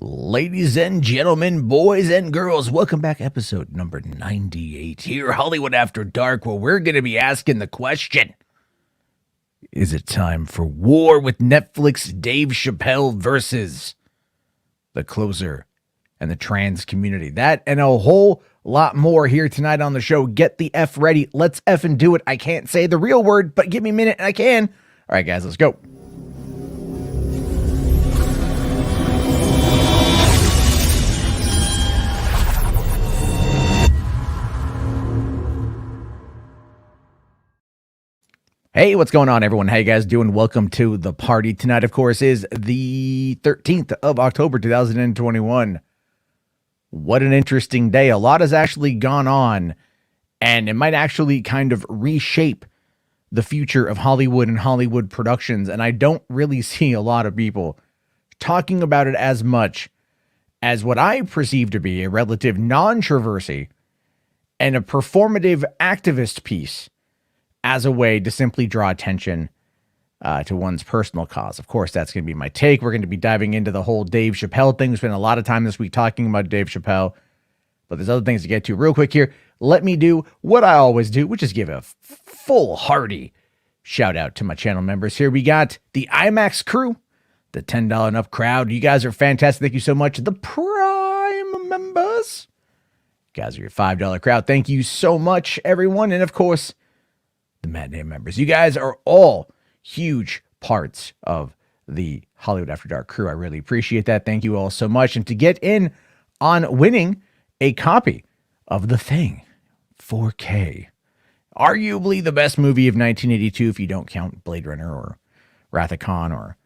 Ladies and gentlemen, boys and girls, welcome back. Episode number 98 here, Hollywood After Dark, where we're going to be asking the question, is it time for war with Netflix Dave Chappelle versus the closer and the trans community? That and a whole lot more here tonight on the show. Get the F ready. Let's effing do it. I can't say the real word, but give me a minute and I can. All right, guys, let's go. Hey, what's going on, everyone? How you guys doing? Welcome to the party. Tonight, of course, is the 13th of October, 2021. What an interesting day. A lot has actually gone on, and it might actually kind of reshape the future of Hollywood and Hollywood productions, and I don't really see a lot of people talking about it as much as what I perceive to be a relative non-controversy and a performative activist piece as a way to simply draw attention to one's personal cause. Of course, that's going to be my take. We're going to be diving into the whole Dave Chappelle thing. We spent a lot of time this week talking about Dave Chappelle, but there's other things to get to. Real quick here, let me do what I always do, which is give a full hearty shout out to my channel members. Here we got the IMAX crew, the $10 and up crowd. You guys are fantastic. Thank you so much. The Prime members, you guys are your $5 crowd. Thank you so much, everyone. And of course, the Matinee members. You guys are all huge parts of the Hollywood After Dark crew. I really appreciate that. Thank you all so much. And to get in on winning a copy of The Thing 4K, arguably the best movie of 1982 if you don't count Blade Runner or Wrath of Khan or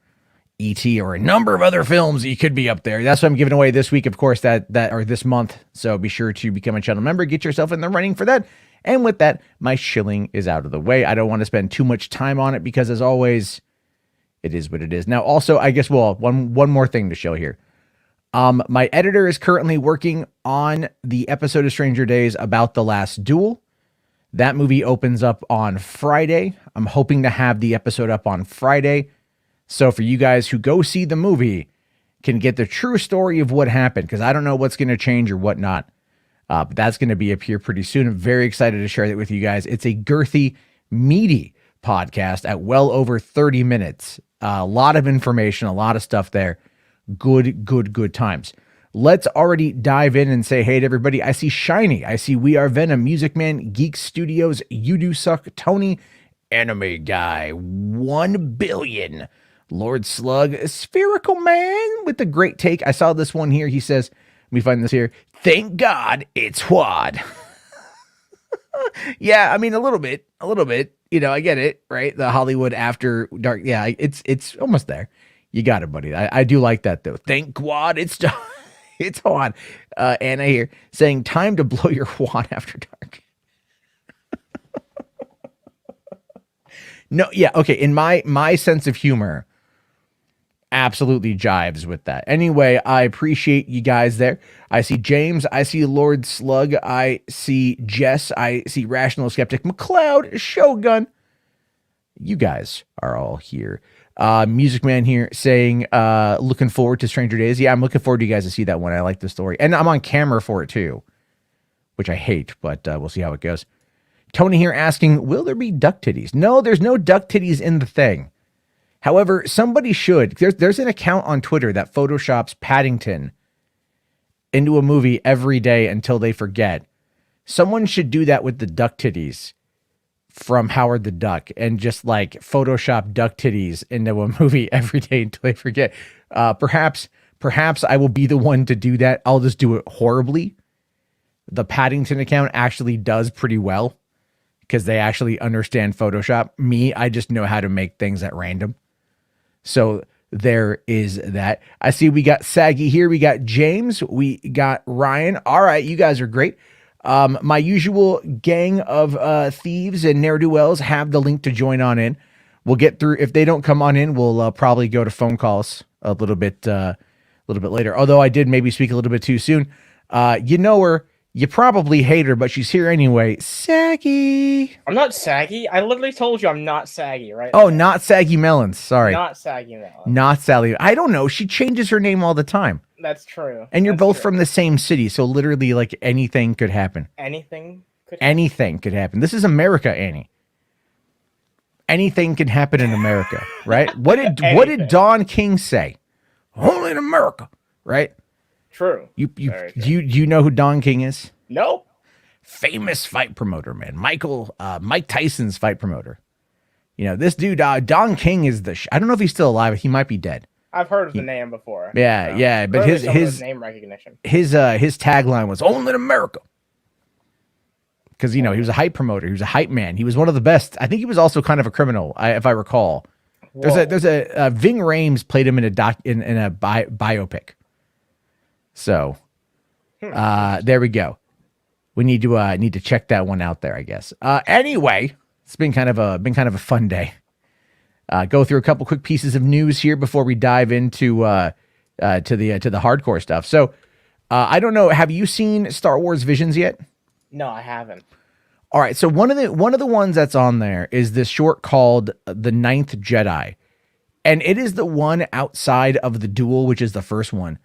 E.T. or a number of other films that you could be up there. That's what I'm giving away this week, of course, that or this month. So be sure to become a channel member, get yourself in the running for that. And with that, my shilling is out of the way. I don't want to spend too much time on it because, as always, it is what it is. Now, also, I guess, well, one more thing to show here. My editor is currently working on the episode of Stranger Days about The Last Duel. That movie opens up on Friday. I'm hoping to have the episode up on Friday. So for you guys who go see the movie, can get the true story of what happened, because I don't know what's going to change or whatnot. But that's going to be up here pretty soon. I'm very excited to share that with you guys. It's a girthy, meaty podcast at well over 30 minutes. A lot of information, a lot of stuff there. Good times. Let's already dive in and say hey to everybody. I see Shiny. I see We Are Venom, Music Man, Geek Studios, You Do Suck, Tony, Anime Guy, 1 billion, Lord Slug, Spherical Man with the great take. I saw this one here. He says, let me find this here. Thank God it's HWAD. Yeah, I mean, a little bit. You know, I get it, right? The Hollywood After Dark. Yeah, it's almost there. You got it, buddy. I do like that, though. Thank God it's HWAD. Anna here saying, time to blow your wad after dark. No, yeah, okay. In my sense of humor, absolutely jives with that. Anyway, I appreciate you guys there. I see James. I see Lord Slug. I see Jess. I see Rational Skeptic McLeod, Shogun. You guys are all here. Music Man here saying, looking forward to Stranger Days. Yeah, I'm looking forward to you guys to see that one. I like the story. And I'm on camera for it too, which I hate, but we'll see how it goes. Tony here asking, will there be duck titties? No, there's no duck titties in The Thing. However, somebody should. There's an account on Twitter that photoshops Paddington into a movie every day until they forget. Someone should do that with the duck titties from Howard the Duck and just like Photoshop duck titties into a movie every day until they forget. Perhaps I will be the one to do that. I'll just do it horribly. The Paddington account actually does pretty well because they actually understand Photoshop. Me, I just know how to make things at random. So there is that. I see we got Saggy here. We got James. We got Ryan. All right, you guys are great. My usual gang of thieves and ne'er-do-wells have the link to join on in. We'll get through. If they don't come on in, we'll probably go to phone calls a little bit later. Although I did maybe speak a little bit too soon. You know her. You probably hate her, but she's here anyway. Saggy. I'm not saggy. I literally told you I'm not saggy, right? Oh, not Saggy Melons. Sorry. Not saggy Melons. Not Sally. I don't know. She changes her name all the time. That's true. And you're That's both true. from the same city, so literally, like, anything could happen. Anything could happen. Anything could happen. This is America, Annie. Anything can happen in America, right? What did Anything. Don King say? Only in America, right? True. Do Very true. you know who Don King is? Nope. Famous fight promoter, man. Mike Tyson's fight promoter. You know, this dude, Don King is I don't know if he's still alive. He might be dead. I've heard of the name before. Yeah, yeah, but Clearly his name recognition. his tagline was "Only in America," because he was a hype promoter. He was a hype man. He was one of the best. I think he was also kind of a criminal, if I recall. There's a Ving Rhames played him in a biopic. So, there we go. We need to check that one out there, I guess. Anyway, it's been kind of a fun day. Go through a couple quick pieces of news here before we dive into to the hardcore stuff. So, I don't know. Have you seen Star Wars Visions yet? No, I haven't. All right. So one of the ones that's on there is this short called The Ninth Jedi, and it is the one outside of the Duel, which is the first one,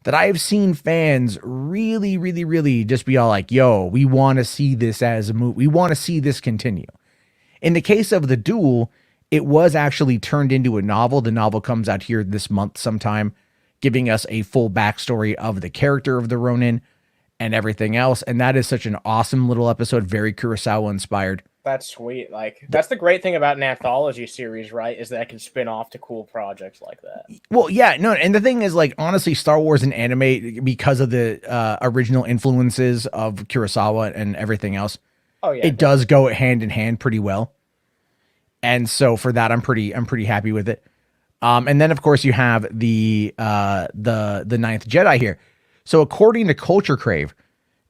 that I have seen fans really, really, really just be all like, "Yo, we want to see this as a movie. We want to see this continue." In the case of the Duel, it was actually turned into a novel. The novel comes out here this month sometime, giving us a full backstory of the character of the Ronin and everything else. And that is such an awesome little episode, very Kurosawa inspired. That's sweet. Like, that's the great thing about an anthology series, right? Is that it can spin off to cool projects like that. Well, yeah, no, and the thing is, like, honestly, Star Wars and anime, because of the original influences of Kurosawa and everything else, it does go hand in hand pretty well. And so for that, I'm pretty happy with it. And then of course you have the Ninth Jedi here. So according to Culture Crave,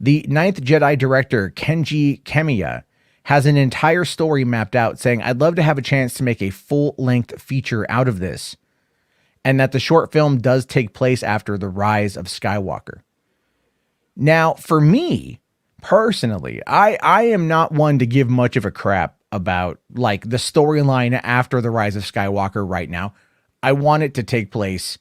the Ninth Jedi director Kenji Kamiya has an entire story mapped out, saying, "I'd love to have a chance to make a full-length feature out of this," and that the short film does take place after the rise of Skywalker. Now, for me personally, I am not one to give much of a crap about like the storyline after the rise of Skywalker right now. I want it to take place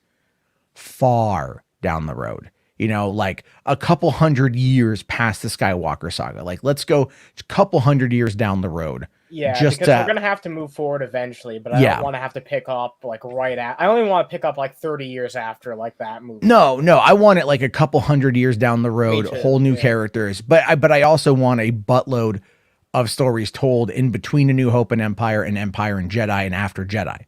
far down the road, like a couple hundred years past the Skywalker saga. Like, let's go a couple hundred years down the road. Yeah, because we're going to have to move forward eventually, but I don't want to have to pick up like right at. I only want to pick up like 30 years after like that movie. No, I want it like a couple hundred years down the road, whole new characters. But I also want a buttload of stories told in between A New Hope and Empire and Jedi and after Jedi.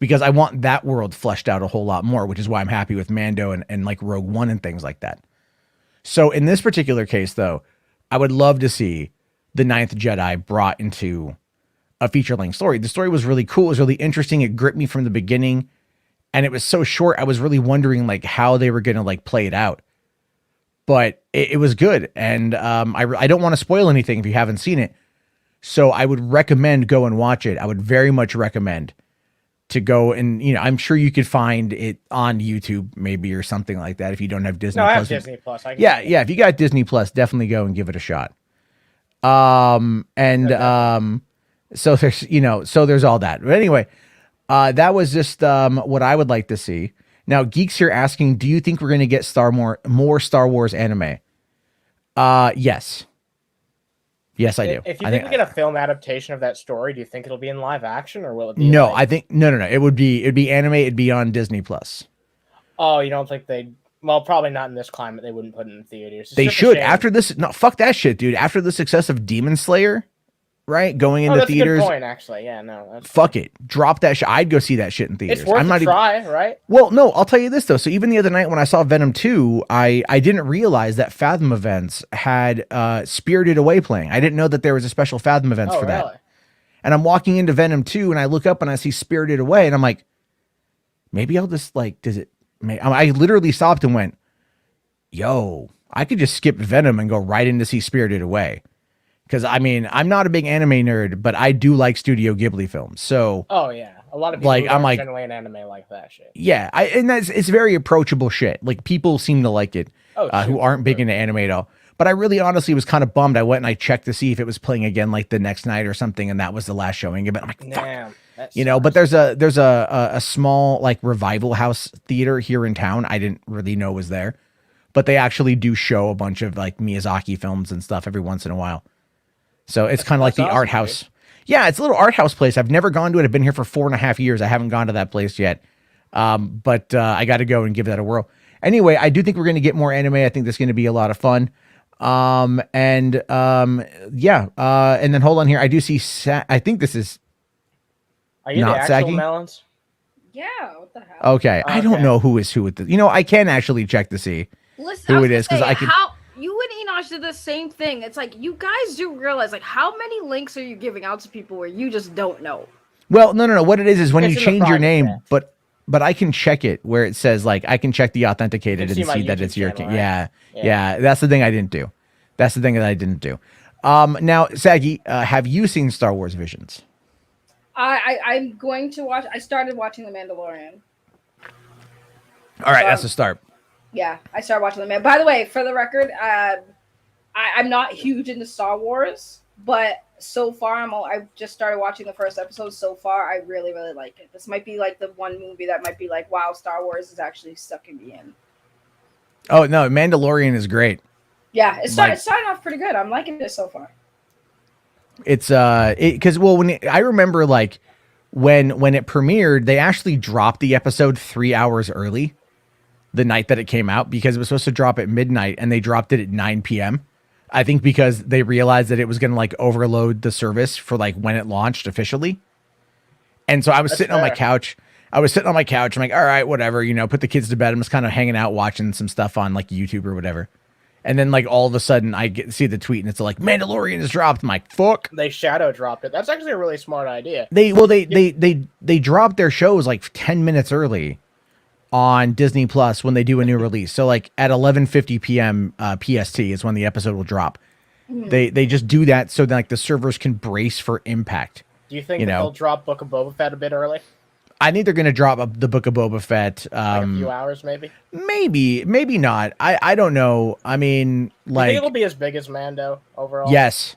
Because I want that world fleshed out a whole lot more, which is why I'm happy with Mando and like Rogue One and things like that. So in this particular case, though, I would love to see the Ninth Jedi brought into a feature-length story. The story was really cool. It was really interesting. It gripped me from the beginning. And it was so short, I was really wondering like how they were going to like play it out. But it was good. And I don't want to spoil anything if you haven't seen it. So I would recommend go and watch it. I would very much recommend to go and, I'm sure you could find it on YouTube maybe or something like that if you don't have Disney Plus. I have Disney Plus. Yeah, if you got Disney Plus, definitely go and give it a shot. So there's all that. But anyway, that was just what I would like to see. Now, Geeks here asking, do you think we're going to get more Star Wars anime? Yes. Yes, I do. If you think we get a film adaptation of that story, do you think it'll be in live action or will it be? No, I think no. It'd be anime. It'd be on Disney Plus. Oh, you don't think they'd? Well, probably not in this climate. They wouldn't put it in theaters. They should after this. No, fuck that shit, dude. After the success of Demon Slayer, right? Going into theaters. That's a good point, actually. Yeah, no. Fuck it. Drop that shit. I'd go see that shit in theaters. It's worth a try, right? Well, no, I'll tell you this, though. So even the other night when I saw Venom 2, I didn't realize that Fathom Events had Spirited Away playing. I didn't know that there was a special Fathom Events for that. Really? And I'm walking into Venom 2 and I look up and I see Spirited Away and I'm like, maybe I'll just like, I literally stopped and went, yo, I could just skip Venom and go right in to see Spirited Away. Because, I'm not a big anime nerd, but I do like Studio Ghibli films. So, oh, yeah. A lot of people are generally an anime like that shit. Yeah. It's very approachable shit. Like, people seem to like it who aren't big into anime at all. But I really honestly was kind of bummed. I went and I checked to see if it was playing again like the next night or something, and that was the last showing of it. I'm like, fuck. You know, but there's a small like revival house theater here in town. I didn't really know was there, but they actually do show a bunch of like Miyazaki films and stuff every once in a while. So it's kind of like the art house. Yeah, it's a little art house place. I've never gone to it. I've been here for 4.5 years. I haven't gone to that place yet. But I got to go and give that a whirl. Anyway, I do think we're going to get more anime. I think this is going to be a lot of fun. Yeah. And then hold on here. I do see, I think this is Are you not the actual Saggy? Melons? Yeah, what the hell? Okay. I don't know who is who with this. You know, I can actually check to see who it is because I can. You and Enosh did the same thing. It's like you guys do realize like how many links are you giving out to people where you just don't know? Well, no. What it is when you change your name, but I can check it where it says like I can check the authenticated and see that it's your channel, right? Yeah. That's the thing I didn't do. Now, Saggy, have you seen Star Wars Visions? I'm going to watch. I started watching The Mandalorian. All right, that's a start. Yeah, I started watching The Mandalorian. By the way, for the record, I'm not huge into Star Wars, but so far I just started watching the first episode. So far, I really, really like it. This might be like the one movie that might be like, wow, Star Wars is actually sucking me in. Oh no, Mandalorian is great. Yeah, it's starting off pretty good. I'm liking it so far. It's because I remember like when it premiered, they actually dropped the episode 3 hours early the night that it came out because it was supposed to drop at midnight and they dropped it at 9 p.m. I think because they realized that it was going to like overload the service for like when it launched officially. And so I was sitting on my couch. I'm like, all right, whatever, you know, put the kids to bed. I'm just kind of hanging out, watching some stuff on like YouTube or whatever. And then like all of a sudden I see the tweet and it's like Mandalorian is dropped. I'm like, fuck. They shadow dropped it. That's actually a really smart idea. They dropped their shows like 10 minutes early on Disney Plus when they do a new release. So like at 11:50 p.m. PST is when the episode will drop. They just do that so that like the servers can brace for impact. Do you think they'll drop Book of Boba Fett a bit early? I think they're going to drop the Book of Boba Fett. Like a few hours, maybe? Maybe not. I don't know. I mean, like... You think it'll be as big as Mando overall? Yes.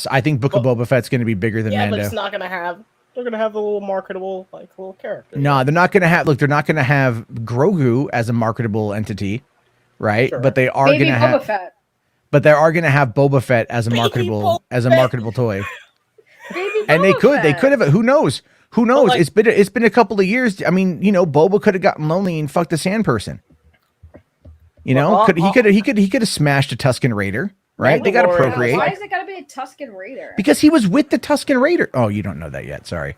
I think Book of Boba Fett's going to be bigger than Mando. Yeah, but it's not going to have... They're going to have the little marketable, like, little character. No, they're not going to have... Look, they're not going to have Grogu as a marketable entity, right? Sure. But they are going to have... Fett. But they are going to have Boba Fett as a marketable toy. And they could have... Who knows? Well, like, it's been a couple of years. I mean, you know, Boba could have gotten lonely and fucked a sand person. You know, he could have smashed a Tusken Raider, right? They got to procreate. Why is it got to be a Tusken Raider? Because he was with the Tusken Raider. Oh, you don't know that yet. Sorry.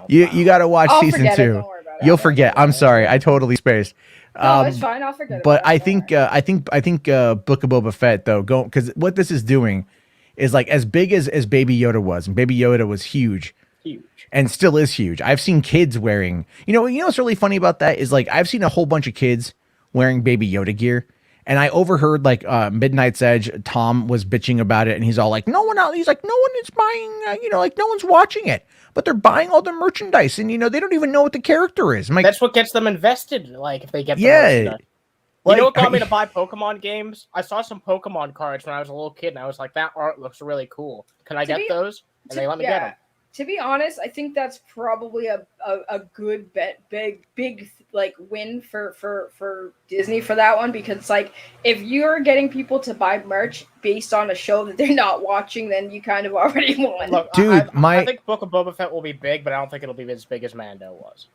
You got to watch season 2. You'll forget. I'm sorry. I totally spaced. No, it's fine. I'll forget. But I think Book of Boba Fett though, because what this is doing is like as big as Baby Yoda was, and Baby Yoda was huge, and still is huge. I've seen kids wearing, you know what's really funny about that is like I've seen a whole bunch of kids wearing Baby Yoda gear, and I overheard like Midnight's Edge, Tom was bitching about it, and he's all like, no one is buying, like no one's watching it, but they're buying all the merchandise, and they don't even know what the character is. I'm like, that's what gets them invested. Like if they get the merchandise. Like, you know what got me to buy Pokemon games? I saw some Pokemon cards when I was a little kid, and I was like, that art looks really cool. Can I get those? And they let me get them. To be honest, I think that's probably a good big like win for Disney for that one, because like if you're getting people to buy merch based on a show that they're not watching, then you kind of already won. Look, dude, I think Book of Boba Fett will be big, but I don't think it'll be as big as Mando was.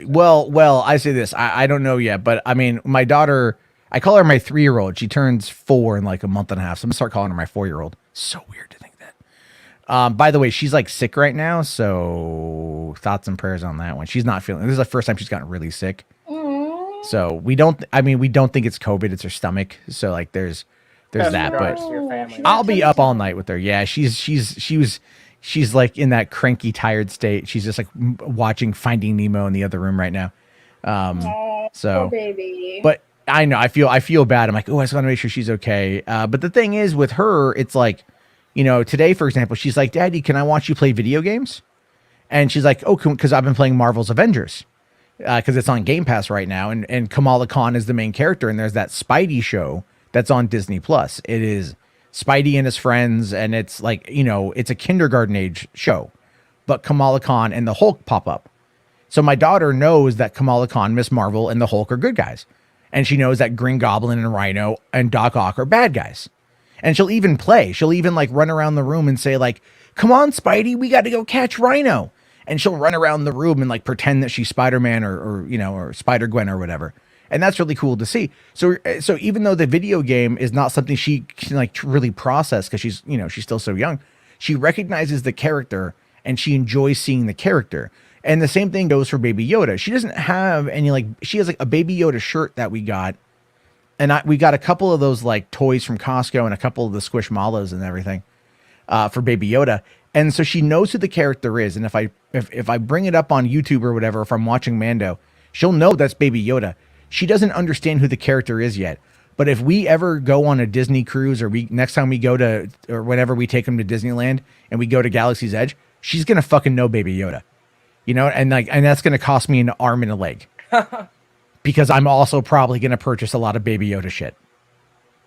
Well, I say this, I don't know yet, but I mean, my daughter, I call her my 3-year-old. She turns 4 in like a month and a half, so I'm gonna start calling her my 4-year-old. So weird to think that. By the way, she's like sick right now, so thoughts and prayers on that one. She's not feeling. This is the first time she's gotten really sick. Aww. So we don't think it's COVID. It's her stomach. So like there's that. But I'll be up all night with her. Yeah, she's like in that cranky, tired state. She's just like watching Finding Nemo in the other room right now. So poor baby. But I know I feel bad. I'm like, oh, I just want to make sure she's okay. But the thing is with her, it's like, today, for example, she's like, Daddy, can I watch you play video games? And she's like, oh, because I've been playing Marvel's Avengers. because it's on Game Pass right now, and Kamala Khan is the main character, and there's that Spidey show that's on Disney Plus. It is Spidey and his friends, and it's like, you know, it's a kindergarten age show, but Kamala Khan and the Hulk pop up. So my daughter knows that Kamala Khan, Miss Marvel, and the Hulk are good guys, and she knows that Green Goblin and Rhino and Doc Ock are bad guys. And she'll even play. She'll even like run around the room and say like, "Come on, Spidey, we got to go catch Rhino." And she'll run around the room and like pretend that she's Spider-Man or you know, or Spider-Gwen or whatever. And that's really cool to see. So even though the video game is not something she can like really process because she's, you know, she's still so young, she recognizes the character and she enjoys seeing the character. And the same thing goes for Baby Yoda. She doesn't have any like, she has like a Baby Yoda shirt that we got. And we got a couple of those like toys from Costco and a couple of the Squishmallows and everything for Baby Yoda. And so she knows who the character is. And if I bring it up on YouTube or whatever, if I'm watching Mando, she'll know that's Baby Yoda. She doesn't understand who the character is yet. But if we ever go on a Disney cruise or next time we go to, or whenever we take them to Disneyland and we go to Galaxy's Edge, she's going to fucking know Baby Yoda, you know? And that's going to cost me an arm and a leg because I'm also probably going to purchase a lot of Baby Yoda shit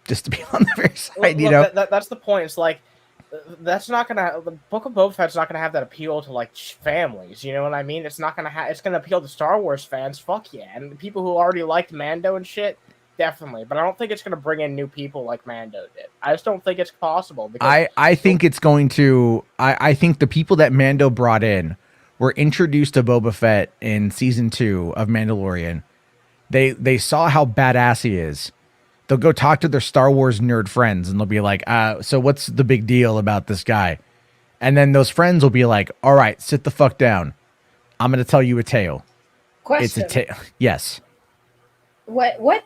just to be on the very side, you know? That's the point. It's like, that's not gonna. The Book of Boba Fett's not gonna have that appeal to like families. You know what I mean? It's not gonna have. It's gonna appeal to Star Wars fans. Fuck yeah, and the people who already liked Mando and shit, definitely. But I don't think it's gonna bring in new people like Mando did. I just don't think it's possible. Because I think it's going to. I think the people that Mando brought in were introduced to Boba Fett in season 2 of Mandalorian. They saw how badass he is. They'll go talk to their Star Wars nerd friends and they'll be like, so what's the big deal about this guy? And then those friends will be like, all right, sit the fuck down. I'm going to tell you a tale. Question. It's a tale. Yes. What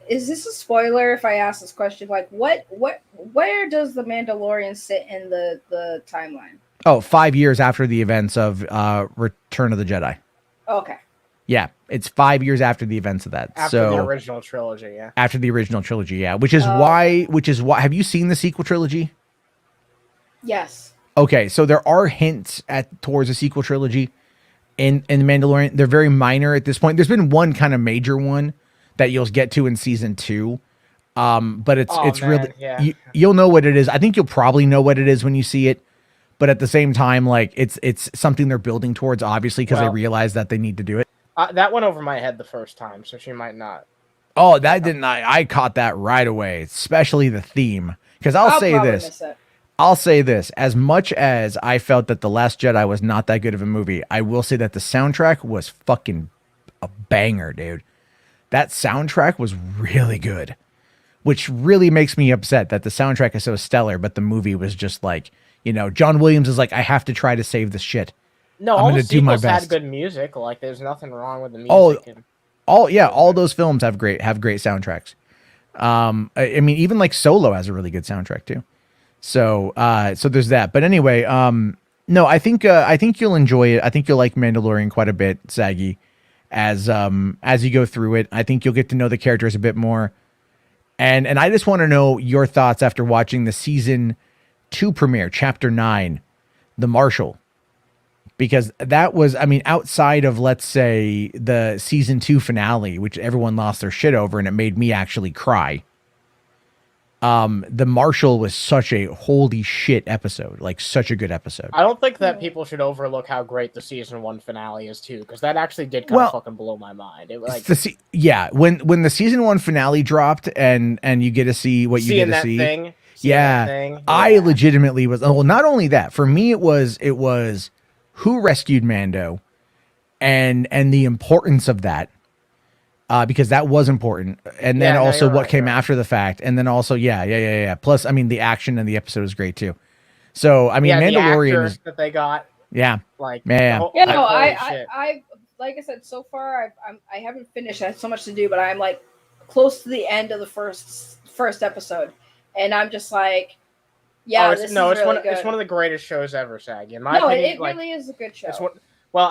is this a spoiler if I ask this question? Like where does the Mandalorian sit in the timeline? Oh, 5 years after the events of Return of the Jedi. Okay. Yeah, it's 5 years after the events of that. After the original trilogy, yeah. After the original trilogy, yeah. Which is why. Have you seen the sequel trilogy? Yes. Okay, so there are hints towards the sequel trilogy in The Mandalorian. They're very minor at this point. There's been one kind of major one that you'll get to in season 2. But it's really you'll know what it is. I think you'll probably know what it is when you see it. But at the same time, like it's something they're building towards, obviously, because they realize that they need to do it. That went over my head the first time, so she might not. Oh, that didn't. I caught that right away, especially the theme. Because I'll say this. As much as I felt that The Last Jedi was not that good of a movie, I will say that the soundtrack was fucking a banger, dude. That soundtrack was really good, which really makes me upset that the soundtrack is so stellar, but the movie was just like, you know, John Williams is like, I have to try to save this shit. No, all the sequels had good music. Like, there's nothing wrong with the music. All those films have great soundtracks. I mean, even like Solo has a really good soundtrack too. So there's that. But anyway, no, I think you'll enjoy it. I think you'll like Mandalorian quite a bit, Saggy, as you go through it. I think you'll get to know the characters a bit more. And I just want to know your thoughts after watching the season 2 premiere, chapter 9, The Marshal. Because that was, I mean, outside of, let's say, the season 2 finale, which everyone lost their shit over, and it made me actually cry. The Marshal was such a holy shit episode, like such a good episode. I don't think that people should overlook how great the season 1 finale is too, because that actually did kind of fucking blow my mind. It like when the season 1 finale dropped and you get to see what you get to see. Thing, I legitimately was. Oh, well, not only that, for me it was who rescued Mando, and the importance of that, because that was important, and then also what came after the fact, and then also Plus, I mean, the action in the episode is great too. So I mean, Mandalorian is, that they got, like I like I said, so far I haven't finished. I have so much to do, but I'm like close to the end of the first episode, and I'm just like. Yeah, it's one of the greatest shows ever, Saggy. In my opinion, it really is a good show.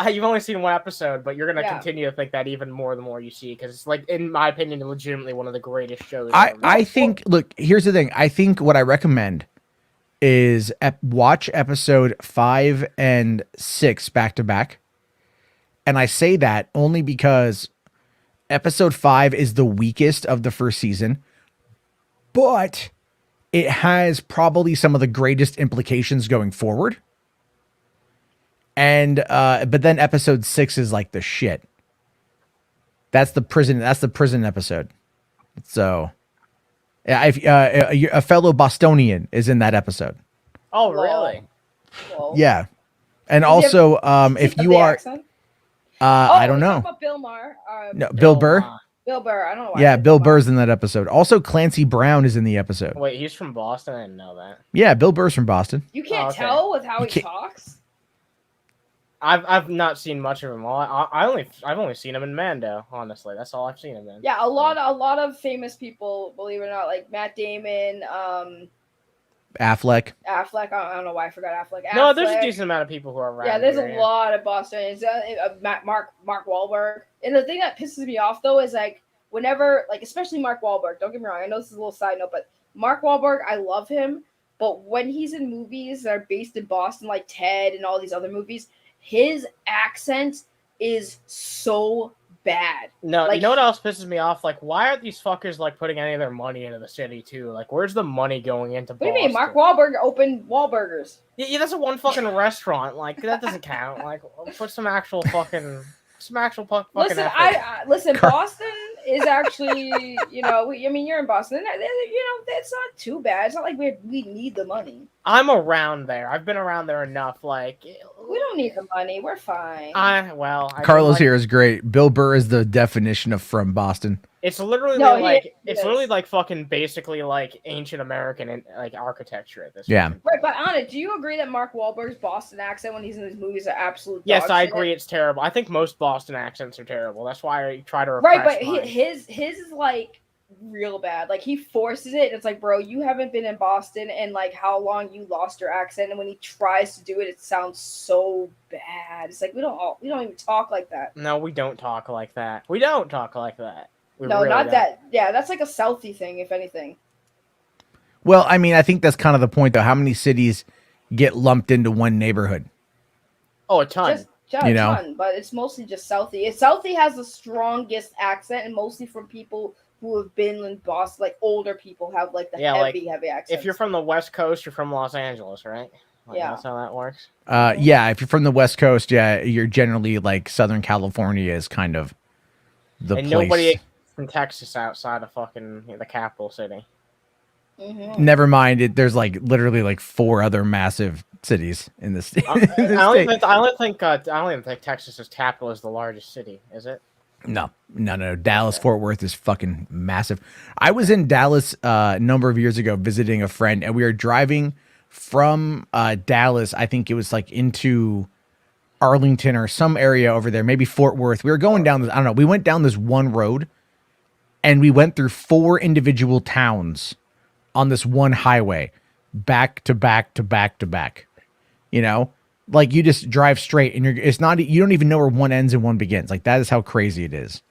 You've only seen one episode, but you're gonna continue to think that even more the more you see, because it's like, in my opinion, legitimately one of the greatest shows. I think. Look, here's the thing. I think what I recommend is watch episode 5 and 6 back to back, And I say that only because episode 5 is the weakest of the first season, but it has probably some of the greatest implications going forward. And but then episode 6 is like the shit. That's the prison episode. So a fellow Bostonian is in that episode. Oh, really? Whoa. Yeah. And also if you are accent? I don't know. About Bill Maher. No, Bill Burr. Bill Burr. I don't know why. Yeah, Bill Burr's in that episode. Also, Clancy Brown is in the episode. Wait, he's from Boston? I didn't know that. Yeah, Bill Burr's from Boston. You can't tell with how he talks. I've not seen much of him. I've only seen him in Mando. Honestly, that's all I've seen him in. Yeah, a lot of famous people, believe it or not, like Matt Damon, Affleck. I don't know why I forgot Affleck. No, there's a decent amount of people who are around. Yeah, there's here, a lot of Bostonians. Mark Wahlberg. And the thing that pisses me off though is like whenever, like especially Mark Wahlberg. Don't get me wrong. I know this is a little side note, but Mark Wahlberg, I love him. But when he's in movies that are based in Boston, like Ted and all these other movies, his accent is so bad. No, like, you know what else pisses me off? Like, why aren't these fuckers like putting any of their money into the city too? Like, where's the money going into? What do you mean? Mark Wahlberg opened Wahlburgers. Yeah, that's a one fucking restaurant. Like, that doesn't count. Like, put some actual fucking fucking. Listen, effort. Listen. Boston is actually, I mean, you're in Boston. It's not too bad. It's not like we need the money. I'm around there. I've been around there enough. Like, we don't need the money. We're fine. Carlos here is great. Bill Burr is the definition of from Boston. It's literally literally like fucking basically like ancient American and like architecture at this point. Yeah. Right, but Anna, do you agree that Mark Wahlberg's Boston accent when he's in these movies are absolute? Yes, I agree. It's terrible. I think most Boston accents are terrible. That's why I try to repress but his is like real bad. Like he forces it. It's like, bro, you haven't been in Boston and like how long you lost your accent, and when he tries to do it, it sounds so bad. It's like we don't even talk like that. No, we don't talk like that. We don't talk like that. No, really not don't. That. Yeah, that's like a Southie thing, if anything. Well, I mean, I think that's kind of the point, though. How many cities get lumped into one neighborhood? Oh, a ton. A ton, but it's mostly just Southie. Southie has the strongest accent, and mostly from people who have been in Boston. Like older people have like the heavy accent. If you're from the West Coast, you're from Los Angeles, right? Like, yeah, that's how that works. Yeah, if you're from the West Coast, yeah, you're generally like Southern California is kind of the place. Nobody from Texas outside of fucking the capital city. Mm-hmm. Never mind it. There's like literally like 4 other massive cities in the state. I don't even think Texas's capital is the largest city. Is it? No. Dallas Fort Worth is fucking massive. I was in Dallas a number of years ago visiting a friend, and we were driving from Dallas. I think it was like into Arlington or some area over there, maybe Fort Worth. We were going down this. I don't know. We went down this one road. And we went through 4 individual towns on this one highway, back to back to back to back. You know, like you just drive straight, and you don't even know where one ends and one begins. Like that is how crazy it is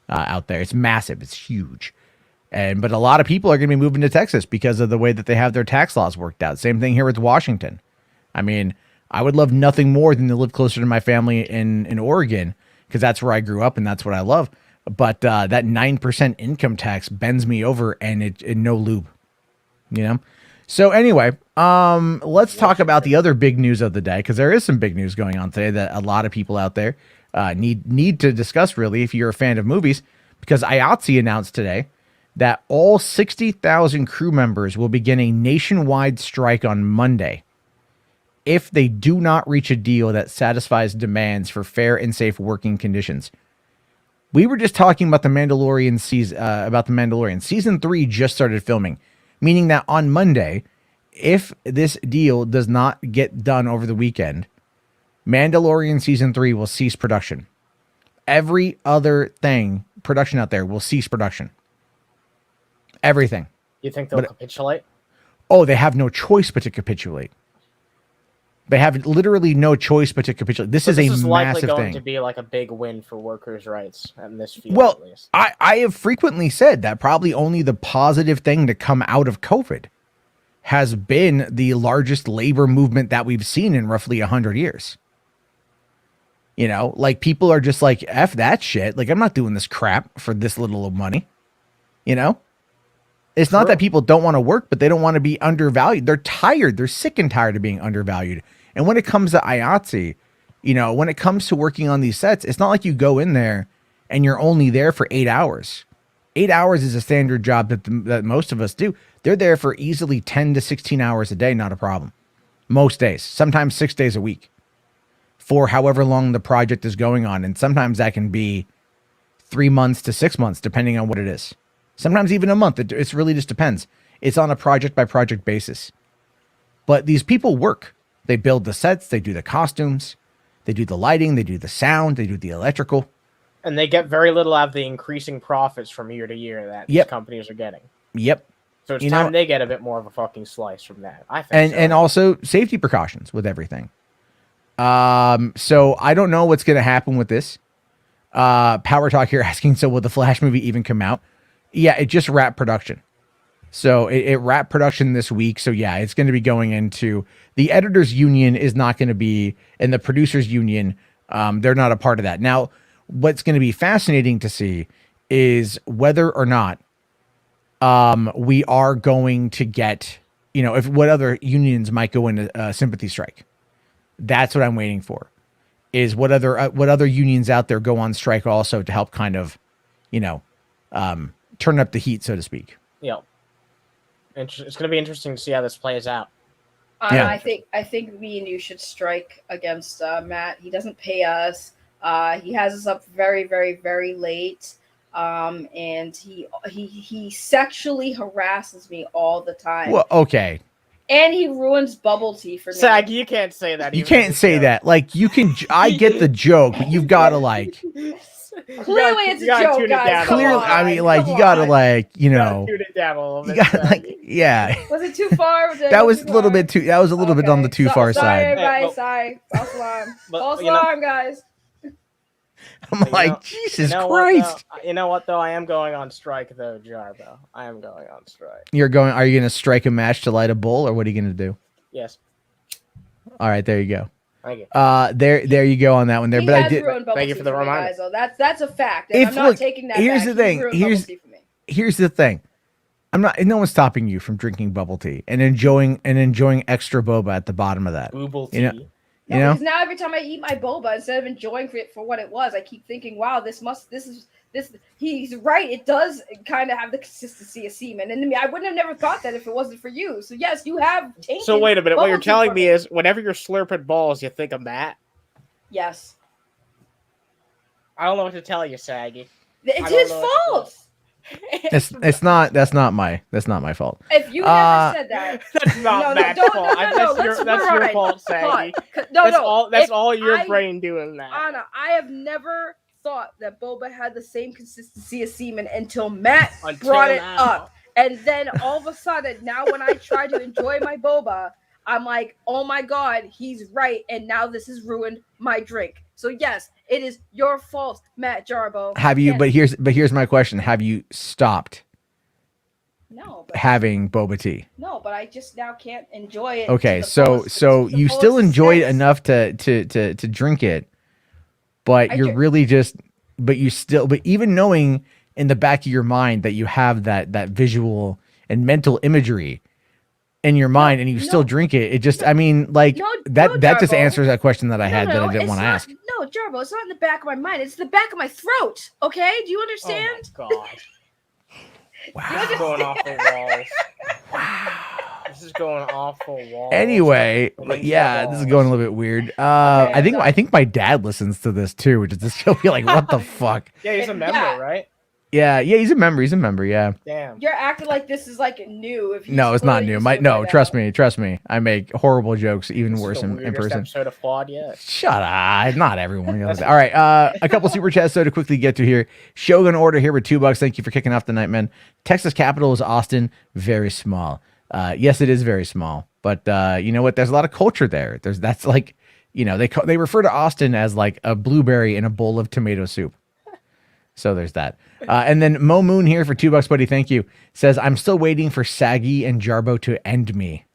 out there. It's massive. It's huge. But a lot of people are going to be moving to Texas because of the way that they have their tax laws worked out. Same thing here with Washington. I mean, I would love nothing more than to live closer to my family in Oregon because that's where I grew up and that's what I love. But that 9% income tax bends me over, and it no lube, you know. So anyway, let's talk about the other big news of the day, because there is some big news going on today that a lot of people out there need to discuss. Really, if you're a fan of movies, because IATSE announced today that all 60,000 crew members will begin a nationwide strike on Monday if they do not reach a deal that satisfies demands for fair and safe working conditions. We were just talking about the Mandalorian season. Season 3 just started filming, meaning that on Monday, if this deal does not get done over the weekend, Mandalorian season 3 will cease production. Every other production out there will cease production. Everything. You think they'll capitulate? Oh, they have no choice but to capitulate. They have literally no choice but to capitulate. This is a massive thing. This is likely going to be like a big win for workers' rights in this field. Well, at least. I have frequently said that probably only the positive thing to come out of COVID has been the largest labor movement that we've seen in roughly 100 years. You know, like people are just like, F that shit. Like, I'm not doing this crap for this little of money. You know, it's not that people don't want to work, but they don't want to be undervalued. They're tired. They're sick and tired of being undervalued. And when it comes to IATSE, you know, when it comes to working on these sets, it's not like you go in there and you're only there for 8 hours. 8 hours is a standard job that most of us do. They're there for easily 10 to 16 hours a day, not a problem. Most days, sometimes 6 days a week for however long the project is going on. And sometimes that can be 3 months to 6 months, depending on what it is. Sometimes even a month. It really just depends. It's on a project by project basis. But these people work. They build the sets. They do the costumes. They do the lighting. They do the sound. They do the electrical. And they get very little out of the increasing profits from year to year that these companies are getting. Yep. So it's time they get a bit more of a fucking slice from that. I think and also safety precautions with everything. So I don't know what's going to happen with this. Power Talk here asking, so will the Flash movie even come out? Yeah, it just wrapped production. So it wrapped production this week. So yeah, it's going to be going into the editors union is not going to be, and the producers union, they're not a part of that. Now, what's going to be fascinating to see is whether or not we are going to get, you know, if what other unions might go into a sympathy strike. That's what I'm waiting for, is what other unions out there go on strike also to help kind of, you know, turn up the heat, so to speak. Yeah. It's going to be interesting to see how this plays out. I think me and you should strike against Matt. He doesn't pay us. He has us up very, very, very late. And he sexually harasses me all the time. Well, okay. And he ruins bubble tea for me. Sag, you can't say that. You can't say that. Like, you can. I get the joke, but you've got to like. Clearly, it's a joke, guys. Clearly, I mean, like, you got to like, you know. Tune it down a little bit. You got like, yeah. Was it too far? That was a little bit too. That was a little bit on the too far side. Everybody, sorry. False alarm. False alarm, guys. I'm like, Jesus Christ. You know what, though? I am going on strike, though, Jarbo. I am going on strike. Are you going to strike a match to light a bowl, or what are you going to do? Yes. All right, there you go. Thank you. There you go on that one there. But I did. Thank you for the reminder. Guys, that's a fact. And I'm not taking that. Here's the thing. Here's the thing. No one's stopping you from drinking bubble tea and enjoying extra boba at the bottom of that. Bubble tea. You know? No, because now every time I eat my boba, instead of enjoying it for what it was, I keep thinking, wow, he's right. It does kind of have the consistency of semen. And I wouldn't have never thought that if it wasn't for you. So yes, you have tainted. So wait a minute. What you're telling me is whenever you're slurping balls, you think of Matt? Yes. I don't know what to tell you, Saggy. It's his fault. That's not my fault. If you never said that, that's not Matt's fault. That's your fault, Saggy. That's all your brain doing that. Anna, I have never thought that boba had the same consistency as semen until Matt brought it up. And then all of a sudden, now when I try to enjoy my boba, I'm like, oh my God, he's right. And now this has ruined my drink. So yes, it is your fault, Matt Jarbo. Have you, but here's my question. Have you stopped having boba tea? No, but I just now can't enjoy it. Okay, so you still enjoy it enough to drink it, but but even knowing in the back of your mind that you have that visual and mental imagery in your mind and you still drink it, that just answers that question that I had that I didn't want to ask. No, Jarbo, it's not in the back of my mind. It's the back of my throat. Okay, do you understand? Oh my God. Wow. This is going off the walls. Wow. This is going off the walls. Anyway, this is going a little bit weird. I think my dad listens to this too, which is just he'll be like, what the fuck? Yeah, he's a member, right? Yeah, he's a member. Yeah. Damn. You're acting like this is like new. No, it's not new. Trust me. I make horrible jokes, even worse in person. Episode of HWAD yet. Shut up. Not everyone. All right. A couple super chats though to quickly get to here. Shogun Order here with $2. Thank you for kicking off the night, man. Texas capital is Austin. Very small. Yes, it is very small. But you know what? There's a lot of culture there. That's like, you know, they refer to Austin as like a blueberry in a bowl of tomato soup. So there's that. And then Mo Moon here for $2, buddy. Thank you. Says, I'm still waiting for Saggy and Jarbo to end me.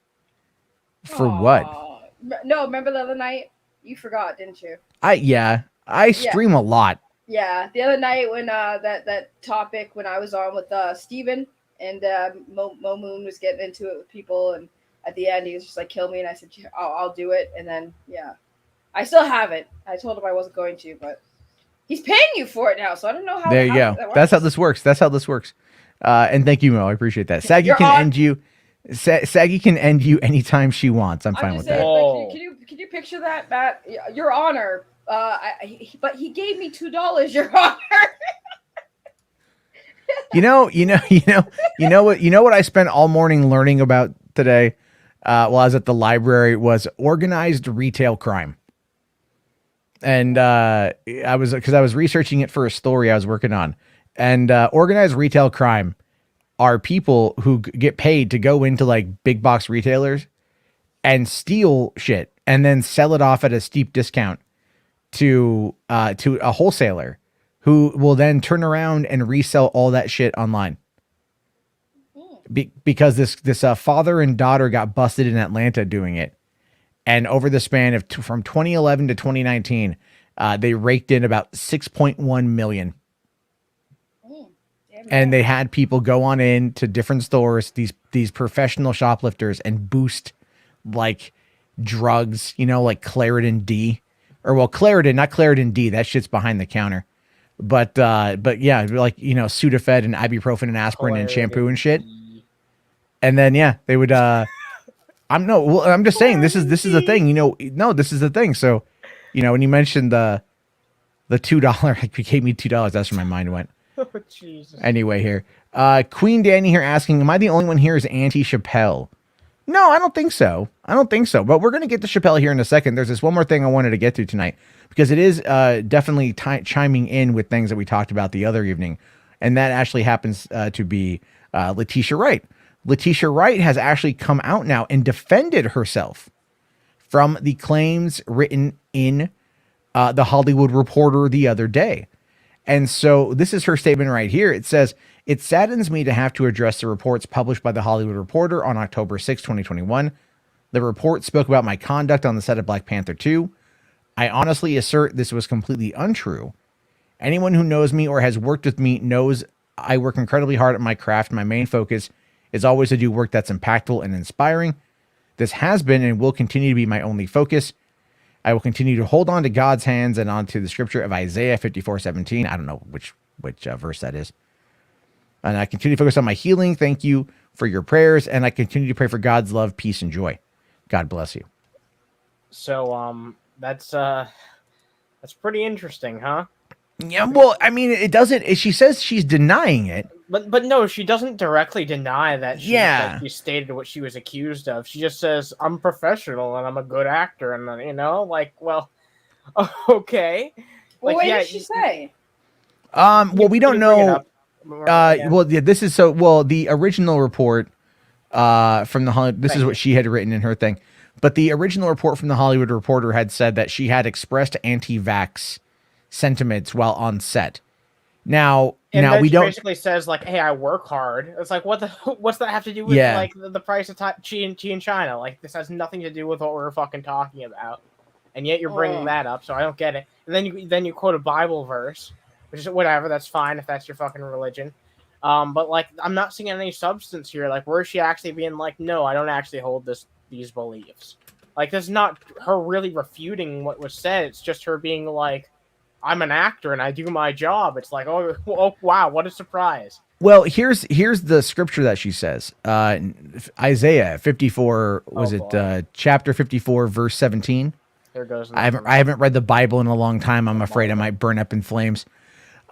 For what? No, remember the other night? You forgot, didn't you? I stream a lot. Yeah, the other night when that topic when I was on with Steven and Mo Moon was getting into it with people, and at the end he was just like, "Kill me," and I said, I'll do it." And then I still have it. I told him I wasn't going to, but he's paying you for it now, so I don't know how. There you go. That's how this works. That's how this works. And thank you, Mo. I appreciate that. Saggy can end you. Saggy can end you anytime she wants. I'm fine with that. Like, can you picture that, Matt? Your Honor. But he gave me $2, Your Honor. You know what I spent all morning learning about today, while I was at the library, was organized retail crime. And I was researching it for a story I was working on, and organized retail crime are people who get paid to go into like big box retailers and steal shit and then sell it off at a steep discount to a wholesaler who will then turn around and resell all that shit online. Because this father and daughter got busted in Atlanta doing it. And over the span of from 2011 to 2019, they raked in about 6.1 million. And they had people go on in to different stores, these professional shoplifters, and boost like drugs, like Claritin D, Claritin, not Claritin D. That shit's behind the counter. But yeah, like, Sudafed and ibuprofen and aspirin and shampoo and shit. And then, they would, I'm just saying, this is the thing, this is the thing. So, when you mentioned the $2, like, you gave me $2, that's where my mind went. Oh, Jesus. Anyway, here, Queen Danny here asking, am I the only one here is anti-Chappelle? No, I don't think so. But we're going to get to Chappelle here in a second. There's this one more thing I wanted to get to tonight, because it is definitely chiming in with things that we talked about the other evening. And that actually happens to be Letitia Wright. Letitia Wright has actually come out now and defended herself from the claims written in the Hollywood Reporter the other day. And so this is her statement right here. It says, "It saddens me to have to address the reports published by the Hollywood Reporter on October 6, 2021. The report spoke about my conduct on the set of Black Panther 2. I honestly assert this was completely untrue. Anyone who knows me or has worked with me knows I work incredibly hard at my craft. My main focus is always to do work that's impactful and inspiring. This has been and will continue to be my only focus. I will continue to hold on to God's hands and onto the scripture of Isaiah 54:17. I don't know which verse that is. And I continue to focus on my healing. Thank you for your prayers. And I continue to pray for God's love, peace, and joy. God bless you." So, that's pretty interesting, huh? Yeah, well, I mean, it doesn't. She says she's denying it. But no, she doesn't directly deny that that she stated what she was accused of. She just says, "I'm professional and I'm a good actor," and well, okay. Well, what did she say? Well, we don't know. Well, yeah, this is the original report from the Hollywood. This is what she had written in her thing, but the original report from the Hollywood Reporter had said that she had expressed anti-vax sentiments while on set. Now we don't. Basically says like, "Hey, I work hard." It's like, what's that have to do with like the price of chi in China? Like, this has nothing to do with what we're fucking talking about, and yet you're bringing that up. So I don't get it. And then you quote a Bible verse, which is whatever. That's fine if that's your fucking religion. But like, I'm not seeing any substance here. Like, where is she actually being like, "No, I don't actually hold these beliefs." Like, this is not her really refuting what was said. It's just her being like, "I'm an actor and I do my job." It's like, oh wow, what a surprise. Well, here's the scripture that she says. Isaiah 54, chapter 54, verse 17. There goes. I haven't read the Bible in a long time. I'm afraid I might burn up in flames.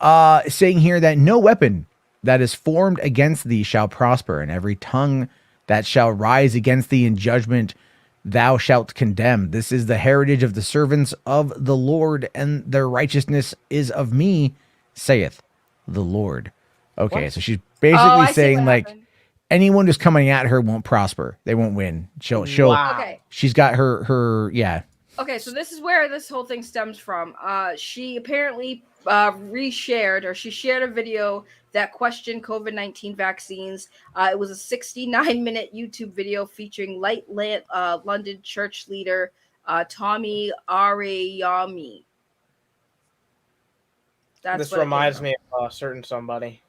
Saying here that no weapon that is formed against thee shall prosper, and every tongue that shall rise against thee in judgment thou shalt condemn. This is the heritage of the servants of the Lord, and their righteousness is of me, saith the Lord. Okay, so she's basically saying like anyone who's coming at her won't prosper. They won't win. She'll Okay. She's got her Okay, so this is where this whole thing stems from. She apparently reshared, or she shared a video that questioned COVID-19 vaccines. It was a 69-minute YouTube video featuring London church leader Tommy Ariami. This what it came reminds from. me of a certain somebody.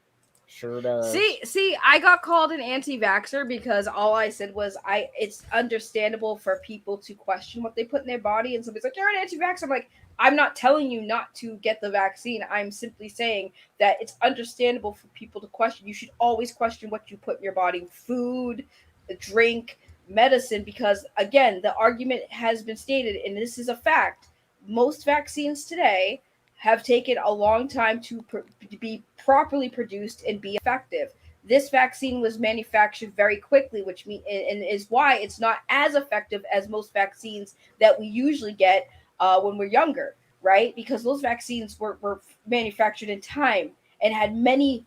Sure does. See, I got called an anti-vaxxer because all I said was it's understandable for people to question what they put in their body, and somebody's like, "You're an anti-vaxxer." I'm like, I'm not telling you not to get the vaccine. I'm simply saying that it's understandable for people to question. You should always question what you put in your body, food, drink, medicine, because again, the argument has been stated, and this is a fact. Most vaccines today have taken a long time to be properly produced and be effective. This vaccine was manufactured very quickly, which and is why it's not as effective as most vaccines that we usually get when we're younger, right? Because those vaccines were manufactured in time and had many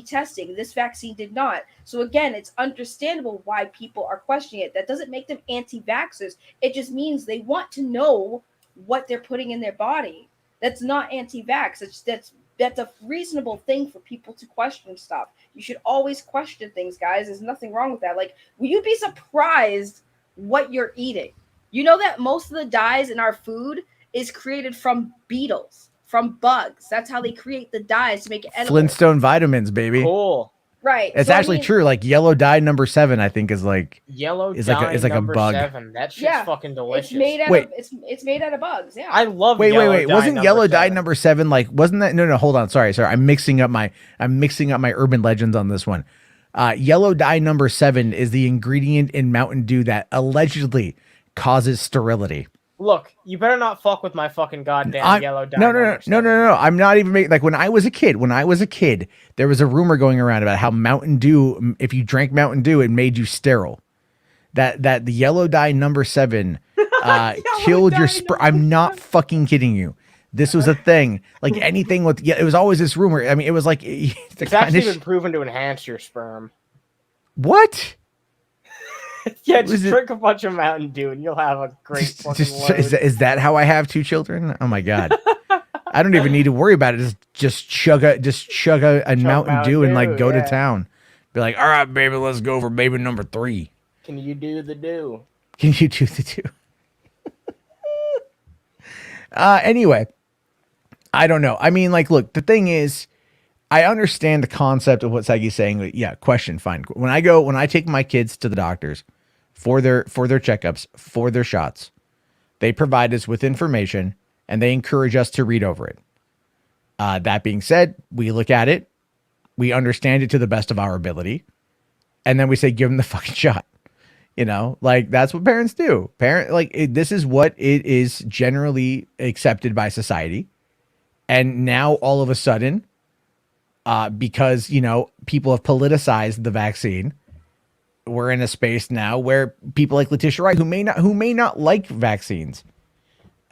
testing. This vaccine did not. So again, it's understandable why people are questioning it. That doesn't make them anti-vaxxers. It just means they want to know what they're putting in their body. That's not anti-vax. That's a reasonable thing for people to question stuff. You should always question things, guys. There's nothing wrong with that. Like, will you be surprised what you're eating? You know that most of the dyes in our food is created from beetles, from bugs. That's how they create the dyes to make it edible. Flintstone vitamins, baby. Cool. Right. It's actually true. Like yellow dye number 7, I think is like yellow is dye like a number bug. 7. That shit's fucking delicious. It's made out of it's made out of bugs. Yeah. I love. Wait. Wasn't yellow dye 7. number 7 like? Wasn't that? No. Hold on. Sorry. I'm mixing up my urban legends on this one. Yellow dye number 7 is the ingredient in Mountain Dew that allegedly causes sterility. Look, you better not fuck with my fucking goddamn yellow dye. No. I'm not even making, like, when I was a kid, there was a rumor going around about how Mountain Dew, if you drank Mountain Dew, it made you sterile. That the yellow dye number 7 killed your sperm. I'm not fucking kidding you. This was a thing. Like anything with, it was always this rumor. I mean, it was like it's actually been proven to enhance your sperm. What? Yeah, just drink a bunch of Mountain Dew and you'll have a great fucking load. Is that how I have 2 children? Oh my god. I don't even need to worry about it. Just chug a Mountain Dew and like go to town. Be like, all right, baby, let's go for baby number 3. Can you do the do? Can you do the do? Anyway, I don't know. I mean, like, look, the thing is, I understand the concept of what Sagi's saying. But yeah, question, fine. When I take my kids to the doctors for their checkups, for their shots, they provide us with information and they encourage us to read over it. That being said, we look at it, we understand it to the best of our ability, and then we say, give them the fucking shot. You know, like, that's what parents do. This is what it is generally accepted by society. And now all of a sudden, because, you know, people have politicized the vaccine, we're in a space now where people like Letitia Wright, who may not like vaccines,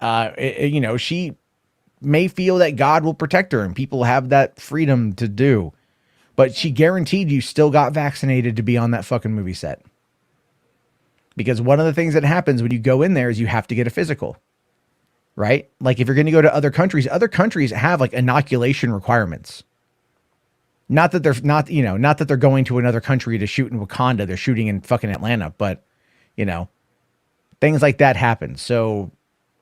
you know, she may feel that God will protect her and people have that freedom to do, but she guaranteed you still got vaccinated to be on that fucking movie set. Because one of the things that happens when you go in there is you have to get a physical, right? Like, if you're going to go to other countries have like inoculation requirements. Not that they're going to another country to shoot in Wakanda. They're shooting in fucking Atlanta, but, you know, things like that happen. So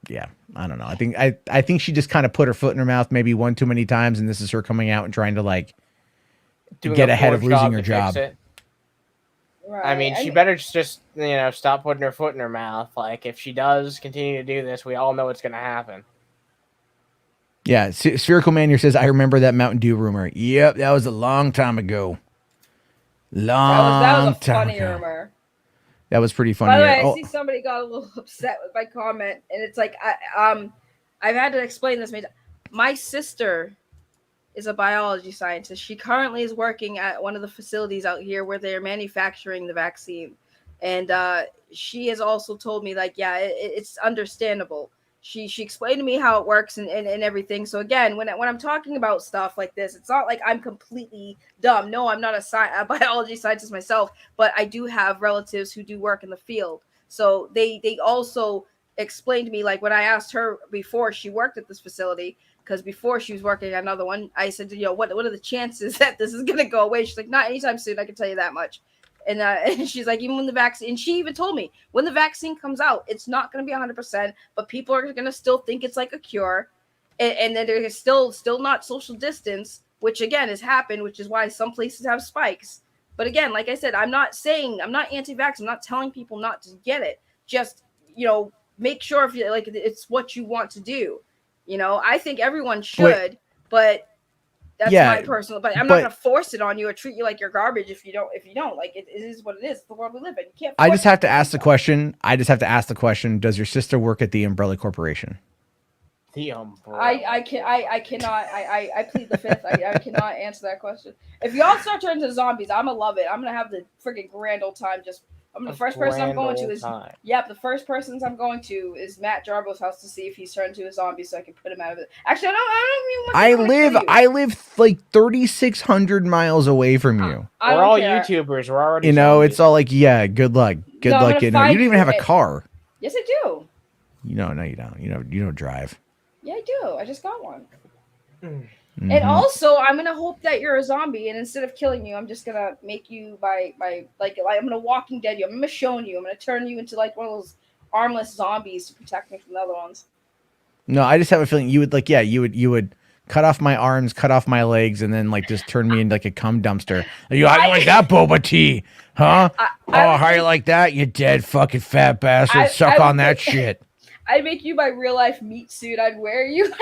yeah, I don't know. I think she just kind of put her foot in her mouth maybe one too many times. And this is her coming out and trying to like get ahead of losing her job. Right. I mean, she better just, you know, stop putting her foot in her mouth. Like, if she does continue to do this, we all know what's going to happen. Yeah, Spherical Man here says, I remember that Mountain Dew rumor. Yep, that was a long time ago. That was a funny rumor. That was pretty funny. By the way, I see somebody got a little upset with my comment, and it's like, I've had to explain this. My sister is a biology scientist. She currently is working at one of the facilities out here where they're manufacturing the vaccine. And she has also told me, like, yeah, it's understandable. She explained to me how it works and everything. So again, when I'm talking about stuff like this, it's not like I'm completely dumb. No, I'm not a biology scientist myself, but I do have relatives who do work in the field. So they also explained to me, like, when I asked her before she worked at this facility, because before she was working at another one, I said, you know, what are the chances that this is going to go away? She's like, not anytime soon. I can tell you that much. And she's like, even when the vaccine, and she even told me, when the vaccine comes out, it's not going to be 100%, but people are going to still think it's like a cure. and then there's still not social distance, which again has happened, which is why some places have spikes. But again, like I said, I'm not anti-vax. I'm not telling people not to get it. Just, make sure if you like it's what you want to do. I think everyone should, but that's my personal. But I'm not going to force it on you or treat you like you're garbage if you don't. Like it is what it is. It's the world we live in. You can't. I just have to ask the question. Does your sister work at the Umbrella Corporation? The Umbrella. I cannot. I plead the fifth. I cannot answer that question. If y'all start turning into zombies, I'm gonna love it. I'm gonna have the freaking grand old time. The first person I'm going to is the first person I'm going to is Matt Jarbo's house to see if he's turned into a zombie so I can put him out of it. Actually, I don't even want to I live like 3,600 miles away from you. We're all YouTubers. We're already zombies. It's all like, yeah, good luck. Good luck. You don't even have a car. Yes, I do. No, you don't. You don't drive. Yeah, I do. I just got one. Mm-hmm. And also, I'm gonna hope that you're a zombie, and instead of killing you, I'm just gonna make you I'm gonna Walking Dead you. I'm gonna Michonne you. I'm gonna turn you into like one of those armless zombies to protect me from the other ones. No, I just have a feeling you would you would cut off my arms, cut off my legs, and then like just turn me into like a cum dumpster. How you like that, boba tea? Huh? How you like that? You dead fucking fat bastard. Suck on that shit. I'd make you my real life meat suit. I'd wear you.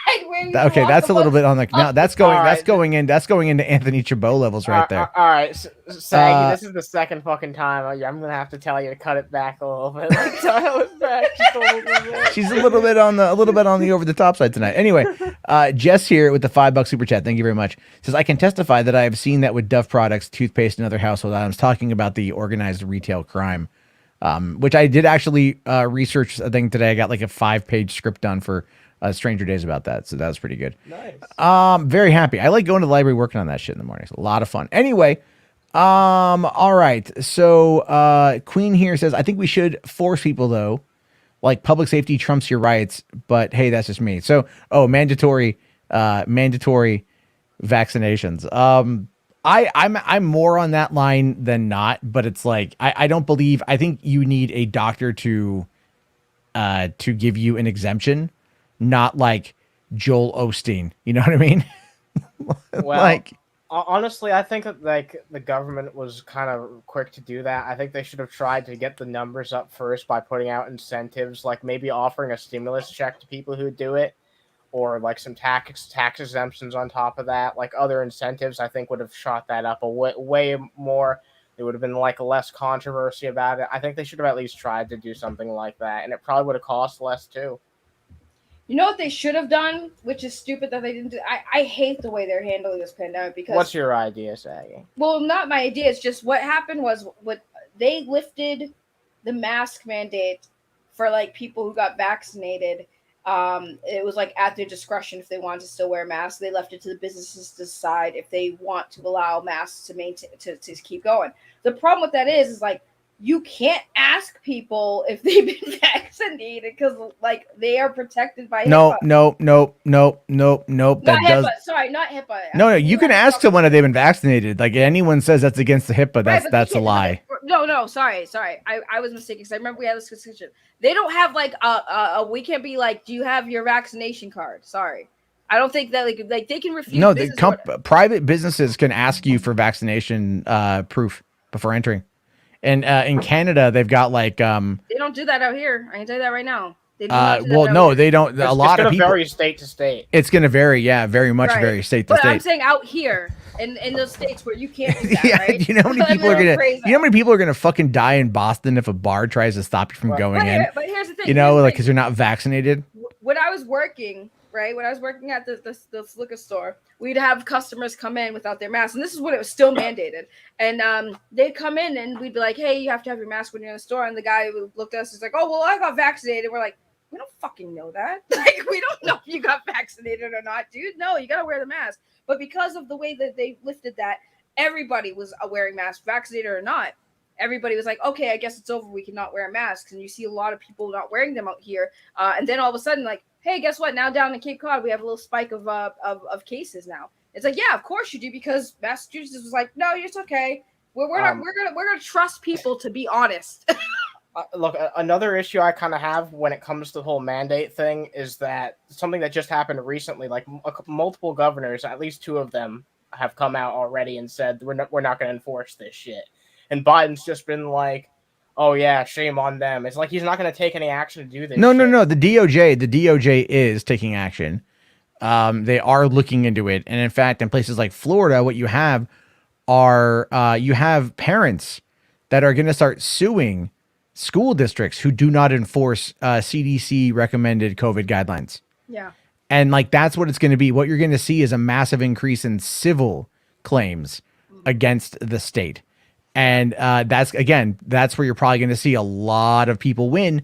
I'd wear you. Okay, that's a little bit on the. No, that's going into Anthony Chabot levels right there. All right, Saggy, this is the second fucking time I'm gonna have to tell you to cut it back a little bit. Like, dial it back just a little bit. She's a little bit on the over the top side tonight. Anyway, Jess here with the $5 super chat. Thank you very much. Says, I can testify that I have seen that with Duff products, toothpaste, and other household items. Talking about the organized retail crime. Which I did actually research a thing today. I got like a 5-page script done for Stranger Days about that. So that was pretty good. Nice. Very happy. I like going to the library working on that shit in the morning. It's a lot of fun. Anyway, all right. So Queen here says, I think we should force people though. Like public safety trumps your rights. But hey, that's just me. So, mandatory vaccinations. I'm more on that line than not, but it's like I think you need a doctor to give you an exemption, not like Joel Osteen. You know what I mean? Well, honestly, I think that like the government was kind of quick to do that. I think they should have tried to get the numbers up first by putting out incentives, like maybe offering a stimulus check to people who do it. Or like some tax exemptions on top of that, like other incentives, I think would have shot that up way more. There would have been like less controversy about it. I think they should have at least tried to do something like that, and it probably would have cost less too. You know what they should have done, which is stupid that they didn't do. I hate the way they're handling this pandemic because. What's your idea, Saggy? Well, not my idea. It's just what happened was what they lifted the mask mandate for like people who got vaccinated. It was like at their discretion if they wanted to still wear masks. They left it to the businesses to decide if they want to allow masks to maintain to keep going. The problem with that is like you can't ask people if they've been vaccinated because like they are protected by HIPAA. No. Not That HIPAA. does. Sorry, not HIPAA. No. You can ask someone if they've been vaccinated. Like anyone says that's against the HIPAA, that's a lie. No. Sorry. I was mistaken because I remember we had this discussion. They don't have like we can't be like, do you have your vaccination card? Sorry. I don't think that like they can refuse. No, private businesses can ask you for vaccination proof before entering. And in Canada, they've got like they don't do that out here. I can tell you that right now. They don't. A lot of people. Vary state to state. It's going to vary, very much vary state to state. But I'm saying out here in those states where you can't do that, right? Do you know how many people are gonna? You know how many people are gonna fucking die in Boston if a bar tries to stop you from going in? But here's the thing. Because you're not vaccinated. When I was working. Right when I was working at the liquor store, we'd have customers come in without their masks, and this is when it was still mandated. And they'd come in, and we'd be like, "Hey, you have to have your mask when you're in the store." And the guy looked at us, is like, "Oh, well, I got vaccinated." We're like, "We don't fucking know that. Like, we don't know if you got vaccinated or not, dude. No, you gotta wear the mask." But because of the way that they lifted that, everybody was wearing masks, vaccinated or not. Everybody was like, okay, I guess it's over. We cannot wear masks. And you see a lot of people not wearing them out here. And then all of a sudden, like, hey, guess what? Now down in Cape Cod, we have a little spike of cases now. It's like, yeah, of course you do, because Massachusetts was like, no, it's okay. We're gonna trust people to be honest. Look, another issue I kind of have when it comes to the whole mandate thing is that something that just happened recently, like multiple governors, at least 2 of them have come out already and said we're not going to enforce this shit. And Biden's just been like, "Oh yeah, shame on them." It's like he's not going to take any action to do this. No, shit. no, no. The DOJ is taking action. They are looking into it, and in fact, in places like Florida, what you have are you have parents that are going to start suing school districts who do not enforce CDC recommended COVID guidelines. Yeah. And like, that's what it's going to be. What you're going to see is a massive increase in civil claims against the state. And that's where you're probably going to see a lot of people win,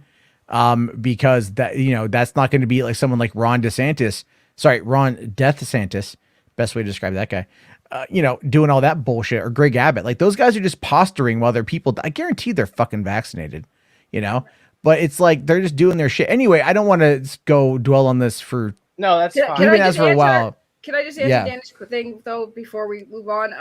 because that's not going to be like someone like Ron Death DeSantis, best way to describe that guy, doing all that bullshit, or Greg Abbott. Like, those guys are just posturing while their people, I guarantee they're fucking vaccinated, but it's like, they're just doing their shit. Anyway, I don't want to go dwell on this for, No, that's fine. Even as for a while. Can I just answer Danny's thing though before we move on?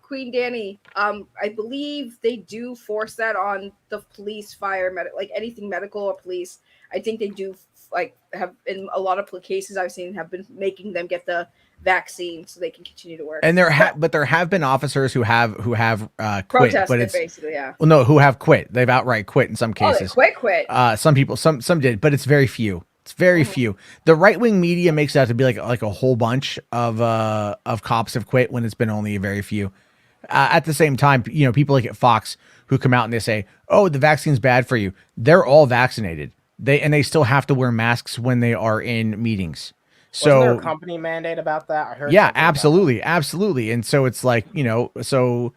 Queen Danny, I believe they do force that on the police, fire, like anything medical or police. I think they do have in a lot of cases I've seen have been making them get the vaccine so they can continue to work. And there have been officers who have quit, protested, but it's basically, yeah. Well, no, who have quit. They've outright quit in some cases. Oh, they quit. Some people, some did, but it's very few. It's very few. The right wing media makes it out to be like a whole bunch of cops have quit when it's been only a very few. At the same time, people like at Fox who come out and they say, "Oh, the vaccine's bad for you." They're all vaccinated. They still have to wear masks when they are in meetings. So wasn't there a company mandate about that? I heard. Yeah, absolutely. And so it's like, so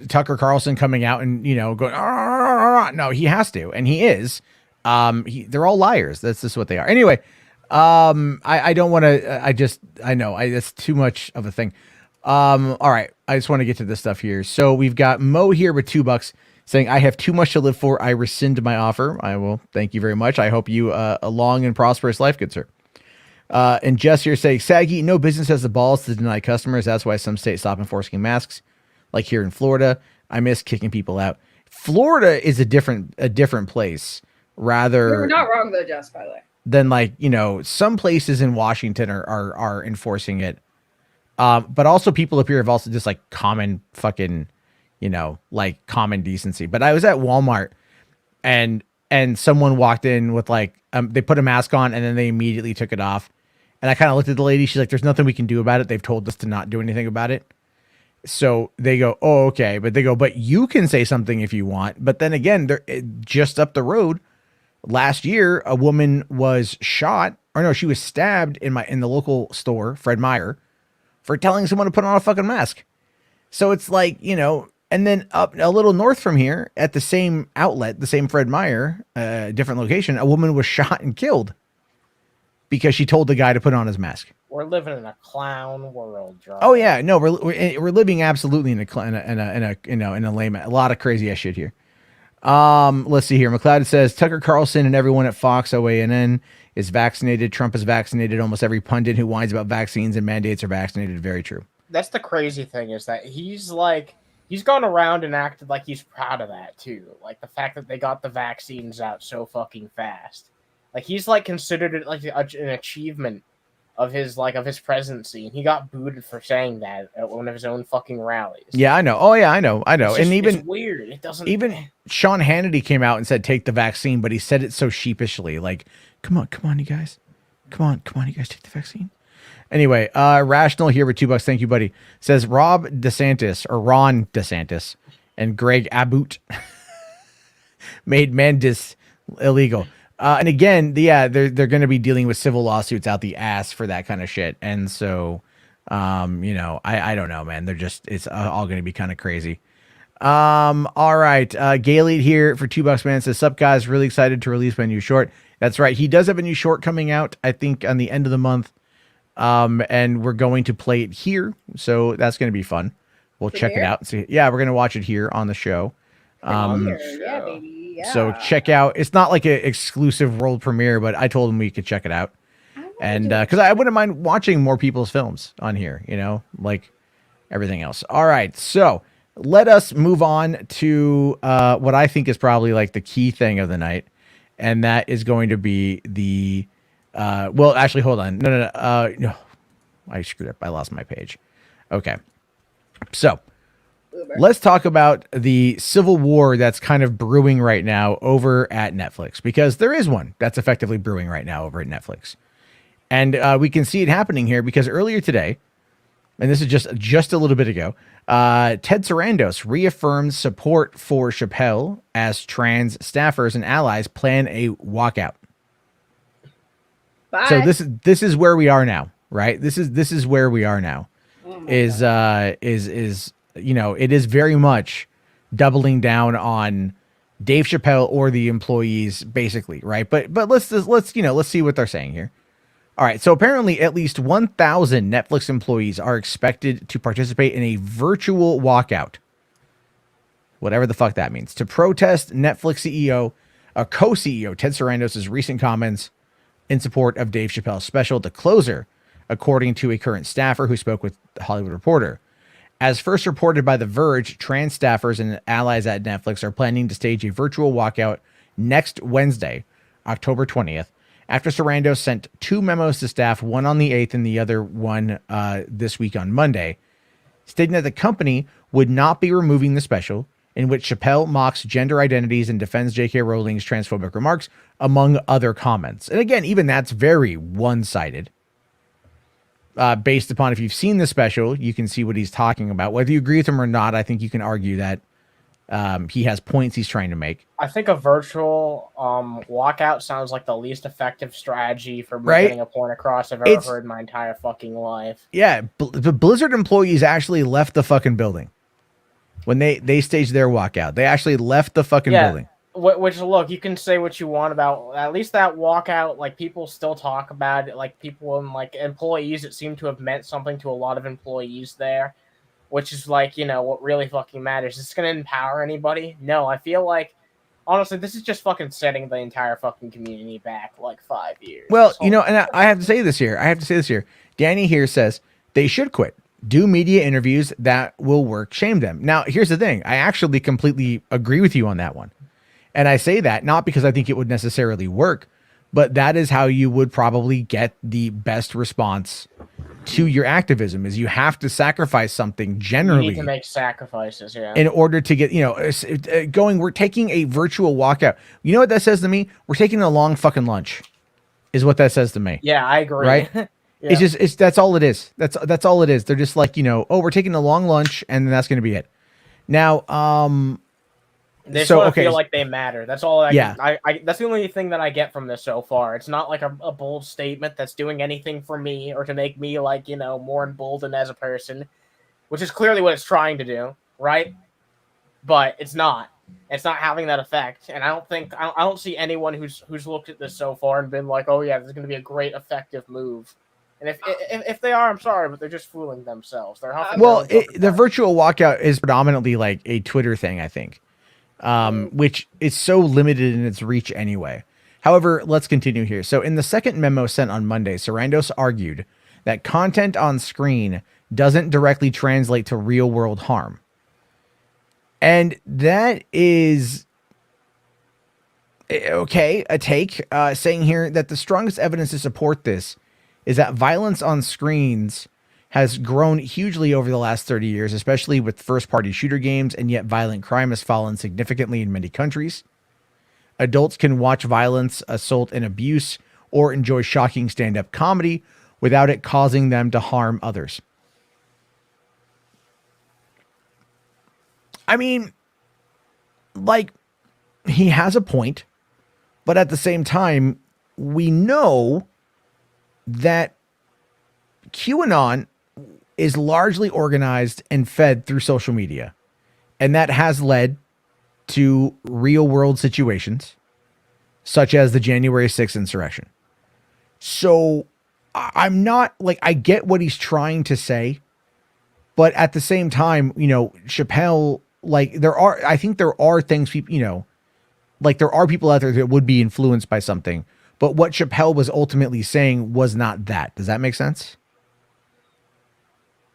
Tucker Carlson coming out and going, no, he has to, and he is. They're all liars. That's just what they are. Anyway, I don't want to. I know that's too much of a thing. All right, I just want to get to this stuff here. So we've got Mo here with $2 saying, "I have too much to live for. I rescind my offer." I will. Thank you very much. I hope you a long and prosperous life, good sir. And Jess here saying, "Saggy, no business has the balls to deny customers. That's why some states stop enforcing masks, like here in Florida. I miss kicking people out." Florida is a different place. Rather, you're not wrong though, Jess. By the way, than some places in Washington are enforcing it. But also people up here have also just like common fucking, like common decency. But I was at Walmart and someone walked in with they put a mask on and then they immediately took it off. And I kind of looked at the lady. She's like, "There's nothing we can do about it. They've told us to not do anything about it." So they go, "Oh, okay." But they go, "But you can say something if you want." But then again, they're just up the road. Last year, a woman was shot, or no, she was stabbed in the local store, Fred Meyer, for telling someone to put on a fucking mask. So it's like, and then up a little north from here at the same outlet, the same Fred Meyer, different location, a woman was shot and killed because she told the guy to put on his mask. We're living in a clown world, John. Oh yeah, no, we're living absolutely in a lame, a lot of crazy ass shit here. Let's see here. McLeod says Tucker Carlson and everyone at Fox, OANN is vaccinated. Trump is vaccinated. Almost every pundit who whines about vaccines and mandates are vaccinated. Very true. That's the crazy thing, is that he's gone around and acted like he's proud of that too. Like the fact that they got the vaccines out so fucking fast. Like he's considered it like an achievement of his presidency, and he got booted for saying that at one of his own fucking rallies. Yeah, I know. Oh yeah, I know. And even it's weird. It doesn't. Even Sean Hannity came out and said take the vaccine, but he said it so sheepishly, like, "Come on, you guys, come on, you guys, take the vaccine." Anyway, Rational here with $2. Thank you, buddy. Says Ron DeSantis and Greg Abbott made Mandis illegal. And again, they're going to be dealing with civil lawsuits out the ass for that kind of shit. And so, I don't know, man. It's all going to be kind of crazy. All right. Gaylete here for $2, man. Says, "Sup guys, really excited to release my new short." That's right. He does have a new short coming out, I think on the end of the month. And we're going to play it here. So that's going to be fun. We'll check it out and see. Yeah, we're going to watch it here on the show. yeah, baby. Yeah. So check out, it's not like an exclusive world premiere, but I told him we could check it out. And because I wouldn't mind watching more people's films on here, like everything else. All right. So let us move on to what I think is probably like the key thing of the night, and that is going to be the well, actually, hold on. No. I screwed up. I lost my page. Okay. So Uber. let's talk about the civil war that's kind of brewing right now over at Netflix, because there is one that's effectively brewing right now over at Netflix. And we can see it happening here because earlier today, and this is just a little bit ago, Ted Sarandos reaffirmed support for Chappelle as trans staffers and allies plan a walkout. Bye. So this is where we are now, right? This is where we are now. Is you know, it is very much doubling down on Dave Chappelle or the employees, basically, right? But let's see what they're saying here. All right, so apparently at least 1,000 Netflix employees are expected to participate in a virtual walkout, whatever the fuck that means, to protest Netflix CEO, co-CEO Ted Sarandos' recent comments in support of Dave Chappelle's special, The Closer, according to a current staffer who spoke with The Hollywood Reporter. As first reported by The Verge, trans staffers and allies at Netflix are planning to stage a virtual walkout next Wednesday, October 20th, after Sarandos sent 2 memos to staff, one on the 8th and the other one this week on Monday, stating that the company would not be removing the special, in which Chappelle mocks gender identities and defends J.K. Rowling's transphobic remarks, among other comments. And again, even that's very one-sided. Based upon, if you've seen the special, you can see what he's talking about. Whether you agree with him or not, I think you can argue that he has points he's trying to make. I think a virtual walkout sounds like the least effective strategy for Right? getting a point across I've ever heard in my entire fucking life. Yeah, the Blizzard employees actually left the fucking building when they staged their walkout. They actually left the fucking building. Which, look, you can say what you want about at least that walkout. Like, people still talk about it. Like, people and like employees, it seemed to have meant something to a lot of employees there, which is like, you know, what really fucking matters. Is this going to empower anybody? No, I feel like, honestly, this is just fucking setting the entire fucking community back like 5 years. Well, you know, and I have to say this here. Danny here says they should quit. Do media interviews that will work. Shame them. Now, here's the thing. I actually completely agree with you on that one. And I say that not because I think it would necessarily work, but that is how you would probably get the best response to your activism. Is you have to sacrifice something generally. You need to make sacrifices, yeah. In order to get, you know, going, we're taking a virtual walkout. You know what that says to me? We're taking a long fucking lunch is what that says to me. Yeah, I agree. Right? Yeah. It's that's all it is. That's all it is. They're just like, you know, oh, we're taking a long lunch and then that's going to be it. Now, they just want to feel like they matter. That's all. I that's the only thing that I get from this so far. It's not like a bold statement that's doing anything for me or to make me, like, you know, more emboldened as a person, which is clearly what it's trying to do, right? But it's not. It's not having that effect. And I don't see anyone who's looked at this so far and been like, oh yeah, this is going to be a great effective move. And if they are, I'm sorry, but they're just fooling themselves. They're the virtual walkout is predominantly like a Twitter thing, I think. Which is so limited in its reach anyway. However, let's continue here. So in the second memo sent on Monday, Sarandos argued that content on screen doesn't directly translate to real world harm. And that is okay, a take, saying here that the strongest evidence to support this is that violence on screens has grown hugely over the last 30 years, especially with first-party shooter games, and yet violent crime has fallen significantly in many countries. Adults can watch violence, assault, and abuse, or enjoy shocking stand-up comedy without it causing them to harm others. I mean, like, he has a point, but at the same time, we know that QAnon is largely organized and fed through social media. And that has led to real world situations, such as the January 6th insurrection. So I'm not like, I get what he's trying to say, but at the same time, you know, Chappelle, like I think there are things people, you know, like there are people out there that would be influenced by something, but what Chappelle was ultimately saying was not that. Does that make sense?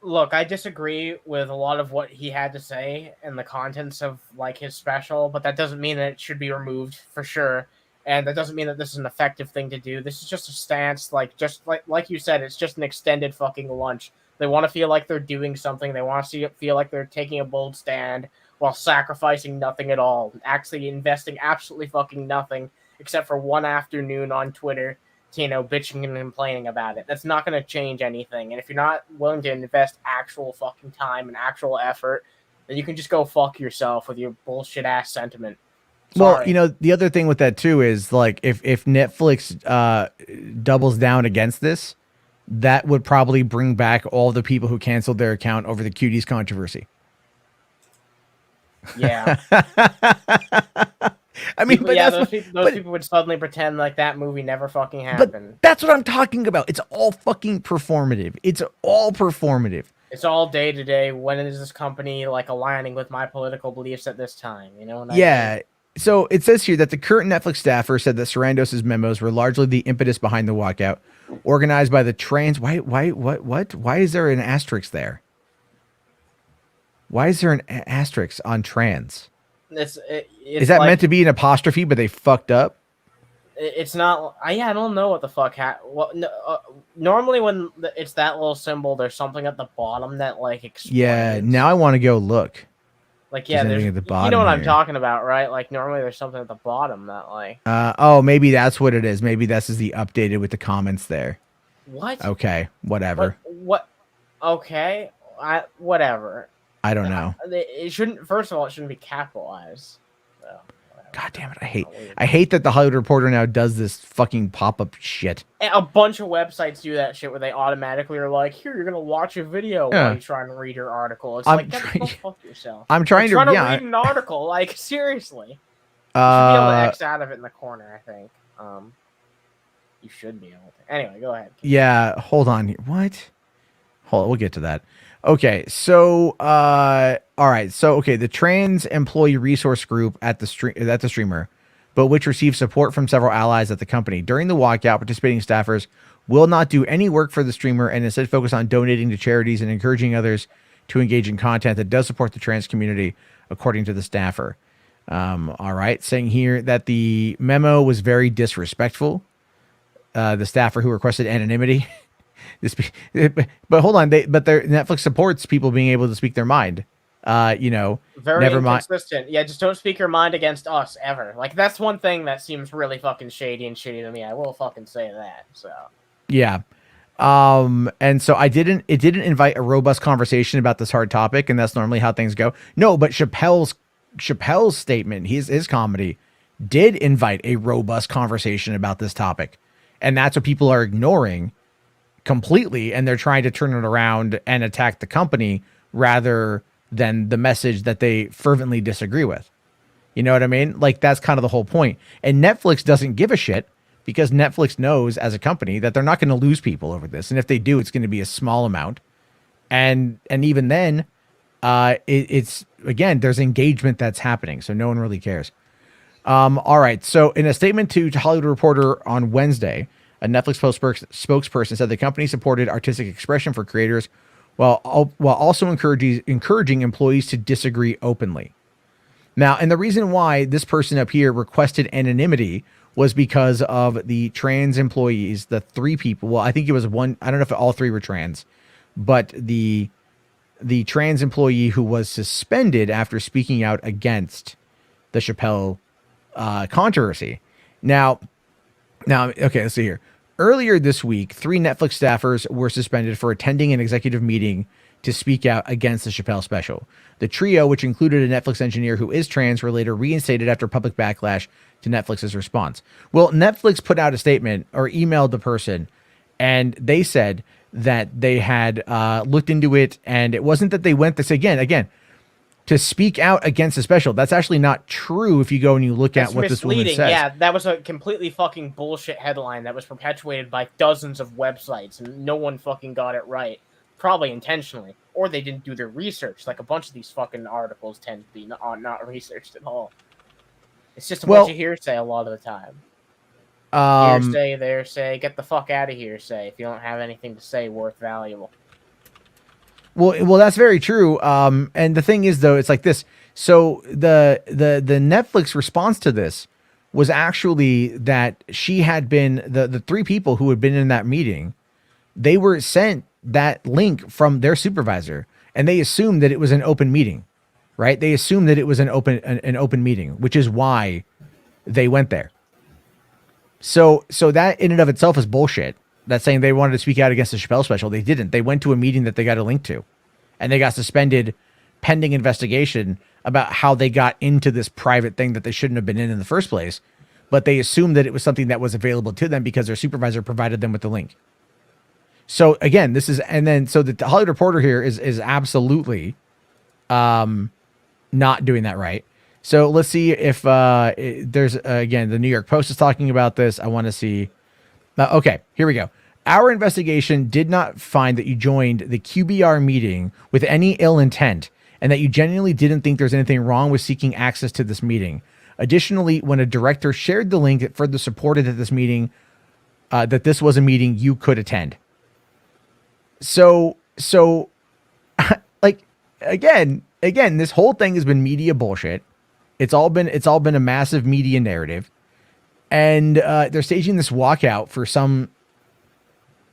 Look, I disagree with a lot of what he had to say and the contents of like his special, but that doesn't mean that it should be removed for sure. And that doesn't mean that this is an effective thing to do. This is just a stance, just like you said, it's just an extended fucking lunch. They want to feel like they're doing something. They want to feel like they're taking a bold stand while sacrificing nothing at all, actually investing absolutely fucking nothing except for one afternoon on Twitter to, bitching and complaining about it. That's not going to change anything. And if you're not willing to invest actual fucking time and actual effort, then you can just go fuck yourself with your bullshit ass sentiment. Sorry. Well, the other thing with that too is like if Netflix doubles down against this, that would probably bring back all the people who canceled their account over the Cuties controversy. Yeah. I mean, those people would suddenly pretend like that movie never fucking happened. But that's what I'm talking about. It's all fucking performative. It's all performative. It's all day to day. When is this company like aligning with my political beliefs at this time? You know what I mean? So it says here that the current Netflix staffer said that Sarandos's memos were largely the impetus behind the walkout, organized by the trans. Why is there an asterisk there? Why is there an asterisk on trans? Is that meant to be an apostrophe, but they fucked up? It's not. I don't know what the fuck normally when it's that little symbol, there's something at the bottom that like explains. Yeah, now I want to go look. Like, yeah, there's at the bottom. You know what here. I'm talking about, right? Like, normally there's something at the bottom that like. Oh, maybe that's what it is. Maybe this is the updated with the comments there. What? Okay, whatever. What? Okay, whatever. I don't know. It shouldn't. First of all, it shouldn't be capitalized. So, God damn it! I hate that the Hollywood Reporter now does this fucking pop-up shit. A bunch of websites do that shit where they automatically are like, "Here, you're gonna watch a video while you try and read your article." It's like, go fuck yourself. I'm trying to read an article. Like, seriously. You should be able to X out of it in the corner. I think. You should be able to. Anyway, go ahead. Yeah, hold on. What? Hold on, we'll get to that. Okay, so all right, so okay, the trans employee resource group at the streamer, but which received support from several allies at the company. During the walkout, participating staffers will not do any work for the streamer and instead focus on donating to charities and encouraging others to engage in content that does support the trans community, according to the staffer. All right, saying here that the memo was very disrespectful. The staffer who requested anonymity. But hold on, their Netflix supports people being able to speak their mind. Very never inconsistent. Yeah, just don't speak your mind against us ever. Like, that's one thing that seems really fucking shady and shitty to me. I will fucking say that. So yeah, and so it didn't invite a robust conversation about this hard topic, and that's normally how things go. No, but Chappelle's statement, his comedy, did invite a robust conversation about this topic, and that's what people are ignoring completely, and they're trying to turn it around and attack the company rather than the message that they fervently disagree with. You know what I mean? Like, that's kind of the whole point. And Netflix doesn't give a shit because Netflix knows as a company that they're not going to lose people over this. And if they do, it's going to be a small amount. And even then, it's again, there's engagement that's happening. So no one really cares. All right. So in a statement to Hollywood Reporter on Wednesday, a Netflix spokesperson said the company supported artistic expression for creators while also encouraging employees to disagree openly. Now, and the reason why this person up here requested anonymity was because of the trans employees, the 3 people. Well, I think it was one. I don't know if all 3 were trans, but the trans employee who was suspended after speaking out against the Chappelle controversy. Now, okay, let's see here. Earlier this week, 3 Netflix staffers were suspended for attending an executive meeting to speak out against the Chappelle special. The trio, which included a Netflix engineer who is trans, were later reinstated after public backlash to Netflix's response. Well, Netflix put out a statement or emailed the person, and they said that they had looked into it, and it wasn't that they went this again, to speak out against the special. That's actually not true if you go and you look at what this woman says. Yeah, that was a completely fucking bullshit headline that was perpetuated by dozens of websites, and no one fucking got it right. Probably intentionally. Or they didn't do their research. Like, a bunch of these fucking articles tend to be not researched at all. It's just a bunch of hearsay a lot of the time. Hearsay, there's say, get the fuck out of here, say, if you don't have anything to say worth valuable. Well, that's very true. And the thing is, though, it's like this. So the Netflix response to this was actually that she had been the three people who had been in that meeting. They were sent that link from their supervisor, and they assumed that it was an open meeting, right? They assumed that it was an open meeting, which is why they went there. So that in and of itself is bullshit. That's saying they wanted to speak out against the Chappelle special. They didn't. They went to a meeting that they got a link to, and they got suspended pending investigation about how they got into this private thing that they shouldn't have been in the first place. But they assumed that it was something that was available to them because their supervisor provided them with the link. So again, this is, and then so the Hollywood Reporter here is absolutely not doing that right. So let's see if there's again, the New York Post is talking about this. I want to see. Okay, here we go. Our investigation did not find that you joined the QBR meeting with any ill intent and that you genuinely didn't think there's anything wrong with seeking access to this meeting. Additionally, when a director shared the link that further supported that this meeting, that this was a meeting you could attend. So like again, this whole thing has been media bullshit. It's all been a massive media narrative, and they're staging this walkout for some,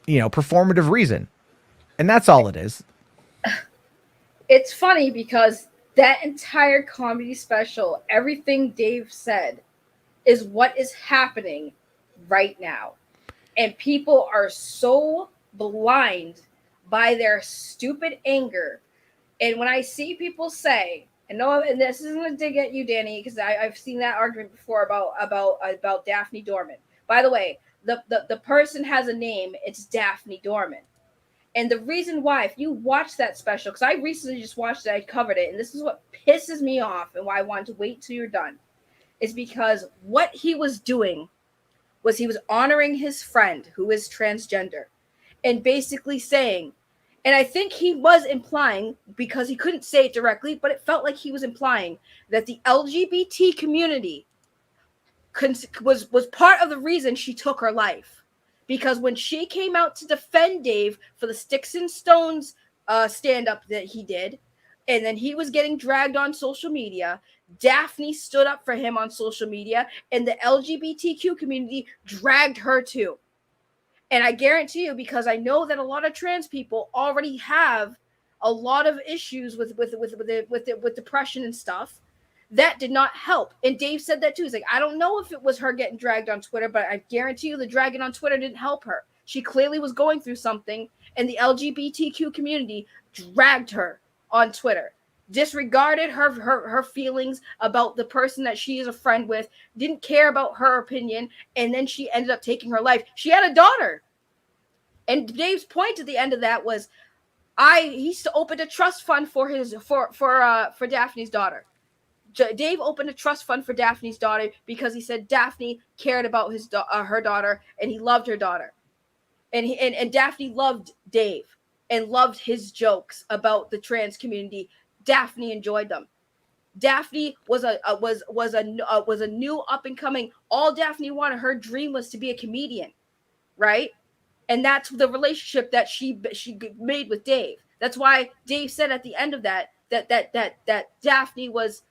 performative reason, and that's all it is. It's funny because that entire comedy special, everything Dave said, is what is happening right now, and people are so blind by their stupid anger. And when I see people say, and this isn't a dig at you, Danny, because I've seen that argument before about Daphne Dorman. By the way, the person has a name. It's Daphne Dorman. And the reason why, if you watch that special, because I recently just watched it, I covered it, and this is what pisses me off and why I wanted to wait till you're done, is because what he was doing was he was honoring his friend who is transgender and basically saying, and I think he was implying, because he couldn't say it directly, but it felt like he was implying that the LGBT community was part of the reason she took her life. Because when she came out to defend Dave for the Sticks and Stones stand-up that he did, and then he was getting dragged on social media, Daphne stood up for him on social media, and the LGBTQ community dragged her too. And I guarantee you, because I know that a lot of trans people already have a lot of issues with depression and stuff, that did not help. And Dave said that too. He's like, I don't know if it was her getting dragged on Twitter, but I guarantee you the dragging on Twitter didn't help her. She clearly was going through something, and the LGBTQ community dragged her on Twitter, disregarded her feelings about the person that she is a friend with, didn't care about her opinion, and then she ended up taking her life. She had a daughter. And Dave's point at the end of that was, he opened a trust fund for Daphne's daughter. Dave opened a trust fund for Daphne's daughter because he said Daphne cared about her daughter, and he loved her daughter, and Daphne loved Dave and loved his jokes about the trans community. Daphne enjoyed them. Daphne was a new up and coming. All Daphne wanted, her dream was to be a comedian, right? And that's the relationship that she made with Dave. That's why Dave said at the end of that Daphne was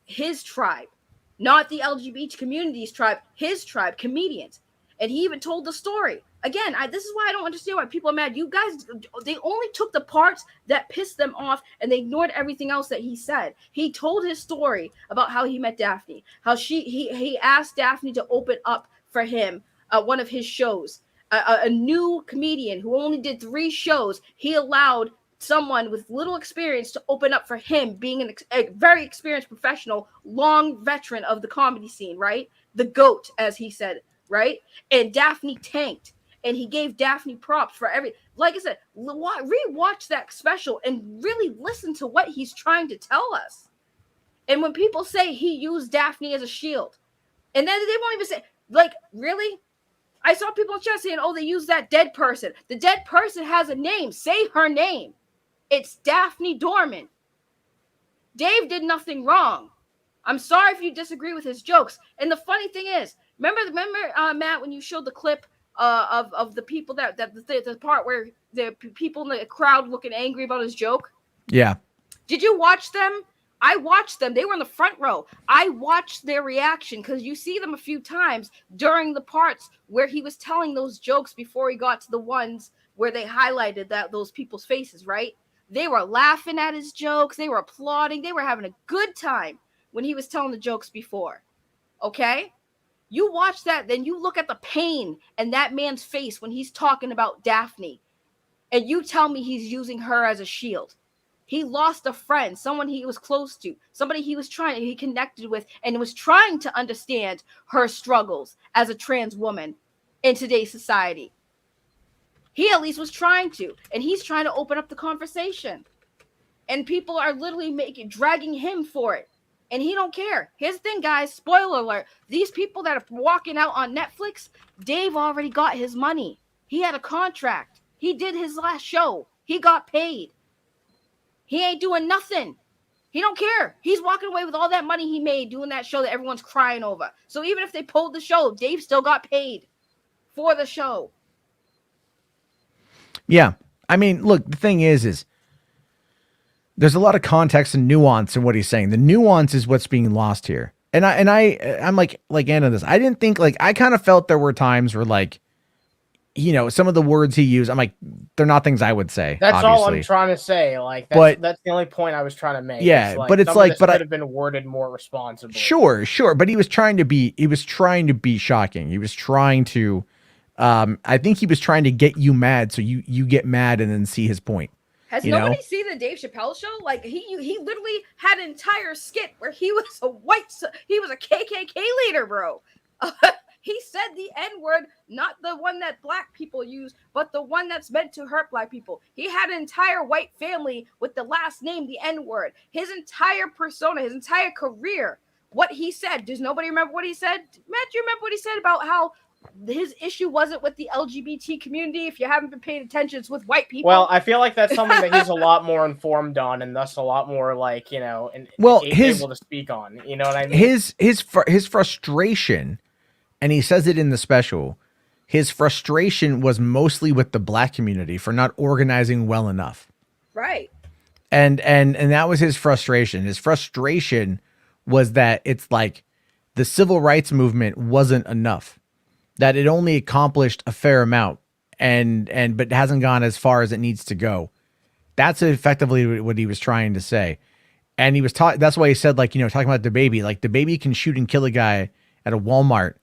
his tribe, not the LGBT community's tribe, his tribe, comedians. And he even told the story. Again, this is why I don't understand why people are mad. You guys, they only took the parts that pissed them off and they ignored everything else that he said. He told his story about how he met Daphne, how he asked Daphne to open up for him one of his shows. A new comedian who only did 3 shows, he allowed someone with little experience to open up for him, being a very experienced professional, long veteran of the comedy scene, right? The GOAT, as he said, right? And Daphne tanked, and he gave Daphne props for like I said, rewatch that special and really listen to what he's trying to tell us. And when people say he used Daphne as a shield, and then they won't even say, like, really? I saw people in chat saying, oh, they use that dead person. The dead person has a name. Say her name. It's Daphne Dorman. Dave did nothing wrong. I'm sorry if you disagree with his jokes. And the funny thing is, remember, Matt, when you showed the clip of the people that the part where the people in the crowd looking angry about his joke? Yeah. Did you watch them? I watched them. They were in the front row. I watched their reaction because you see them a few times during the parts where he was telling those jokes before he got to the ones where they highlighted those people's faces, right? They were laughing at his jokes. They were applauding. They were having a good time when he was telling the jokes before. Okay? You watch that, then you look at the pain in that man's face when he's talking about Daphne, and you tell me he's using her as a shield. He lost a friend, someone he was close to, somebody he connected with, and was trying to understand her struggles as a trans woman in today's society. He at least was trying to, and he's trying to open up the conversation. And people are literally dragging him for it. And he don't care. Here's the thing, guys. Spoiler alert. These people that are walking out on Netflix, Dave already got his money. He had a contract. He did his last show. He got paid. He ain't doing nothing. He don't care. He's walking away with all that money he made doing that show that everyone's crying over. So even if they pulled the show, Dave still got paid for the show. Yeah. I mean, look, the thing is there's a lot of context and nuance in what he's saying. The nuance is what's being lost here. And I'm like Anna this. I didn't think I kind of felt there were times where some of the words he used, I'm like, they're not things I would say. That's obviously. all I'm trying to say. That's the only point I was trying to make. Yeah, but could have been worded more responsibly. Sure. But he was trying to be shocking. He was trying to, I think he was trying to get you mad. So you get mad and then see his point. Has nobody seen the Dave Chappelle show? He literally had an entire skit where he was a KKK leader, bro. He said the N-word, not the one that black people use, but the one that's meant to hurt black people. He had an entire white family with the last name, the N-word. His entire persona, his entire career, what he said. Does nobody remember what he said? Matt, do you remember what he said about how his issue wasn't with the LGBT community? If you haven't been paying attention, it's with white people. Well, I feel like that's something that he's a lot more informed on, and thus a lot more able to speak on. You know what I mean? His frustration. And he says it in the special, his frustration was mostly with the black community for not organizing well enough. Right. And that was his frustration. His frustration was that it's like the civil rights movement wasn't enough, that it only accomplished a fair amount but hasn't gone as far as it needs to go. That's effectively what he was trying to say. And he was that's why he said, talking about the baby, the baby can shoot and kill a guy at a Walmart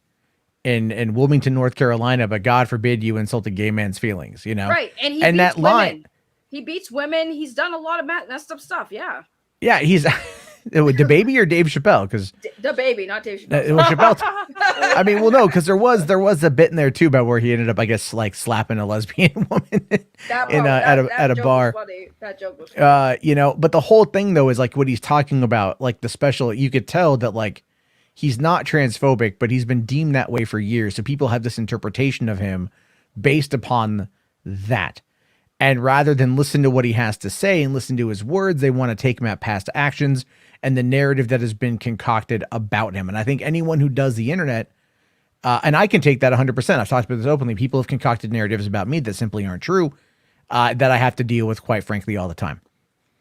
in Wilmington, North Carolina, but God forbid you insult a gay man's feelings, Right. And he beats that women. Line, he beats women. He's done a lot of messed up stuff. Yeah. Yeah. He's the baby or Dave Chappelle? Because the baby, not Dave Chappelle. I mean, well, no, because there was a bit in there too about where he ended up, I guess, slapping a lesbian woman at a bar. That joke was funny. But the whole thing though is what he's talking about, the special. You could tell that he's not transphobic, but he's been deemed that way for years. So people have this interpretation of him based upon that. And rather than listen to what he has to say and listen to his words, they want to take him at past actions and the narrative that has been concocted about him. And I think anyone who does the internet, and I can take that 100%. I've talked about this openly. People have concocted narratives about me that simply aren't true, that I have to deal with, quite frankly, all the time.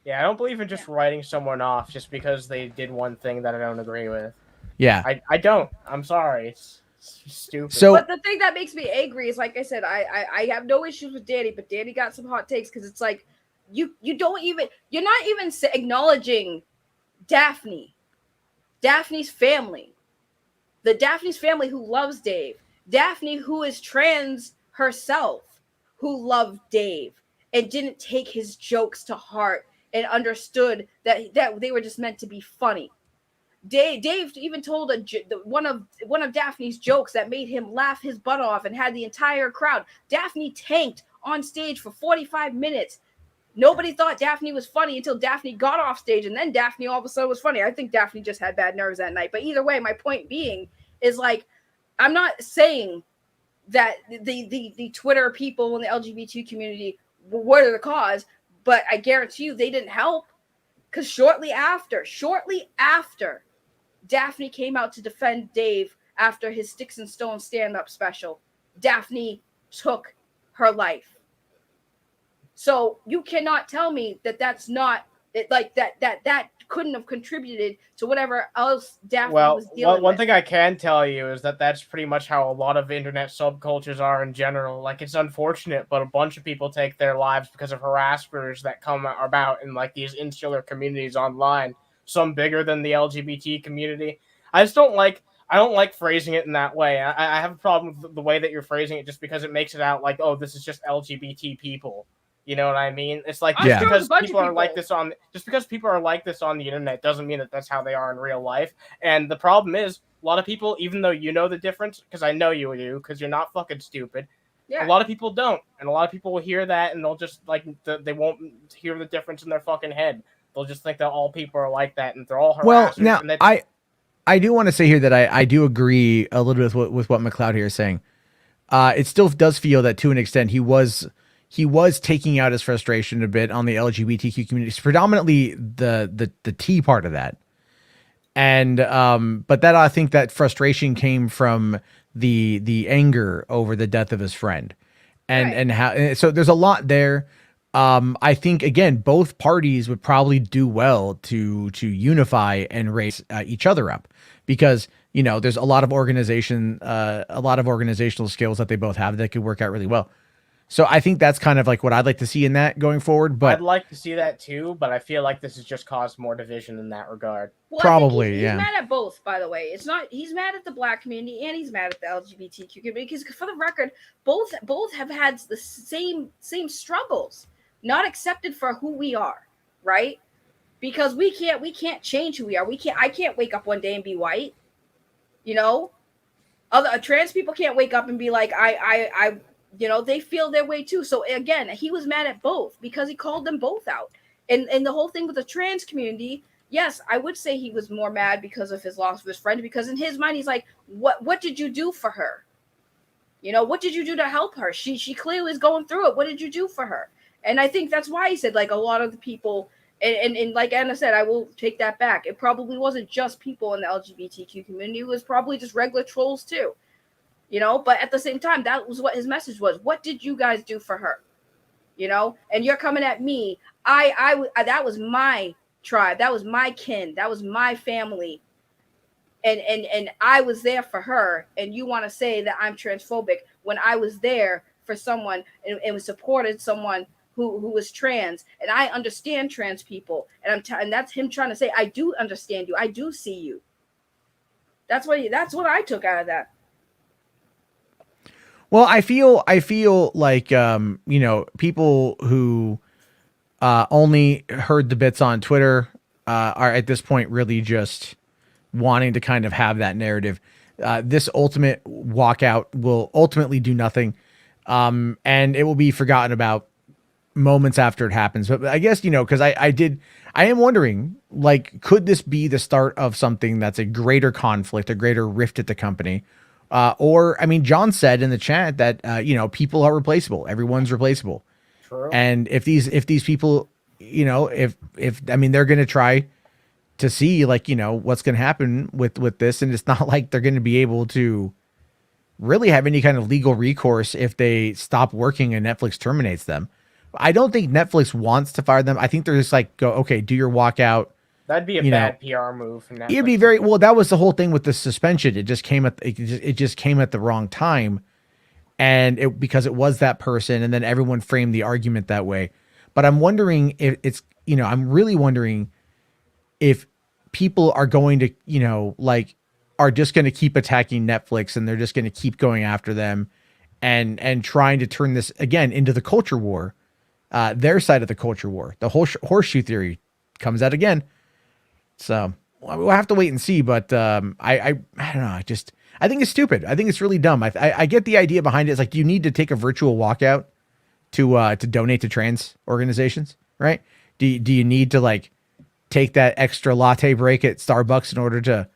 Yeah, I don't believe in just writing someone off just because they did one thing that I don't agree with. Yeah, I don't. I'm sorry. It's stupid. But the thing that makes me angry is, like I said, I have no issues with Danny, but Danny got some hot takes because it's you're not even acknowledging Daphne's family, the Daphne's family who loves Dave, Daphne who is trans herself, who loved Dave and didn't take his jokes to heart and understood that they were just meant to be funny. Dave even told one of Daphne's jokes that made him laugh his butt off and had the entire crowd. Daphne tanked on stage for 45 minutes. Nobody thought Daphne was funny until Daphne got off stage, and then Daphne all of a sudden was funny. I think Daphne just had bad nerves that night. But either way, my point being is I'm not saying that the Twitter people in the LGBT community were the cause, but I guarantee you they didn't help. Because shortly after Daphne came out to defend Dave after his Sticks and Stones stand-up special. Daphne took her life. So you cannot tell me that that's not like that couldn't have contributed to whatever else Daphne was dealing with. One thing I can tell you is that that's pretty much how a lot of internet subcultures are in general. Like, it's unfortunate, but a bunch of people take their lives because of harassers that come about in like these insular communities online. Some bigger than the LGBT community. I don't like phrasing it in that way. I have a problem with the way that you're phrasing it, just because it makes it out like, oh, this is just LGBT people. You know what I mean? It's like, Yeah. because people are like this on the internet doesn't mean that that's how they are in real life. And the problem is, a lot of people, even though you know the difference, because I know you do, because you're not fucking stupid. Yeah. A lot of people don't, and a lot of people will hear that, and they'll just like they won't hear the difference in their fucking head. They'll just think that all people are like that, and they're all harassers. Well, now and I do want to say here that I do agree a little bit with what McLeod here is saying. It still does feel that to an extent he was taking out his frustration a bit on the LGBTQ community, predominantly the T part of that. And but that I think that frustration came from the anger over the death of his friend. And how, so there's a lot there. I think again, both parties would probably do well to unify and raise each other up, because there's a lot of organizational skills that they both have that could work out really well. So I think that's kind of like what I'd like to see in that going forward. But I'd like to see that too, but I feel like this has just caused more division in that regard. Well, probably, he's yeah. mad at both, by the way. It's not he's mad at the black community and he's mad at the LGBTQ community, because for the record, both have had the same struggles, not accepted for who we are, right? Because we can't change who we are. I can't wake up one day and be white. Other trans people can't wake up and be like, I they feel their way too. So again, he was mad at both because he called them both out. And the whole thing with the trans community, yes, I would say he was more mad because of his loss of his friend, because in his mind, he's like, what did you do for her? What did you do to help her? She clearly is going through it. What did you do for her? And I think that's why he said, like, a lot of the people, and like Anna said, I will take that back. It probably wasn't just people in the LGBTQ community. It was probably just regular trolls too. But at the same time, that was what his message was. What did you guys do for her? And you're coming at me. I that was my tribe. That was my kin. That was my family. And I was there for her. And you want to say that I'm transphobic when I was there for someone and supported someone who was trans. And I understand trans people. And and that's him trying to say, I do understand you. I do see you. That's what I took out of that. Well, I feel like people who only heard the bits on Twitter are at this point really just wanting to kind of have that narrative. This ultimate walkout will ultimately do nothing, and it will be forgotten about moments after it happens. But I guess because I am wondering, like, could this be the start of something that's a greater conflict, a greater rift at the company? Or, I mean, John said in the chat that, people are replaceable. Everyone's replaceable. True. And if these people, if they're going to try to see, like, what's going to happen with this. And it's not like they're going to be able to really have any kind of legal recourse if they stop working and Netflix terminates them. I don't think Netflix wants to fire them. I think they're just like, go, okay, do your walkout. That'd be a bad PR move from Netflix. It'd be very well. That was the whole thing with the suspension. It just came at the wrong time, and because it was that person, and then everyone framed the argument that way. But I'm wondering if it's I'm really wondering if people are going to are just going to keep attacking Netflix, and they're just going to keep going after them, and trying to turn this again into the culture war, their side of the culture war. The whole horseshoe theory comes out again. So we'll have to wait and see, but I don't know. I think it's stupid. I think it's really dumb. I get the idea behind it. It's like, do you need to take a virtual walkout to donate to trans organizations, right? Do you need to like take that extra latte break at Starbucks in order to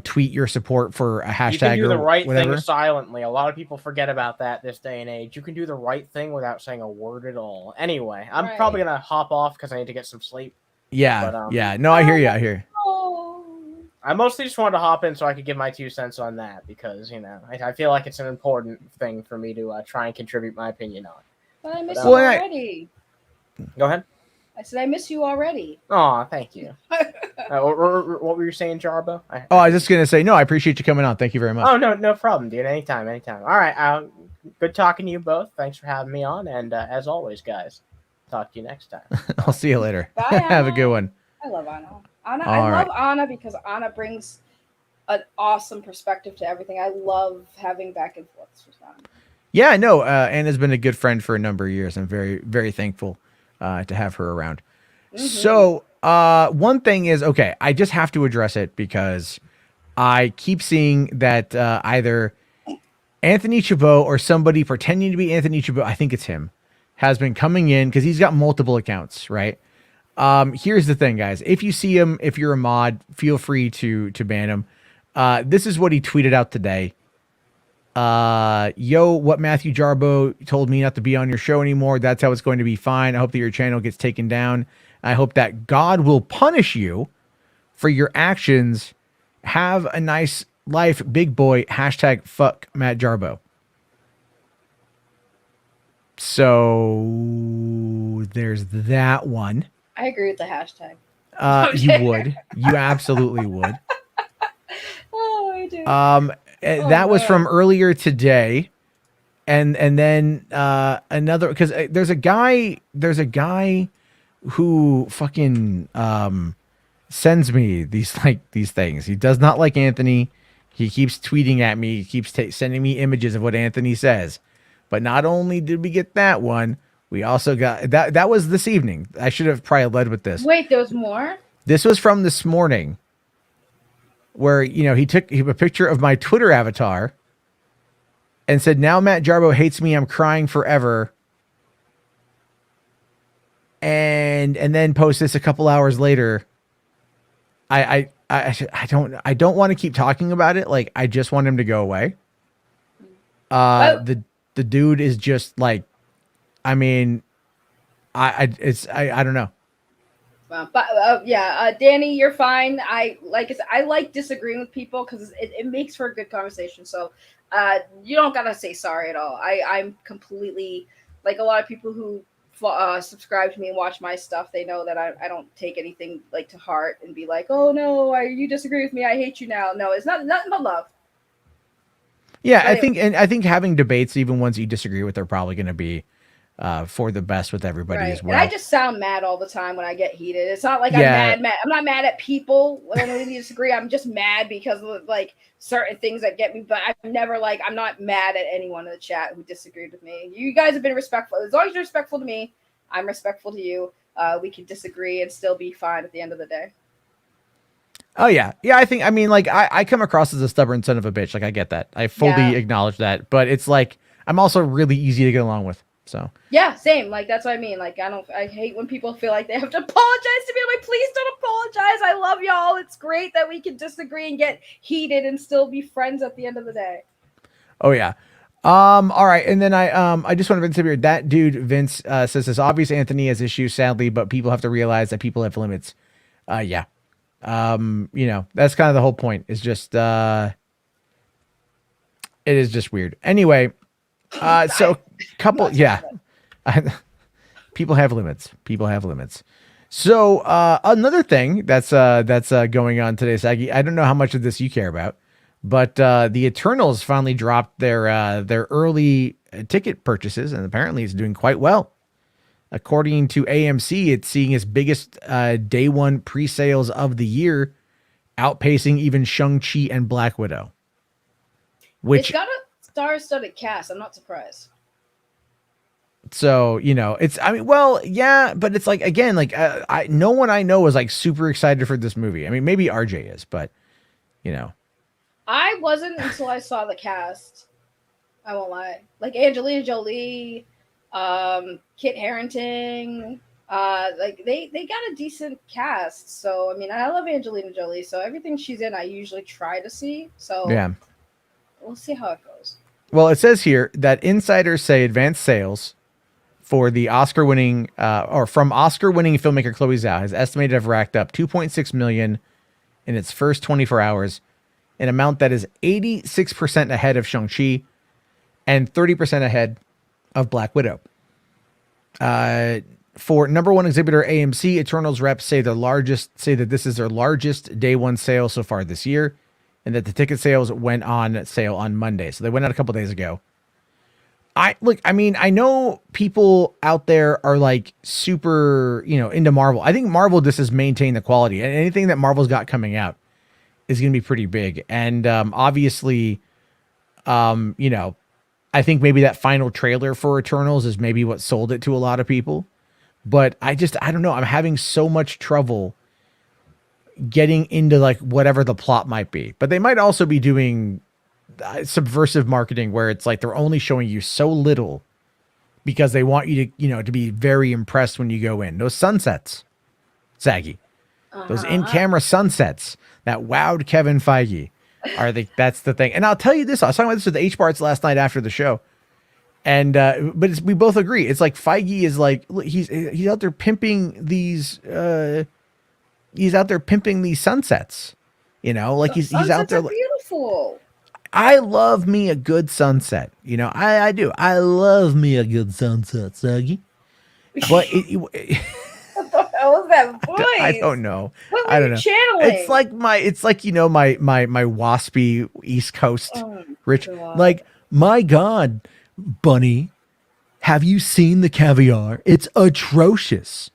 tweet your support for a hashtag? You can do the right whatever? thing silently. A lot of people forget about that this day and age. You can do the right thing without saying a word at all. Anyway, I'm probably gonna hop off because I need to get some sleep. Yeah, But, yeah. No, I hear you. I hear you. I mostly just wanted to hop in so I could give my 2 cents on that because I feel like it's an important thing for me to try and contribute my opinion on. But I miss Well, you already. Go ahead. I said I miss you already. Oh, thank you. What were you saying, Jarbo? Oh, I was just gonna say no. I appreciate you coming on. Thank you very much. Oh no problem, dude. Anytime. All right. Good talking to you both. Thanks for having me on, and as always, guys, talk to you next time. I'll see you later. Bye, Have a good one. I love Anna. I love Anna because Anna brings an awesome perspective to everything. I love having back and forths with Anna. Yeah, no. Anna's been a good friend for a number of years. I'm very, very thankful to have her around. Mm-hmm. So one thing is, okay, I just have to address it because I keep seeing that either Anthony Chabot or somebody pretending to be Anthony Chabot, I think it's him, has been coming in because he's got multiple accounts, right? Here's the thing, guys. If you see him, if you're a mod, feel free to ban him. This is what he tweeted out today. Yo, what Matthew Jarbo told me not to be on your show anymore. That's how it's going to be fine. I hope that your channel gets taken down. I hope that God will punish you for your actions. Have a nice life, big boy. # fuck Matt Jarbo. So there's that one. I agree with the hashtag. You would. You absolutely would. Oh, I do. That was from earlier today. And then another, because there's a guy who fucking sends me these things. He does not like Anthony. He keeps tweeting at me. He keeps sending me images of what Anthony says. But not only did we get that one, we also got that was this evening. I should have probably led with this. Wait, there was more? This was from this morning, where he took a picture of my Twitter avatar and said, "Now Matt Jarbo hates me. I'm crying forever." And then post this a couple hours later. I don't want to keep talking about it. Like, I just want him to go away. The dude is just like, I mean, I don't know. But Danny, you're fine. I like disagreeing with people because it makes for a good conversation. So you don't gotta say sorry at all. I'm completely, like, a lot of people who subscribe to me and watch my stuff, they know that I don't take anything like to heart and be like, oh no, you disagree with me, I hate you now. No, it's nothing but love. Yeah, I think having debates, even ones you disagree with, are probably going to be for the best with everybody as well. And I just sound mad all the time when I get heated. It's not like I'm mad. I'm not mad at people when we disagree. I'm just mad because of like certain things that get me. But I'm not mad at anyone in the chat who disagreed with me. You guys have been respectful. As long as you're respectful to me, I'm respectful to you. We can disagree and still be fine at the end of the day. Oh yeah. I mean, like, I come across as a stubborn son of a bitch. Like, I get that. I fully acknowledge that. But it's like, I'm also really easy to get along with. So yeah, same. Like, that's what I mean. Like, I hate when people feel like they have to apologize to me. I'm like, please don't apologize. I love y'all. It's great that we can disagree and get heated and still be friends at the end of the day. Oh yeah. All right. And then I just want to Vince here. That dude, Vince, says it's obvious Anthony has issues, sadly, but people have to realize that people have limits. Yeah. That's kind of the whole point. Is just it is just weird. Anyway, so couple, people have limits. People have limits. So another thing that's going on today, Saggy. I don't know how much of this you care about, but the Eternals finally dropped their early ticket purchases, and apparently it's doing quite well. According to AMC, it's seeing its biggest day one pre-sales of the year, outpacing even Shang-Chi and Black Widow. Which, it's got a star-studded cast. I'm not surprised. So, it's, I mean, well, yeah, but it's like, again, like, no one I know is like super excited for this movie. I mean, maybe RJ is, but, I wasn't until I saw the cast. I won't lie. Like, Angelina Jolie, Kit Harington, like they got a decent cast. So I mean, I love Angelina Jolie, so everything she's in I usually try to see. So yeah, we'll see how it goes. Well, it says here that insiders say advanced sales for the Oscar-winning filmmaker Chloe Zhao has estimated to have racked up $2.6 million in its first 24 hours, an amount that is 86% ahead of Shang-Chi and 30% ahead of Black Widow. For number one exhibitor AMC, Eternals reps say that this is their largest day one sale so far this year, and that the ticket sales went on sale on Monday. So they went out a couple days ago. I know people out there are like super, into Marvel. I think Marvel just has maintained the quality, and anything that Marvel's got coming out is going to be pretty big. And obviously, I think maybe that final trailer for Eternals is maybe what sold it to a lot of people. But I don't know. I'm having so much trouble getting into like whatever the plot might be. But they might also be doing subversive marketing where it's like they're only showing you so little because they want you to, to be very impressed when you go in. Those sunsets, Saggy, those in-camera sunsets that wowed Kevin Feige that's the thing. And I'll tell you this, I was talking about this with the HBarts last night after the show. And, we both agree. It's like Feige is like, he's out there pimping these, sunsets, he's out there. Beautiful. I love me a good sunset. I do. I love me a good sunset, Saggy. But What the hell was that voice? I don't know. What I were don't you know. channeling? It's like my waspy East Coast rich. God. Like, my God, Bunny, have you seen the caviar? It's atrocious.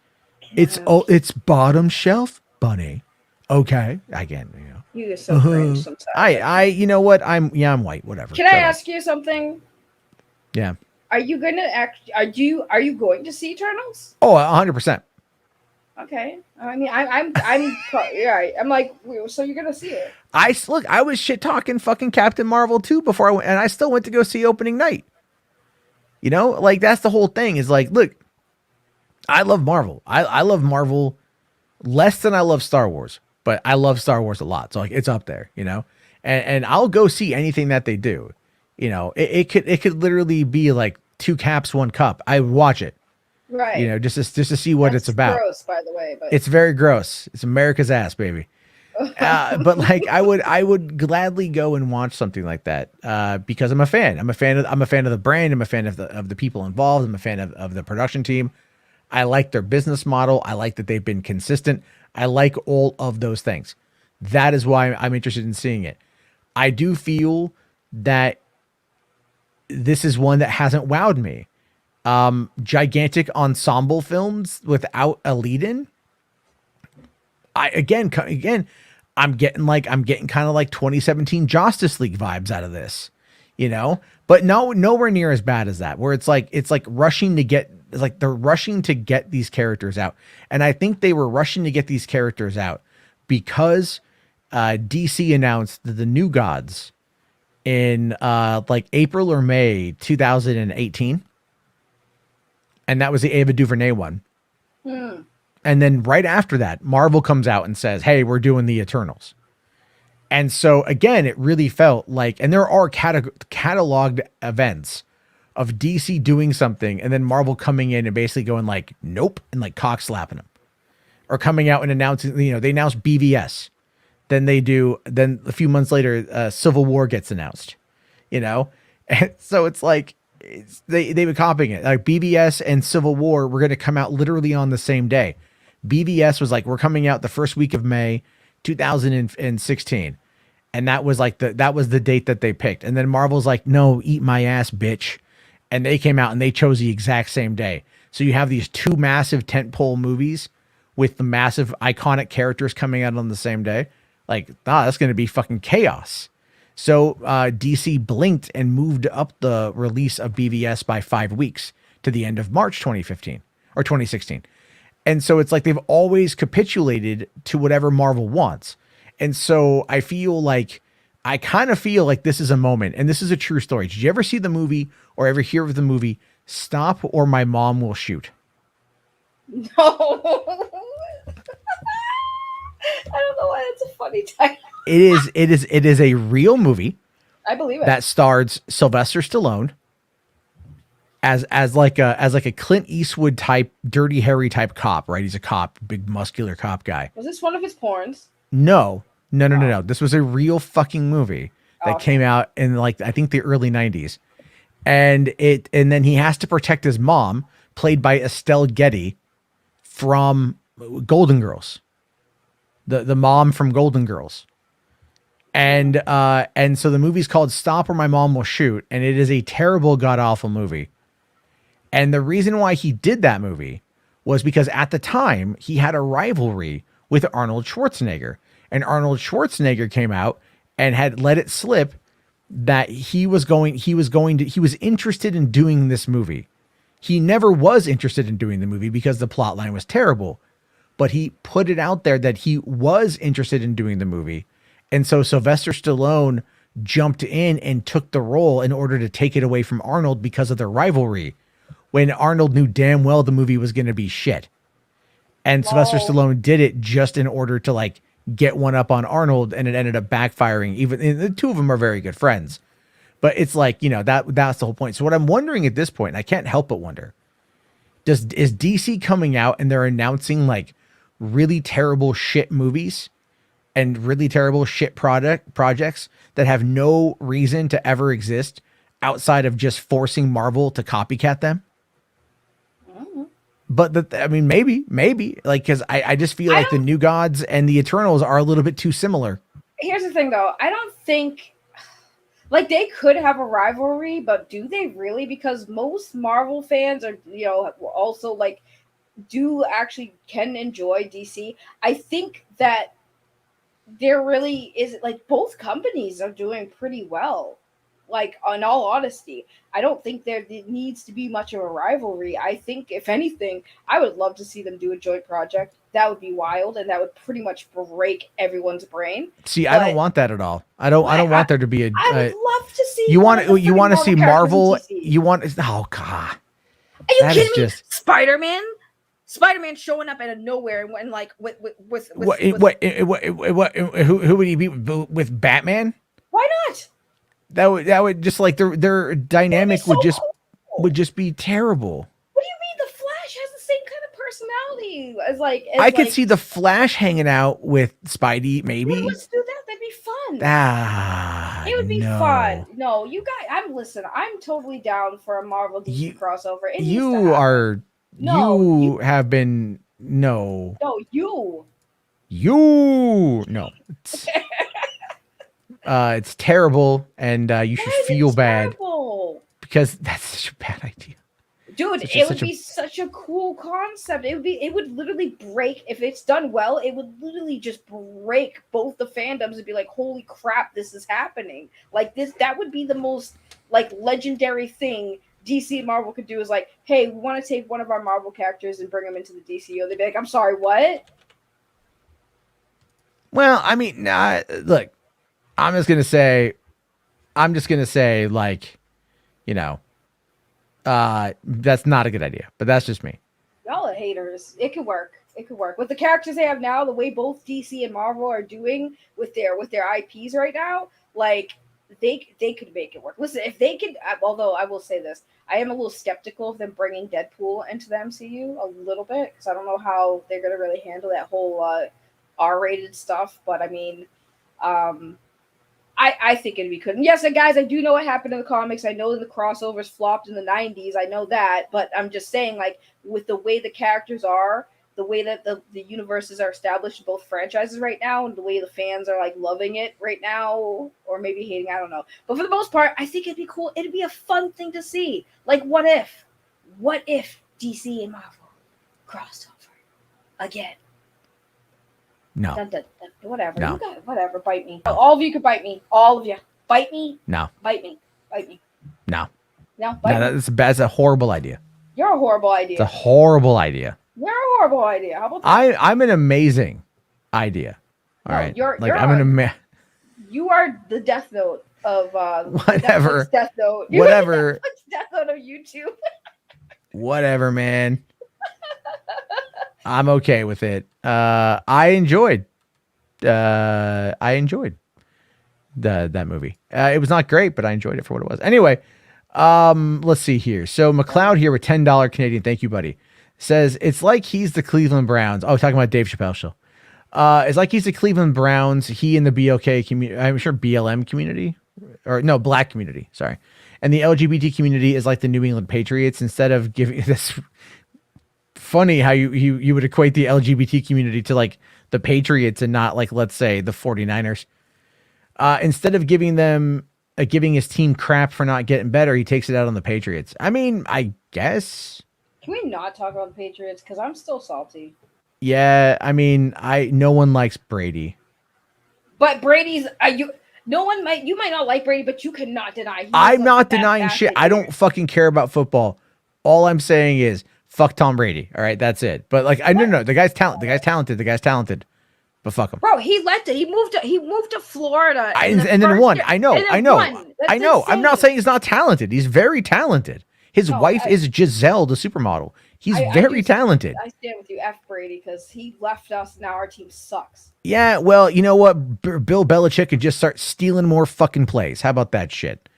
It's bottom shelf, Bunny. Okay, again, You are so cringe sometimes. you know what? I'm white. Whatever. Can I ask you something? Yeah. Are you gonna Are you going to see Eternals? Oh, 100%. Okay. I mean, yeah. I'm like, so you're gonna see it? I was shit talking fucking Captain Marvel too before I went, and I still went to go see opening night. Like that's the whole thing. Is like, look, I love Marvel. I love Marvel less than I love Star Wars, but I love Star Wars a lot. So like, it's up there, and I'll go see anything that they do. It could literally be like 2 caps, 1 cup. I would watch it. Right. Just to see what it's about. Gross, by the way, but it's very gross. It's America's ass, baby. But like, I would gladly go and watch something like that because I'm a fan. I'm a fan of the brand. I'm a fan of the people involved. I'm a fan of the production team. I like their business model. I like that they've been consistent. I like all of those things. That is why I'm interested in seeing it. I do feel that this is one that hasn't wowed me. Gigantic ensemble films without a lead-in. I'm getting kind of like 2017 Justice League vibes out of this, but nowhere near as bad as that, where it's like rushing to get, they're rushing to get these characters out. And I think they were rushing to get these characters out because DC announced the New Gods in like April or May 2018. And that was the Ava DuVernay one. And then right after that, Marvel comes out and says, hey, we're doing the Eternals. And so again, it really felt like, and there are cataloged events of DC doing something and then Marvel coming in and basically going like, nope, and like cock slapping them. Or coming out and announcing, they announced BVS. Then a few months later, Civil War gets announced, And so it's like, they were copying it. Like BVS and Civil War were going to come out literally on the same day. BVS was like, we're coming out the first week of May 2016. And that was like that was the date that they picked. And then Marvel's like, no, eat my ass, bitch. And they came out and they chose the exact same day. So you have these 2 massive tentpole movies with the massive iconic characters coming out on the same day. Like, that's going to be fucking chaos. So DC blinked and moved up the release of BVS by 5 weeks to the end of March 2015 or 2016. And so it's like they've always capitulated to whatever Marvel wants. And so I kind of feel like this is a moment, and this is a true story. Did you ever see the movie or ever hear of the movie Stop or My Mom Will Shoot? No. I don't know why it's a funny title. It is a real movie. I believe it. That stars Sylvester Stallone as like a Clint Eastwood type, Dirty Harry type cop, right? He's a cop, big muscular cop guy. Was this one of his porns? No, No. This was a real fucking movie that came out in like I think the early 90s. And then he has to protect his mom, played by Estelle Getty from Golden Girls. The mom from Golden Girls. And so the movie's called Stop or My Mom Will Shoot, and it is a terrible, god-awful movie. And the reason why he did that movie was because at the time he had a rivalry with Arnold Schwarzenegger. And Arnold Schwarzenegger came out and had let it slip that he was interested in doing this movie. He never was interested in doing the movie because the plot line was terrible, but he put it out there that he was interested in doing the movie. And so Sylvester Stallone jumped in and took the role in order to take it away from Arnold because of their rivalry, when Arnold knew damn well the movie was going to be shit. And Sylvester Stallone did it just in order to like get one up on Arnold, and it ended up backfiring. Even the two of them are very good friends, but it's like, you know, that's the whole point. So what I'm wondering at this point, and I can't help but wonder, is DC coming out and they're announcing like really terrible shit movies and really terrible shit projects that have no reason to ever exist outside of just forcing Marvel to copycat them? But maybe like, because I just feel like the New Gods and the Eternals are a little bit too similar. Here's the thing, though. I don't think like they could have a rivalry, but do they really? Because most Marvel fans are, you know, also like do actually can enjoy DC. I think that there really is like both companies are doing pretty well. Like, in all honesty, I don't think there needs to be much of a rivalry. I think, if anything, I would love to see them do a joint project. That would be wild, and that would pretty much break everyone's brain. See, I don't want that at all. I don't want there to be a. I would love to see. You want to see Marvel? You want? Oh God! Are you kidding me? Spider-Man showing up out of nowhere and like with who would he be with Batman? Why not? That would just like their dynamic would just be terrible. What do you mean the Flash has the same kind of personality as I could see the Flash hanging out with Spidey, maybe. Well, let's do that. That'd be fun. It would be fun. No, you guys. I'm totally down for a Marvel DC crossover. It's terrible, and you should feel bad because that's such a bad idea. Dude, it would be such a cool concept. It would literally break, if it's done well, it would literally just break both the fandoms and be like, holy crap, this is happening. Like that would be the most like legendary thing DC and Marvel could do, is like, hey, we want to take one of our Marvel characters and bring them into the DCU. They'd be like, I'm sorry, what? Well, I mean, look, I'm just gonna say, like, you know, that's not a good idea, but that's just me. Y'all are haters. It could work. With the characters they have now, the way both DC and Marvel are doing with their IPs right now, like they could make it work. Listen, if they could, although I will say this, I am a little skeptical of them bringing Deadpool into the MCU a little bit, because I don't know how they're gonna really handle that whole R-rated stuff. But I mean, I think it'd be good. And yes, and guys, I do know what happened in the comics. I know the crossovers flopped in the 90s. I know that. But I'm just saying, like, with the way the characters are, the way that the universes are established in both franchises right now, and the way the fans are, like, loving it right now, or maybe hating, I don't know. But for the most part, I think it'd be cool. It'd be a fun thing to see. Like, what if DC and Marvel crossed over again? No. Whatever. No. You got whatever. Bite me. All of you could bite me. All of you. Bite me. No. Bite me. No. No. Bite me. That's a horrible idea. You're a horrible idea. It's a horrible idea. You're a horrible idea. How about that? I'm an amazing idea. All right. You are the Death Note of whatever. Netflix Death Note. You're whatever. The Netflix Death Note of YouTube. Whatever, man. I'm okay with it. I enjoyed that movie. It was not great, but I enjoyed it for what it was. Anyway, let's see here. So McLeod here with $10 Canadian. Thank you, buddy. Says it's like he's the Cleveland Browns. Oh, talking about Dave Chappelle show. It's like he's the Cleveland Browns. He in the BLK community, I'm sure BLM community, or no, black community. Sorry, and the LGBT community is like the New England Patriots. Instead of giving this, funny how you would equate the LGBT community to like the Patriots and not like, let's say, the 49ers. Instead of giving his team crap for not getting better, he takes it out on the Patriots. I mean, I guess. Can we not talk about the Patriots? Because I'm still salty. Yeah, I mean, no one likes Brady. But Brady's you might not like Brady, but you cannot deny. I'm not denying shit. I don't fucking care about football. All I'm saying is fuck Tom Brady. All right, that's it. But like, no, the guy's talented. The guy's talented. But fuck him. Bro, he left it. He moved to Florida. And then won. I know. Insane. I'm not saying he's not talented. He's very talented. His wife is Giselle, the supermodel. He's very talented. I stand with you, F Brady, because he left us. And now our team sucks. Yeah, well, you know what? Bill Belichick could just start stealing more fucking plays. How about that shit?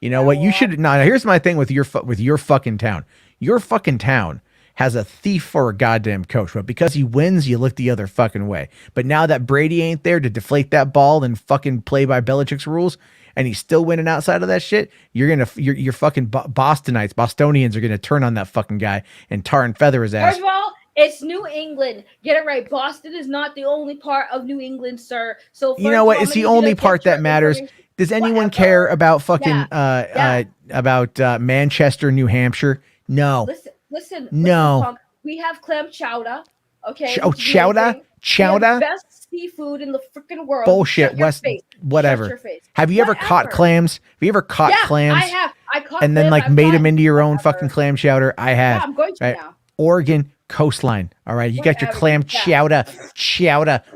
You know what? You should. Now, here's my thing with your fucking town. Your fucking town has a thief for a goddamn coach, but because he wins, you look the other fucking way. But now that Brady ain't there to deflate that ball and fucking play by Belichick's rules, and he's still winning outside of that shit, you're fucking Bostonians are gonna turn on that fucking guy and tar and feather his ass. First of all, it's New England. Get it right. Boston is not the only part of New England, sir. So you know what? It's the only part that matters. Does anyone care about fucking about Manchester, New Hampshire? No. Listen. No. Punk. We have clam chowder. Okay. Chowder. Best seafood in the freaking world. Bullshit. Whatever. Have you ever caught clams? Have you ever caught clams? I have. I caught and then clams. made them into your own fucking clam chowder. I have. Yeah, I'm going to now. Oregon coastline. All right. You got your clam chowder,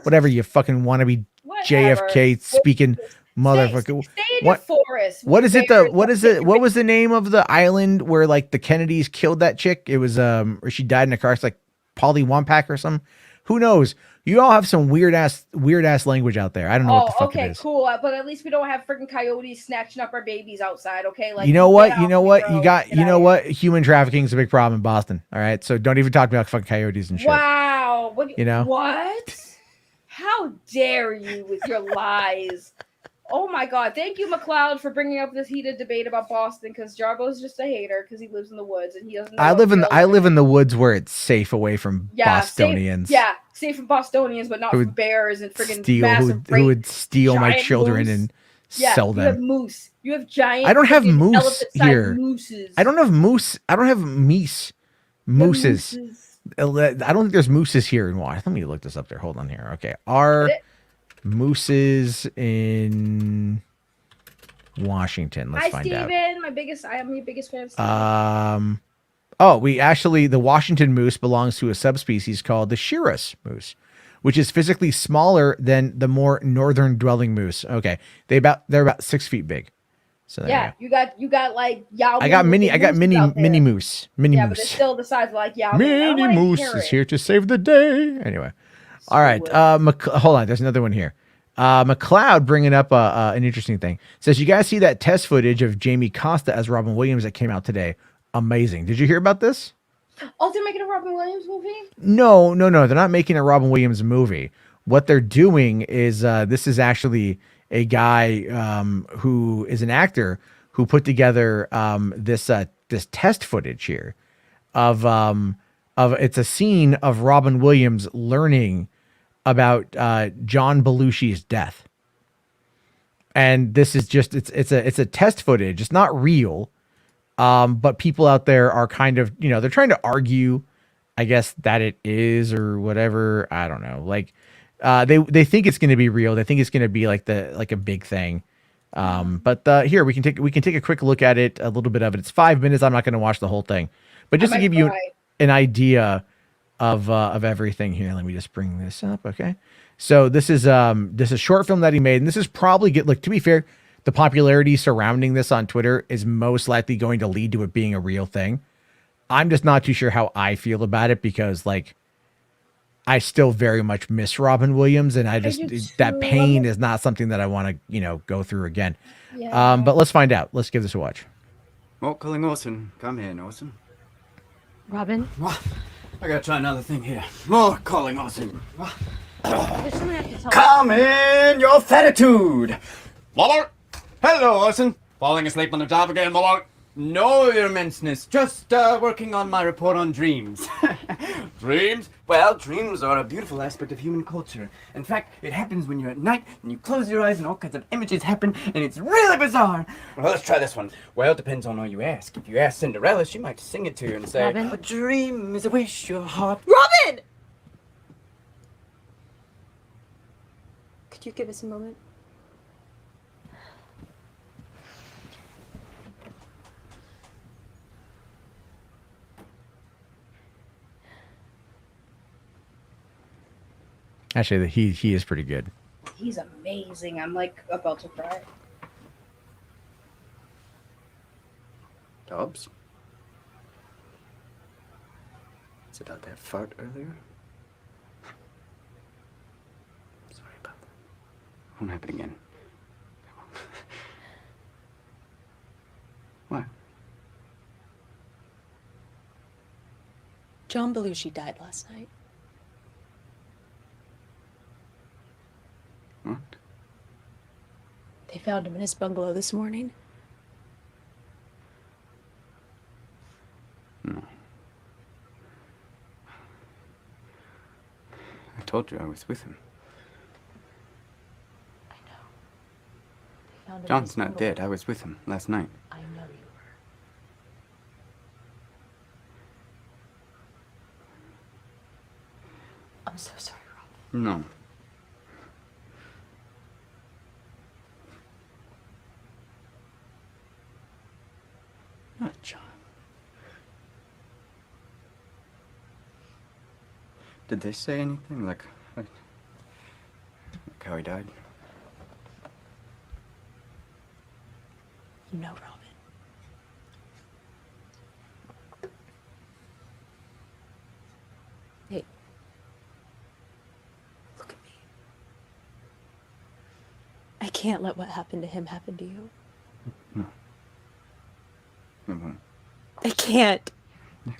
whatever you fucking want to be. JFK speaking motherfucker. Stay in the forest. What is it? What was the name of the island where like the Kennedys killed that chick? It was or she died in a car. It's like Polly Wampak or something. Who knows? You all have some weird ass language out there. I don't know what the fuck it is. Cool. But at least we don't have freaking coyotes snatching up our babies outside. Okay. Like you know what? Human trafficking is a big problem in Boston. All right. So don't even talk about fucking coyotes and shit. Wow. What? What? How dare you with your lies? Oh my God! Thank you, McLeod, for bringing up this heated debate about Boston. Because Jarbo's just a hater because he lives in the woods and he doesn't. I live in the woods where it's safe away from Bostonians. Safe from Bostonians, but not from bears and friggin' massive who would steal my children and sell them. You have moose. You have giant. I don't have moose here. Mooses. I don't have moose. I don't have meese. Mooses. I don't think there's mooses here in Washington. Let me look this up there. Hold on here. Okay. Are mooses in Washington? Let's find out. Hi, Steven. I am your biggest fan. The Washington moose belongs to a subspecies called the Shiras moose, which is physically smaller than the more northern dwelling moose. Okay. They're about 6 feet big. So you got like Yao. I got mini moose. But it's still the size of like Yao. Mini moose is here to save the day. Anyway. All right. Hold on. There's another one here. McLeod bringing up an interesting thing. Says, you guys see that test footage of Jamie Costa as Robin Williams that came out today? Amazing. Did you hear about this? Oh, they're making a Robin Williams movie? No. They're not making a Robin Williams movie. What they're doing is this is actually a guy who is an actor who put together this test footage here of it's a scene of Robin Williams learning about John Belushi's death. And this is just it's a test footage. It's not real. But people out there are kind of, they're trying to argue, I guess, that it is or whatever. I don't know. Like they think it's going to be real. They think it's going to be like a big thing. But here we can take a quick look at it, a little bit of it. It's 5 minutes. I'm not going to watch the whole thing, but just to give you an idea of everything here. Let me just bring this up. Okay. So this is a short film that he made, and this is probably to be fair, the popularity surrounding this on Twitter is most likely going to lead to it being a real thing. I'm just not too sure how I feel about it because I still very much miss Robin Williams, and that pain is not something that I want to, go through again. Yeah. But let's find out. Let's give this a watch. Oh, calling Orson. Come here, Orson. Robin? I gotta try another thing here. Oh, calling Orson. There's something I have to tell Come in your fatitude! Lord! Hello, Orson. Falling asleep on the job again, Lord? No, your immenseness. Just working on my report on dreams. Dreams? Well, dreams are a beautiful aspect of human culture. In fact, it happens when you're at night and you close your eyes and all kinds of images happen and it's really bizarre. Well, let's try this one. Well, it depends on who you ask. If you ask Cinderella, she might sing it to you and say, Robin? a dream is a wish your heart... Robin! Could you give us a moment? Actually, he is pretty good. He's amazing. I'm like about to cry. Dobbs? It's about that fart earlier? Sorry about that. Won't happen again. What? John Belushi died last night. What? They found him in his bungalow this morning. No. I told you I was with him. I know. They found him in John's his not bungalow. dead. I was with him last night. I know you were. I'm so sorry, Robin. No. Not John. Did they say anything like how he died? You know, Robin. Hey. Look at me. I can't let what happened to him happen to you. No. It won't. I can't. Good.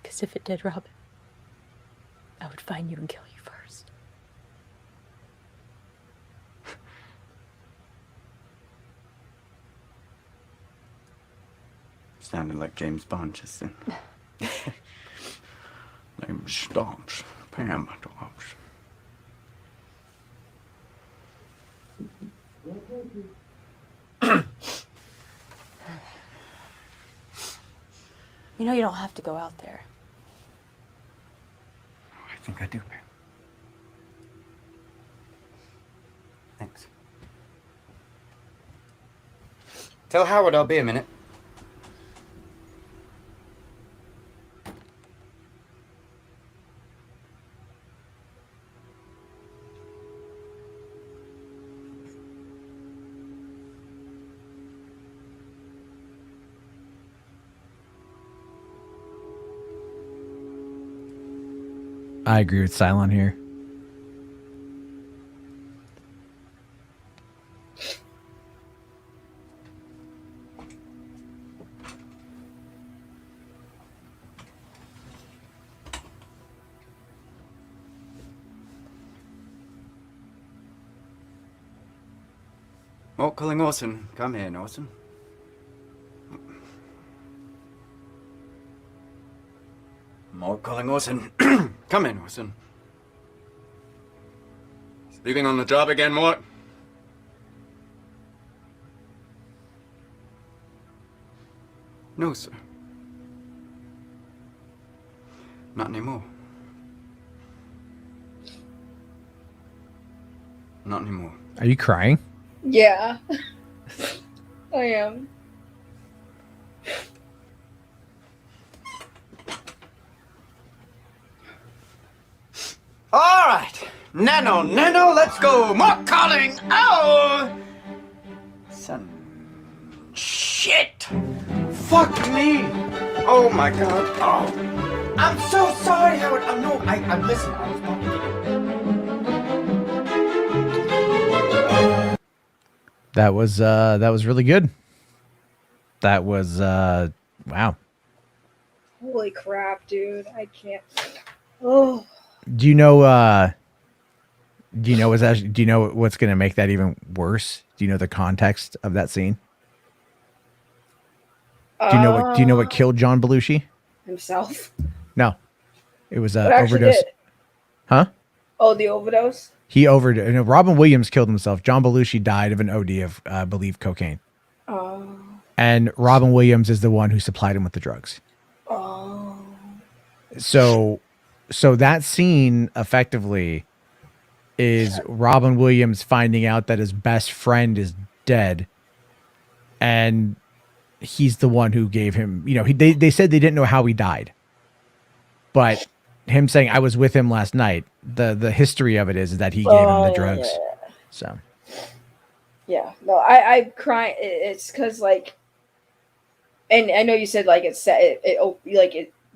Because if it did, Robin, I would find you and kill you first. Sounded like James Bond just then. Name Stomps. Pam Stomps. You know you don't have to go out there. I think I do, Pam. Thanks. Tell Howard I'll be a minute. I agree with Cylon here. Oh, calling Orson. Come in, Orson. More calling Orson. Come in, Orson. Sleeping on the job again, Mort? No, sir. Not anymore. Not anymore. Are you crying? Yeah. I am. All right. Nano, let's go. More calling. Oh! Son. Shit. Fuck me. Oh, my God. Oh. I'm so sorry, Howard. Oh, no, I'm listening. I was talking to you. That was really good. That was wow. Holy crap, dude! I can't. Oh. Do you know? Do you know what's actually? Do you know what's going to make that even worse? Do you know the context of that scene? Do you know what? Do you know what killed John Belushi? Himself. No, it was What actually overdose. did? Huh? Oh, the overdose. He overdosed. No, Robin Williams killed himself. John Belushi died of an OD of, I believe, cocaine. Oh. And Robin Williams is the one who supplied him with the drugs. Oh. So that scene effectively is Robin Williams finding out that his best friend is dead, and he's the one who gave him. You know, they said they didn't know how he died, but him saying I was with him last night. The history of it is that he gave him the drugs. Yeah. So Yeah. No, I cry. It's because like, and I know you said like it's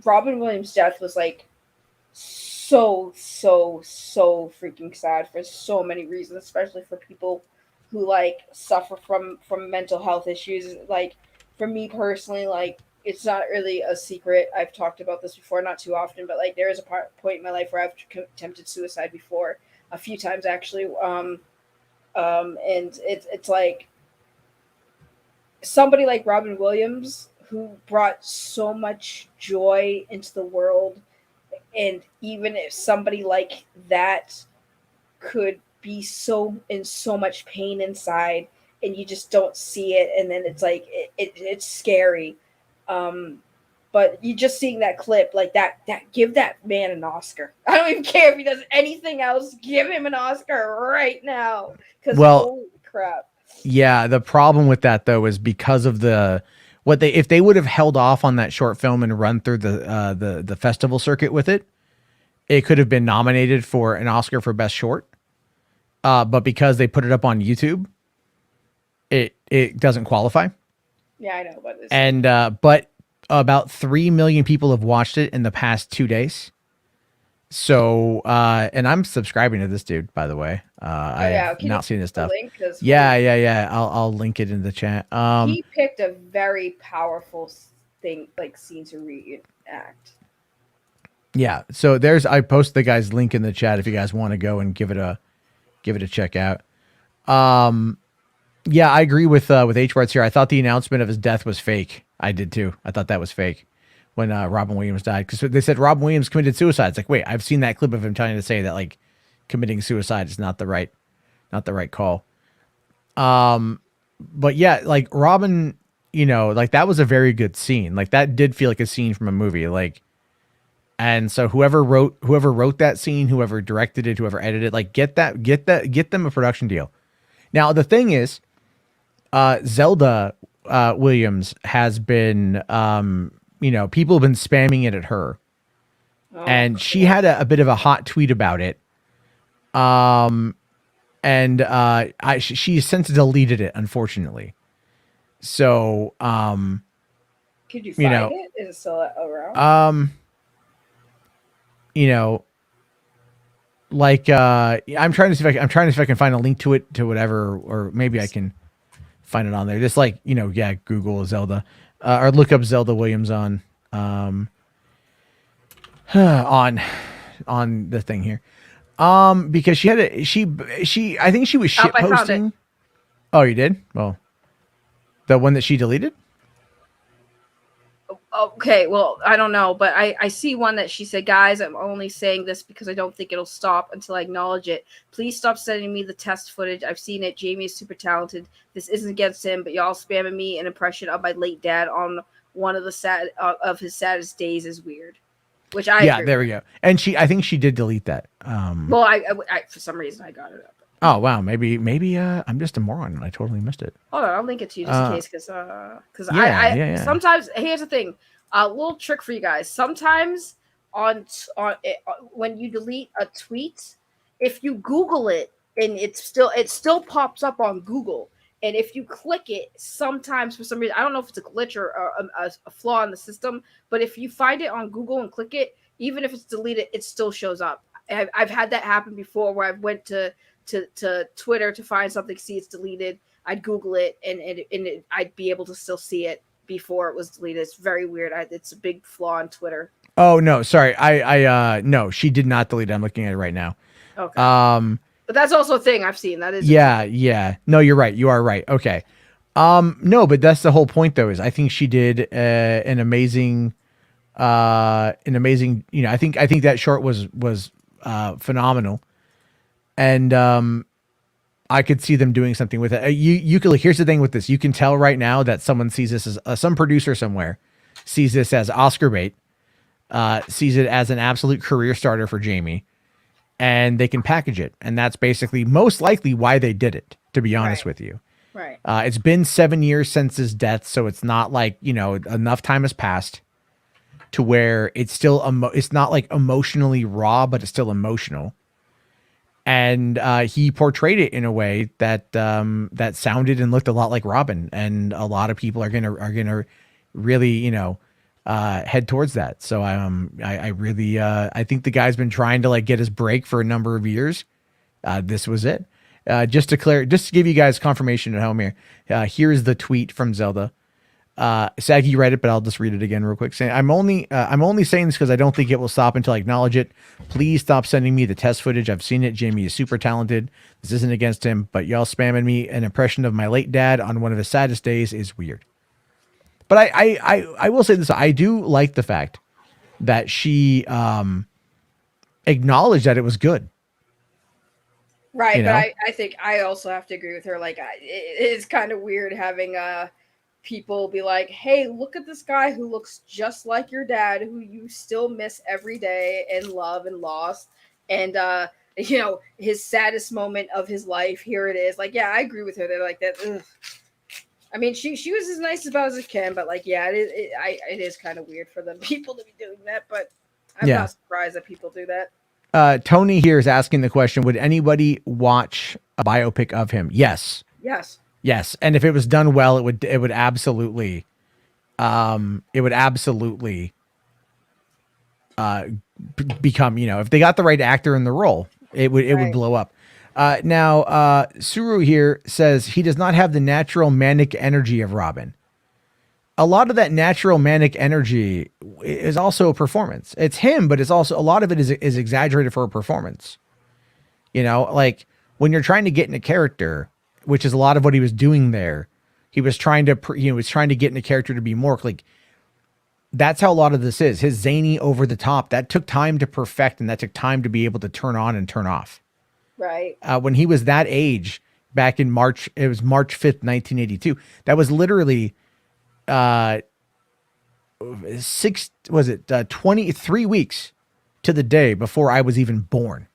Robin Williams' death was like so freaking sad for so many reasons, especially for people who like suffer from mental health issues. Like for me personally, like it's not really a secret. I've talked about this before, not too often, but like there is a point in my life where I've attempted suicide before, a few times actually. And it's like somebody like Robin Williams who brought so much joy into the world. And even if somebody like that could be so much pain inside and you just don't see it, and then it's like it's scary. But you just seeing that clip like that give that man an Oscar. I don't even care if he does anything else. Give him an Oscar right now. Because holy crap. Yeah, the problem with that though is because of if they would have held off on that short film and run through the festival circuit with it, it could have been nominated for an Oscar for Best Short. But because they put it up on YouTube, it doesn't qualify. Yeah, I know, but about 3 million people have watched it in the past 2 days. So, and I'm subscribing to this dude, by the way. I have not seen his stuff. Yeah. I'll link it in the chat. He picked a very powerful scene to reenact. Yeah. So I posted the guy's link in the chat if you guys want to go and give it a check out. Yeah, I agree with HWAD here. I thought the announcement of his death was fake. I did too. I thought that was fake when Robin Williams died, because they said Robin Williams committed suicide. It's like, wait, I've seen that clip of him trying to say that like committing suicide is not the right call. But yeah, like Robin, like that was a very good scene. Like that did feel like a scene from a movie. Like, and so whoever wrote that scene, whoever directed it, whoever edited it, like get them a production deal. Now the thing is, Zelda Williams has been, people have been spamming it at her, and she had a bit of a hot tweet about it. She since deleted it, unfortunately. So, could you find it? Is it still around? I'm trying to see if I can find a link to it, to whatever, or maybe I can find it on there. Just Google Zelda, or look up Zelda Williams on the thing here. Because she had I think she was shit posting. Oh, you did? Well, the one that she deleted? Okay, well, I don't know, but I see one that she said, guys, I'm only saying this because I don't think it'll stop until I acknowledge it. Please stop sending me the test footage. I've seen it. Jamie is super talented. This isn't against him, but y'all spamming me an impression of my late dad on one of the of his saddest days is weird. Which there we go. And I think she did delete that. Well, I for some reason I got it up. Oh wow, maybe I'm just a moron and I totally missed it. Hold on, I'll link it to you just in case, because I sometimes, here's the thing, a little trick for you guys. Sometimes when you delete a tweet, if you Google it and it still pops up on Google, and if you click it, sometimes for some reason, I don't know if it's a glitch or a flaw in the system, but if you find it on Google and click it, even if it's deleted, it still shows up. I've had that happen before, where I went to Twitter to find something, see it's deleted. I'd Google it and I'd be able to still see it before it was deleted. It's very weird. It's a big flaw on Twitter. Oh no, sorry. No, she did not delete it. I'm looking at it right now. Okay. But that's also a thing I've seen. That is. Yeah. No, you're right. You are right. Okay. No, but that's the whole point though, is I think she did an amazing, I think that short was phenomenal. And, I could see them doing something with it. You could, here's the thing with this. You can tell right now that someone sees this as some producer somewhere sees this as Oscar bait, sees it as an absolute career starter for Jamie, and they can package it. And that's basically most likely why they did it, to be honest with you. Right. It's been 7 years since his death. So it's not like, enough time has passed to where it's still, it's not like emotionally raw, but it's still emotional. And he portrayed it in a way that that sounded and looked a lot like Robin, and a lot of people are gonna really head towards that. So I really I think the guy's been trying to like get his break for a number of years. This was it. Just to give you guys confirmation at home here. Here's the tweet from Zelda. Saggy read it, but I'll just read it again real quick. Saying, I'm only saying this because I don't think it will stop until I acknowledge it. Please stop sending me the test footage. I've seen it. Jamie is super talented. This isn't against him, but y'all spamming me an impression of my late dad on one of his saddest days is weird. But I will say this. I do like the fact that she acknowledged that it was good. Right, but I think I also have to agree with her. Like, it is kind of weird having people be like, hey, look at this guy who looks just like your dad, who you still miss every day and love and lost. And, his saddest moment of his life, here it is. Like, yeah, I agree with her. They're like that. Ugh. I mean, she was as nice about as it can, but like, yeah, it is kind of weird for them people to be doing that. But I'm not surprised that people do that. Tony here is asking the question, would anybody watch a biopic of him? Yes. Yes, and if it was done well, it would absolutely, become, if they got the right actor in the role, it would blow up. Now, Suru here says he does not have the natural manic energy of Robin. A lot of that natural manic energy is also a performance. It's him, but it's also a lot of it is exaggerated for a performance. Like when you're trying to get in a character, which is a lot of what he was doing there. He was trying to, get in a character to be more like, that's how a lot of this is. His zany over the top, that took time to perfect, and that took time to be able to turn on and turn off. Right. When he was that age back in March, it was March 5th, 1982. That was literally, 23 weeks to the day before I was even born,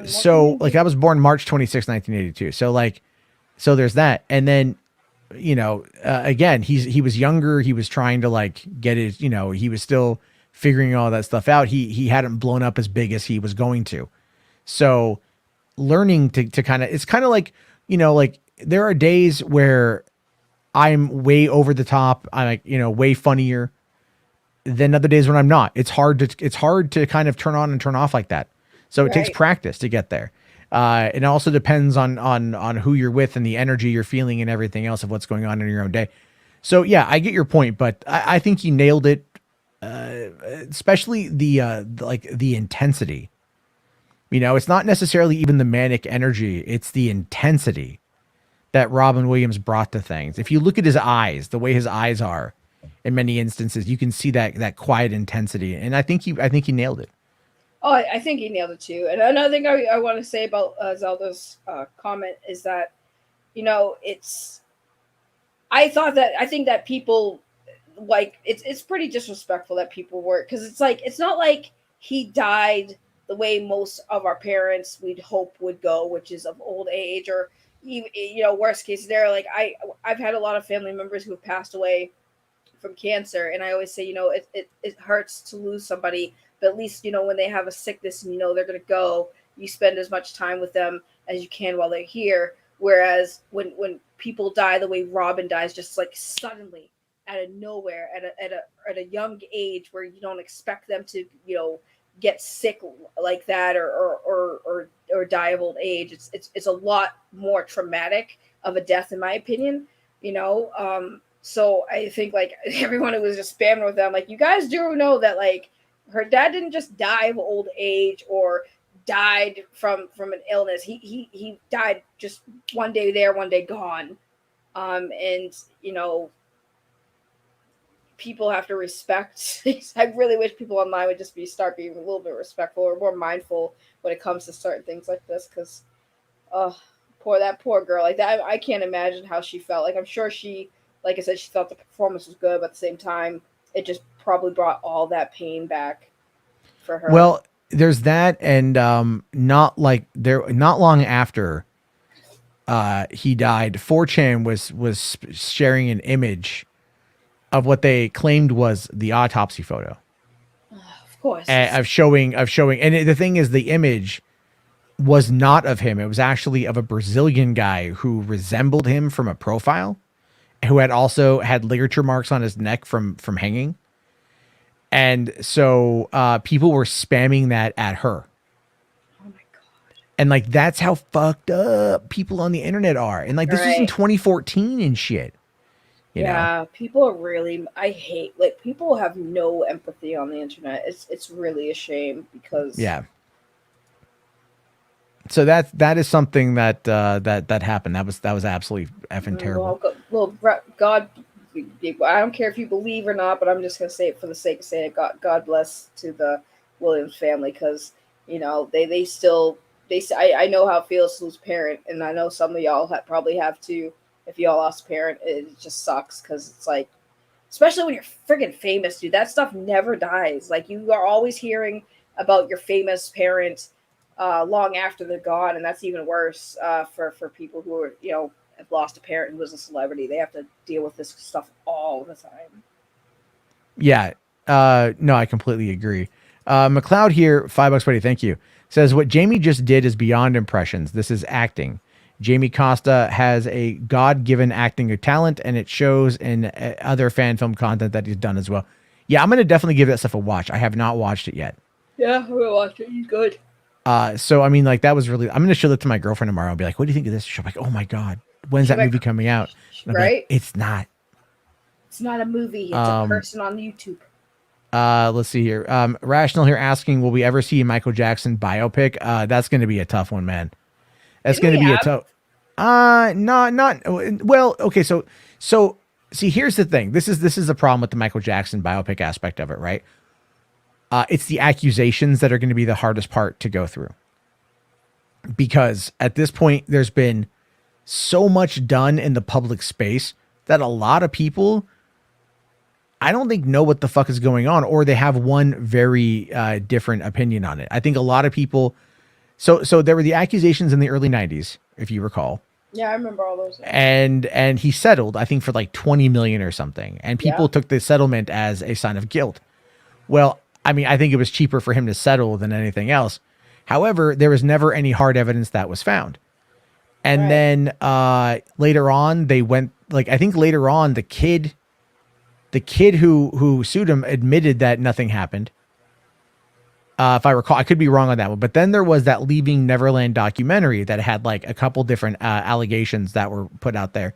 So like I was born March 26, 1982. So there's that. And then, again, he was younger. He was trying to like get his, he was still figuring all that stuff out. He hadn't blown up as big as he was going to. So learning to kind of, it's kind of like, like there are days where I'm way over the top. I'm like, way funnier than other days when I'm not. It's hard to kind of turn on and turn off like that. So it takes practice to get there. It also depends on who you're with and the energy you're feeling and everything else of what's going on in your own day. So yeah, I get your point, but I think he nailed it. Especially the intensity. It's not necessarily even the manic energy. It's the intensity that Robin Williams brought to things. If you look at his eyes, the way his eyes are in many instances, you can see that quiet intensity. And I think he nailed it. Oh, I think he nailed it too. And another thing I want to say about Zelda's comment is that, I think that people like it's pretty disrespectful that people work, because it's like, it's not like he died the way most of our parents we'd hope would go, which is of old age, or worst case scenario. Like I've had a lot of family members who have passed away from cancer, and I always say, it hurts to lose somebody. But at least, when they have a sickness and they're going to go, you spend as much time with them as you can while they're here. Whereas when people die the way Robin dies, just like suddenly out of nowhere at a young age where you don't expect them to, get sick like that or die of old age. It's a lot more traumatic of a death, in my opinion. you know. So I think like everyone who was just spamming with them, like, you guys do know that like her dad didn't just die of old age or died from an illness. He died just one day there, one day gone. And you know, people have to respect. I really wish people online would just start being a little bit respectful or more mindful when it comes to certain things like this, because poor girl, like that, I can't imagine how she felt. Like, I'm sure she, like I said, she thought the performance was good, but at the same time it just probably brought all that pain back for her. Well, there's that, and not long after he died, 4chan was sharing an image of what they claimed was the autopsy photo. Of course. Of showing, and the thing is, the image was not of him. It was actually of a Brazilian guy who resembled him from a profile, who had also had ligature marks on his neck from hanging. And so people were spamming that at her. Oh my God. And like, that's how fucked up people on the internet are. And like, this was in 2014 and shit. You know? People are really, I hate, like, people have no empathy on the internet. It's really a shame, because so that is something that happened. That was absolutely effing terrible. Well, God, I don't care if you believe or not, but I'm just gonna say it for the sake of saying it. God bless to the Williams family, because you know they still I know how it feels to lose a parent, and I know some of y'all probably have too. If y'all lost a parent, it just sucks, because it's like, especially when you're friggin' famous, dude, that stuff never dies. Like, you are always hearing about your famous parent long after they're gone, and that's even worse for people who are, you know, have lost a parent who was a celebrity. They have to deal with this stuff all the time. Yeah. No, I completely agree. McLeod here, $5, buddy. Thank you. Says, what Jamie just did is beyond impressions. This is acting. Jamie Costa has a God-given acting talent, and it shows in other fan film content that he's done as well. Yeah, I'm going to definitely give that stuff a watch. I have not watched it yet. Yeah, I'm going to watch it. He's good. So, I mean, like, that was really... I'm going to show that to my girlfriend tomorrow and be like, what do you think of this? She'll be like, oh, my God. When's that movie coming out? Right? Like, it's not. It's not a movie. It's a person on YouTube. Let's see here. Rational here asking, will we ever see a Michael Jackson biopic? That's going to be a tough one, man. That's going to be a tough... not well. Okay, so see, here's the thing. This is the problem with the Michael Jackson biopic aspect of it, right? It's the accusations that are going to be the hardest part to go through, because at this point there's been so much done in the public space that a lot of people, I don't think, know what the fuck is going on, or they have one very different opinion on it. I think a lot of people. So there were the accusations in the early 90s, if you recall. Yeah, I remember all those. And he settled, I think, for like 20 million or something. And people took the settlement as a sign of guilt. Well, I mean, I think it was cheaper for him to settle than anything else. However, there was never any hard evidence that was found. And then later on, they went, like, I think later on, the kid who sued him admitted that nothing happened. If I recall, I could be wrong on that one, but then there was that Leaving Neverland documentary that had like a couple different allegations that were put out there,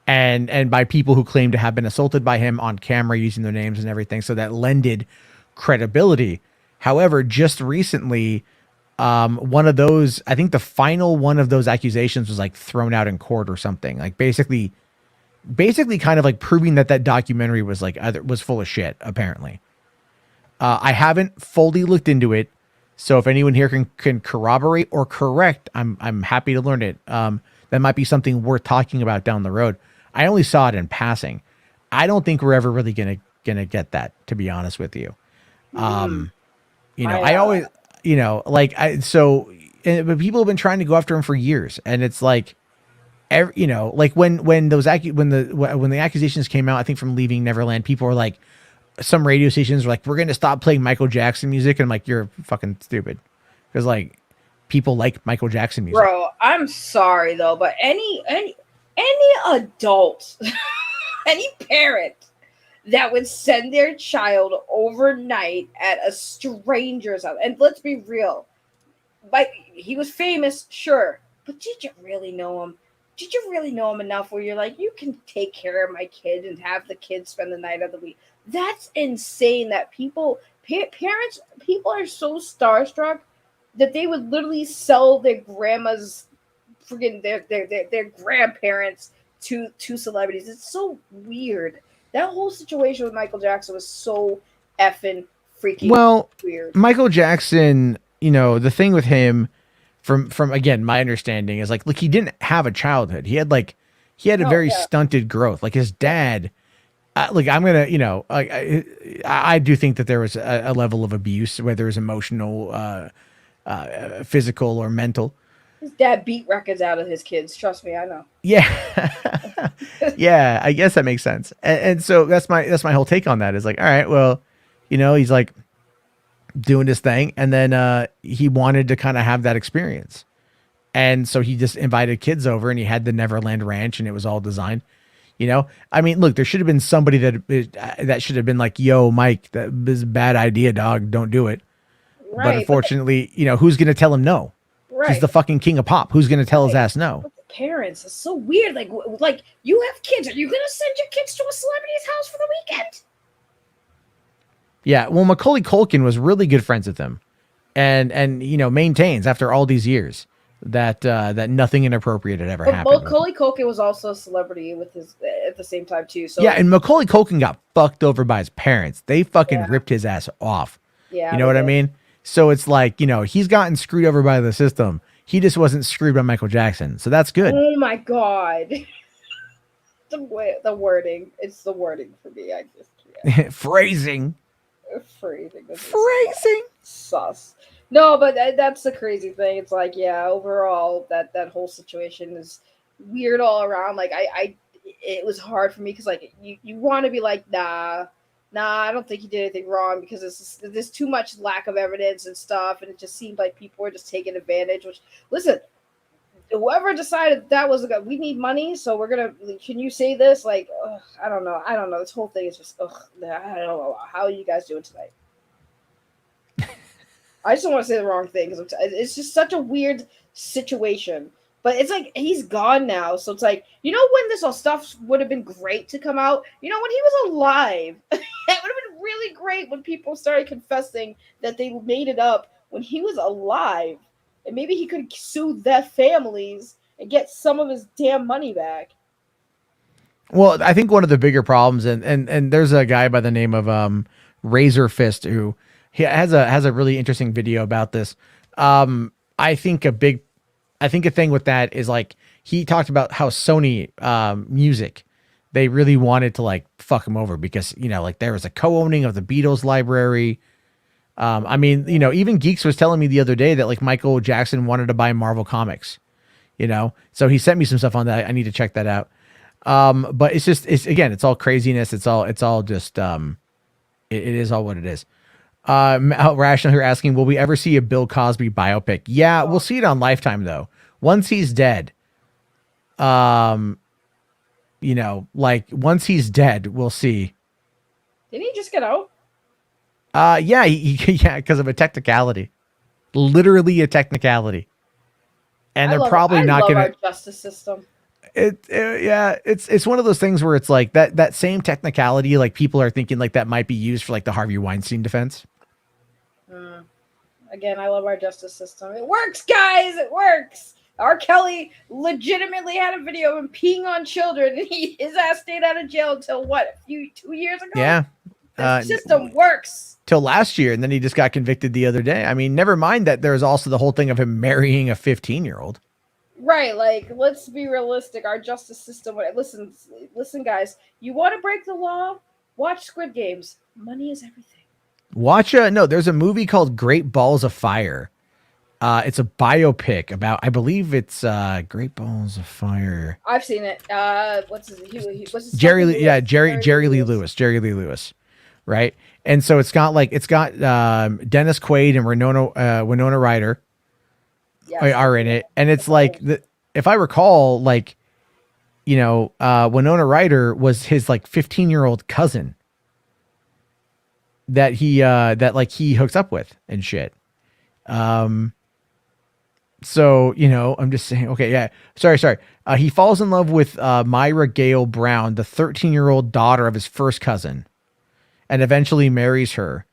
and by people who claimed to have been assaulted by him on camera using their names and everything. So that lended credibility. However, just recently, one of those, I think the final one of those accusations was like thrown out in court or something, like basically kind of like proving that documentary was like was full of shit, apparently. I haven't fully looked into it, so if anyone here can corroborate or correct, I'm happy to learn it. That might be something worth talking about down the road. I only saw it in passing. I don't think we're ever really gonna get that, to be honest with you. You know, I always, you know, like but people have been trying to go after him for years, and it's like, you know, like when the accusations came out, I think from Leaving Neverland, people were like, some radio stations were like, we're going to stop playing Michael Jackson music. And I'm like, you're fucking stupid. Because like, people like Michael Jackson music. Bro, I'm sorry though, but any adult, any parent that would send their child overnight at a stranger's house, and let's be real, like, he was famous, sure, but did you really know him? did you really know him enough where you're like, you can take care of my kid and have the kid spend the night of the week? That's insane that parents, people are so starstruck that they would literally sell their grandma's freaking their grandparents to celebrities. It's so weird. That whole situation with Michael Jackson was so effing freaking weird. Michael Jackson, you know, the thing with him from again, my understanding is like, look, he didn't have a childhood. He had a very stunted growth. Like his dad, like I'm gonna, you know, I do think that there was a level of abuse, whether it was emotional, physical, or mental. His dad beat records out of his kids. Trust me, I know. Yeah, yeah, I guess that makes sense. And so that's my whole take on that. Is like, all right, well, you know, he's like doing this thing, and then he wanted to kind of have that experience, and so he just invited kids over, and he had the Neverland Ranch, and it was all designed. You know, I mean, look, there should have been somebody that should have been like, "Yo, Mike, that is a bad idea, dog. Don't do it." Right, but unfortunately, you know, who's going to tell him no? Right. He's the fucking king of pop. Who's going to tell his ass no? But the parents, it's so weird. Like you have kids. Are you going to send your kids to a celebrity's house for the weekend? Yeah. Well, Macaulay Culkin was really good friends with him, and you know, maintains after all these years that nothing inappropriate had ever happened. Macaulay Culkin was also a celebrity with his at the same time too. So yeah, and Macaulay Culkin got fucked over by his parents. They fucking ripped his ass off. Yeah, you know what I mean? So it's like, you know, he's gotten screwed over by the system. He just wasn't screwed by Michael Jackson. So that's good. Oh my God. The wording. It's the wording for me. I just can't. Phrasing. Phrasing. Sus. No, but that's the crazy thing. It's like, yeah, overall, that whole situation is weird all around. Like, it was hard for me because, like, you want to be like, nah, I don't think he did anything wrong because there's too much lack of evidence and stuff, and it just seemed like people were just taking advantage. Which, listen, whoever decided that was we need money, so we're gonna. Can you say this? Like, I don't know. This whole thing is just, I don't know. How are you guys doing tonight? I just don't want to say the wrong thing because it's just such a weird situation. But it's like he's gone now, so it's like, you know, when this all stuff would have been great to come out, you know, when he was alive, it would have been really great when people started confessing that they made it up when he was alive, and maybe he could sue their families and get some of his damn money back. Well, I think one of the bigger problems, and there's a guy by the name of Razor Fist who he has a really interesting video about this. I think a thing with that is like he talked about how Sony Music, they really wanted to like fuck him over because, you know, like there was a co-owning of the Beatles library. I mean, you know, even Geeks was telling me the other day that like Michael Jackson wanted to buy Marvel Comics, you know, so he sent me some stuff on that. I need to check that out. But it's all craziness. It's all just, it is all what it is. Rational here asking, will we ever see a Bill Cosby biopic? Yeah, we'll see it on Lifetime though. Once he's dead, you know, like once he's dead, we'll see. Didn't he just get out? Yeah, yeah, because of a technicality, literally a technicality, and they're probably not going to. Our justice system. It's one of those things where it's like that same technicality, like people are thinking like that might be used for like the Harvey Weinstein defense. Again, I love our justice system. It works, guys. It works. R. Kelly legitimately had a video of him peeing on children, and his ass stayed out of jail until what, 2 years ago? Yeah. The system works. Till last year, and then he just got convicted the other day. I mean, never mind that there's also the whole thing of him marrying a 15-year-old. Right, like, let's be realistic. Our justice system, listen, guys, you want to break the law? Watch Squid Games. Money is everything. There's a movie called Great Balls of Fire. It's a biopic about, I believe it's Great Balls of Fire. I've seen it. What's his Jerry Lee Lewis, right? And so it's got Dennis Quaid and Winona Ryder are in it, and it's like if I recall, like, you know, Winona Ryder was his like 15-year-old cousin that he hooks up with and shit. So, I'm just saying, okay, yeah. Sorry. He falls in love with Myra Gale Brown, the 13-year-old daughter of his first cousin, and eventually marries her,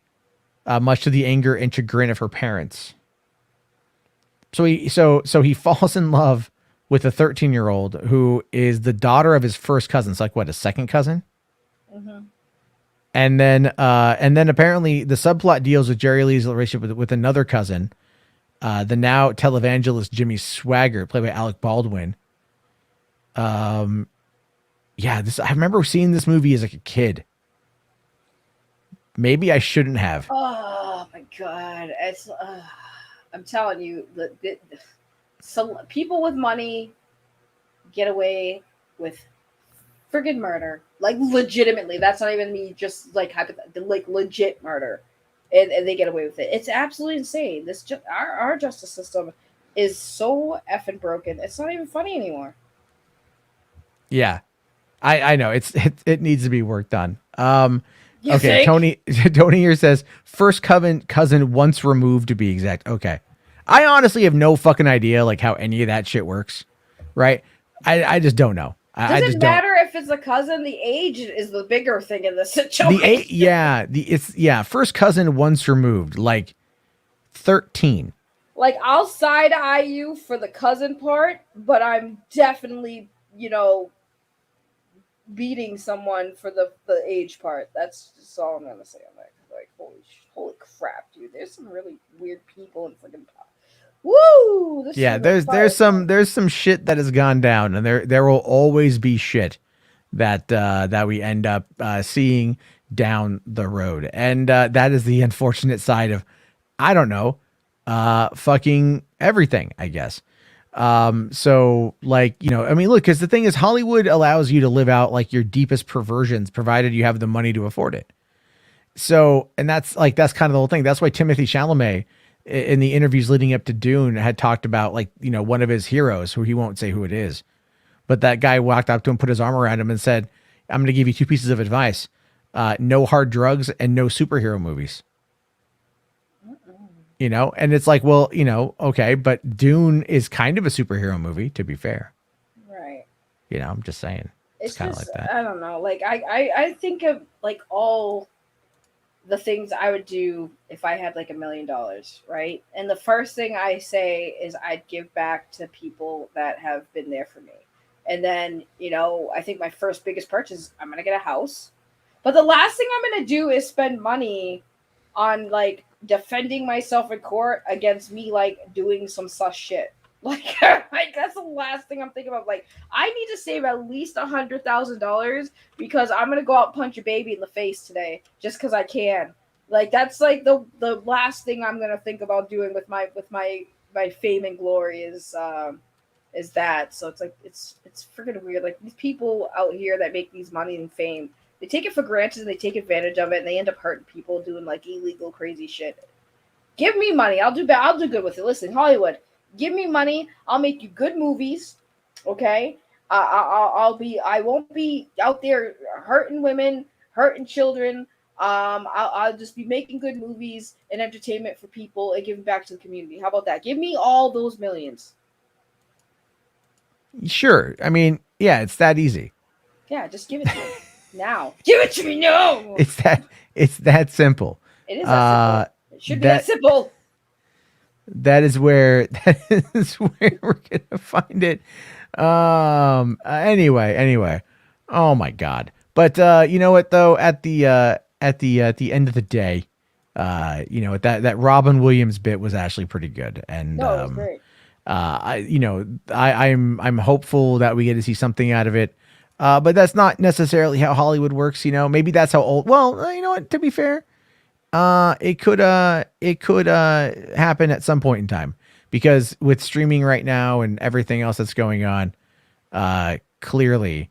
much to the anger and chagrin of her parents. So he falls in love with a 13-year-old who is the daughter of his first cousin. It's like, what, a second cousin? Mm-hmm. And then apparently the subplot deals with Jerry Lee's relationship with another cousin, the now televangelist Jimmy Swaggart, played by Alec Baldwin. I remember seeing this movie as like a kid. Maybe I shouldn't have. Oh my god, it's I'm telling you, some people with money get away with friggin' murder, like legitimately. That's not even me, just like like legit murder, and they get away with it. It's absolutely insane. Our justice system is so effing broken. It's not even funny anymore. Yeah, I know it needs to be worked on. You Okay, think? Tony here says first cousin once removed, to be exact. Okay, I honestly have no fucking idea like how any of that shit works, right? I just don't know. I Does just it matter if it's a cousin? The age is the bigger thing in this situation. First cousin once removed, like 13. Like, I'll side eye you for the cousin part, but I'm definitely, beating someone for the age part. That's just all I'm gonna say on that. Like, holy crap, dude! There's some really weird people in freaking pop. Woo! There's some shit that has gone down, and there will always be shit that we end up seeing down the road, and that is the unfortunate side of, I don't know, fucking everything, I guess. So like, look, because the thing is, Hollywood allows you to live out like your deepest perversions, provided you have the money to afford it. So, and that's kind of the whole thing. That's why Timothy Chalamet, in the interviews leading up to Dune, had talked about like, one of his heroes, who he won't say who it is, but that guy walked up to him, put his arm around him, and said, "I'm going to give you two pieces of advice: no hard drugs and no superhero movies." And it's like, well, okay, but Dune is kind of a superhero movie, to be fair. Right. I'm just saying. It's kind of like that. I don't know. Like, I think of like all the things I would do if I had like $1 million, right? And the first thing I say is I'd give back to people that have been there for me. And then, I think my first biggest purchase, I'm going to get a house. But the last thing I'm going to do is spend money on like defending myself in court against me like doing some sus shit. Like that's the last thing I'm thinking about. Like, I need to save at least $100,000 because I'm gonna go out and punch a baby in the face today just because I can. Like, that's like the last thing I'm gonna think about doing with my fame and glory is that. So it's like it's freaking weird. Like, these people out here that make these money and fame, they take it for granted and they take advantage of it, and they end up hurting people doing like illegal, crazy shit. Give me money, I'll do good with it. Listen, Hollywood, give me money, I'll make you good movies, okay? I won't be out there hurting women, hurting children. I'll just be making good movies and entertainment for people and giving back to the community. How about that? Give me all those millions. Sure. I mean, yeah, it's that easy. Yeah, just give it to me. Now. Give it to me now. It's that simple. It is that simple. It should be that simple. That is where we're gonna find it. Anyway. Oh my god. But you know what though? At the end of the day, that Robin Williams bit was actually pretty good. And no, it was great. I'm hopeful that we get to see something out of it. But that's not necessarily how Hollywood works, maybe that's how old, well, you know what, to be fair, it could happen at some point in time, because with streaming right now and everything else that's going on, clearly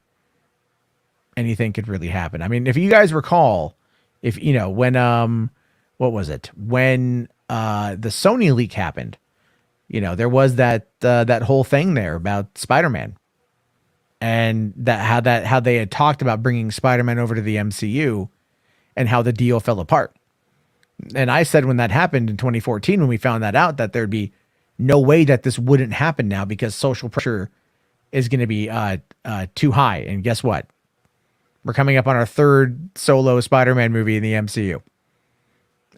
anything could really happen. I mean, if you guys recall, when, what was it? When, the Sony leak happened, there was that whole thing there about Spider-Man. And how they had talked about bringing Spider-Man over to the MCU, and how the deal fell apart. And I said when that happened in 2014, when we found that out, that there'd be no way that this wouldn't happen now because social pressure is going to be too high. And guess what? We're coming up on our third solo Spider-Man movie in the MCU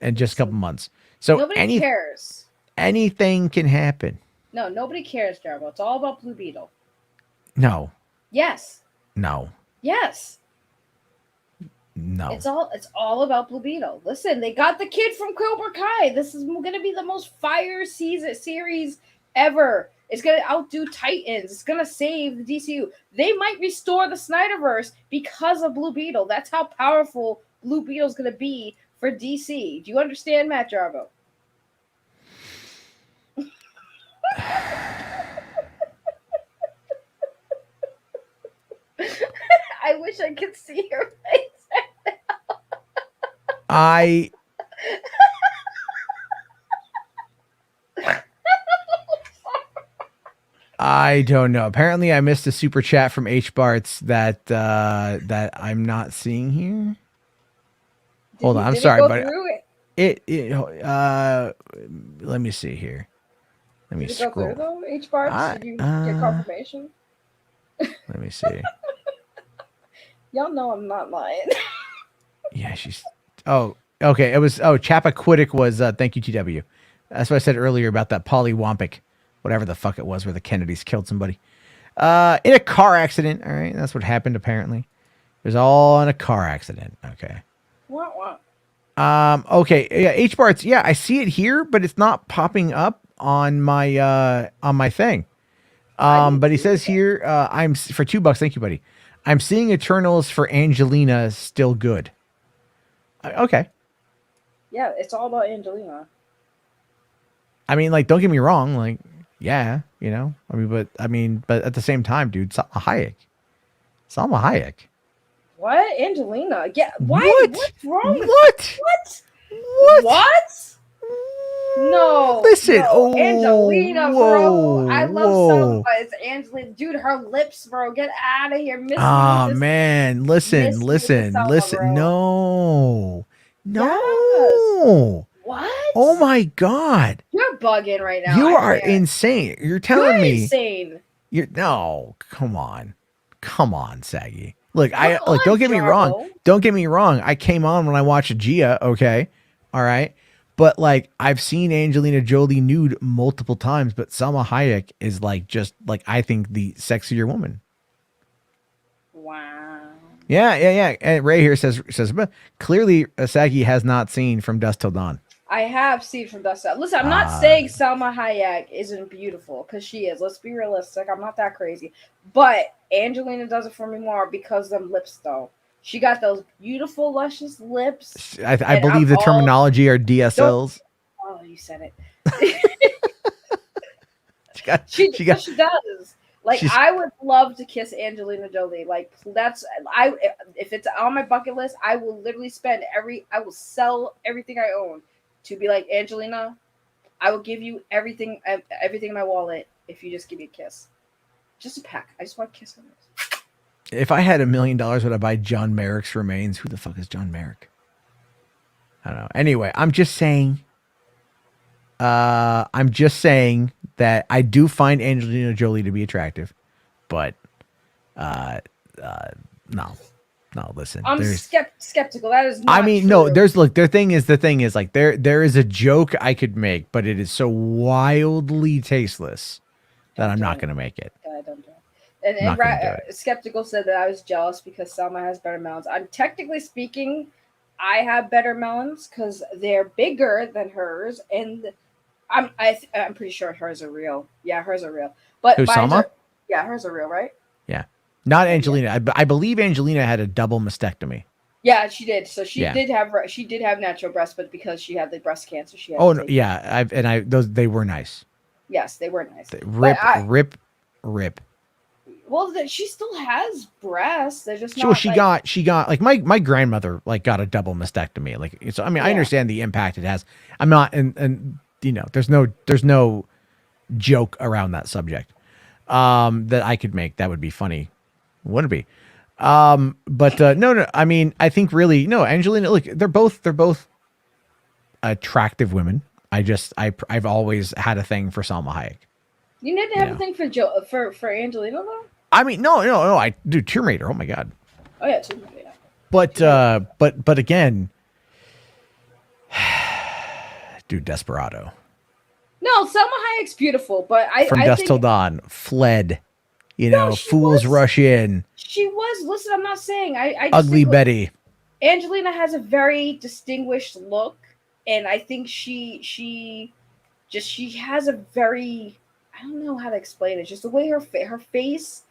in just a couple months. So Nobody cares. Anything can happen. No, nobody cares, Jarbo. It's all about Blue Beetle. No. Yes. No. Yes. No. It's all about Blue Beetle. Listen, they got the kid from Cobra Kai. This is going to be the most fire series ever. It's going to outdo Titans. It's going to save the DCU. They might restore the Snyderverse because of Blue Beetle. That's how powerful Blue Beetle's going to be for DC. Do you understand, Matt Jarbo? I wish I could see your face. I don't know. Apparently, I missed a super chat from H Barts that I'm not seeing here. Hold on, I'm sorry, but let me see here. Let me scroll. Go through though, H Barts? Did you get confirmation? Let me see. Y'all know I'm not lying. Yeah, she's. Oh, okay. It was. Oh, Chappaquiddick was. Thank you, TW. That's what I said earlier about that Polywompic, whatever the fuck it was, where the Kennedys killed somebody. In a car accident. All right, that's what happened. Apparently, it was all in a car accident. Okay. What? Okay. Yeah, H Barts. Yeah, I see it here, but it's not popping up on my thing. But he says here, I'm for $2. Thank you, buddy. I'm seeing Eternals for Angelina still good. Okay. Yeah, it's all about Angelina. I mean, like, don't get me wrong. Like, yeah, you know. But at the same time, dude, Salma Hayek. What? Angelina? Yeah. Why? What? What's wrong? What? What? No. Listen. No. Oh, Angelina, whoa, bro. I love whoa. Salma, but it's Angelina. Dude, her lips, bro. Get out of here. Oh, man. Listen. Salma, No. Yes. What? Oh, my God. You're bugging right now. You are insane. You're telling me. Insane. No, come on, Saggy. Look, Come don't on, get me Jarbo. wrong. Don't get me wrong. I came on when I watched Gia. Okay, all right, but like I've seen Angelina Jolie nude multiple times, but Salma Hayek is like just like I think the sexier woman. Wow. Yeah. And Ray here says but clearly Saggy has not seen From Dusk Till Dawn. I have seen From Dusk Till Dawn. Listen, I'm not saying Salma Hayek isn't beautiful, because she is. Let's be realistic. I'm not that crazy. But Angelina does it for me more because of them lips, though. She got those beautiful, luscious lips. I believe the terminology are DSLs. Oh, you said it. She does. Like, I would love to kiss Angelina Jolie. Like, if it's on my bucket list, I will literally I will sell everything I own to be like, Angelina, I will give you everything in my wallet if you just give me a kiss. Just a peck. I just want to kiss her. If I had $1 million, would I buy John Merrick's remains? Who the fuck is John Merrick? I don't know. Anyway, I'm just saying that I do find Angelina Jolie to be attractive, but no, listen. I'm skeptical. That is not true. No, the thing is like there is a joke I could make, but it is so wildly tasteless that I'm not going to make it. I don't do it. And Skeptical said that I was jealous because Salma has better melons. I'm technically speaking, I have better melons because they're bigger than hers, and I'm pretty sure hers are real. Yeah, hers are real. But Salma? Hers are real, right? Yeah, not Angelina. I believe Angelina had a double mastectomy. Yeah, she did. So she did have natural breasts, but because she had the breast cancer, she had. Oh no, yeah, they were nice. Yes, they were nice. Rip. Well, she still has breasts. They're just not. So she got like my grandmother like got a double mastectomy. Like, so I mean, I understand the impact it has. I'm not, and you know, there's no joke around that subject that I could make. That would be funny, wouldn't it be? But no. I mean, I think really no. Angelina, look, they're both attractive women. I've always had a thing for Salma Hayek. You need to have a thing for Angelina though. I mean, no. I do Tomb Raider. Oh my god. Oh yeah, Tomb Raider. But again, dude, Desperado. No, Selma Hayek's beautiful, but From I Dusk think Till Dawn, Fled. was. Fools Rush In. She was. Listen, I'm not saying I just Ugly think, Betty. Angelina has a very distinguished look, and I think she has a very, I don't know how to explain it. Just the way her face.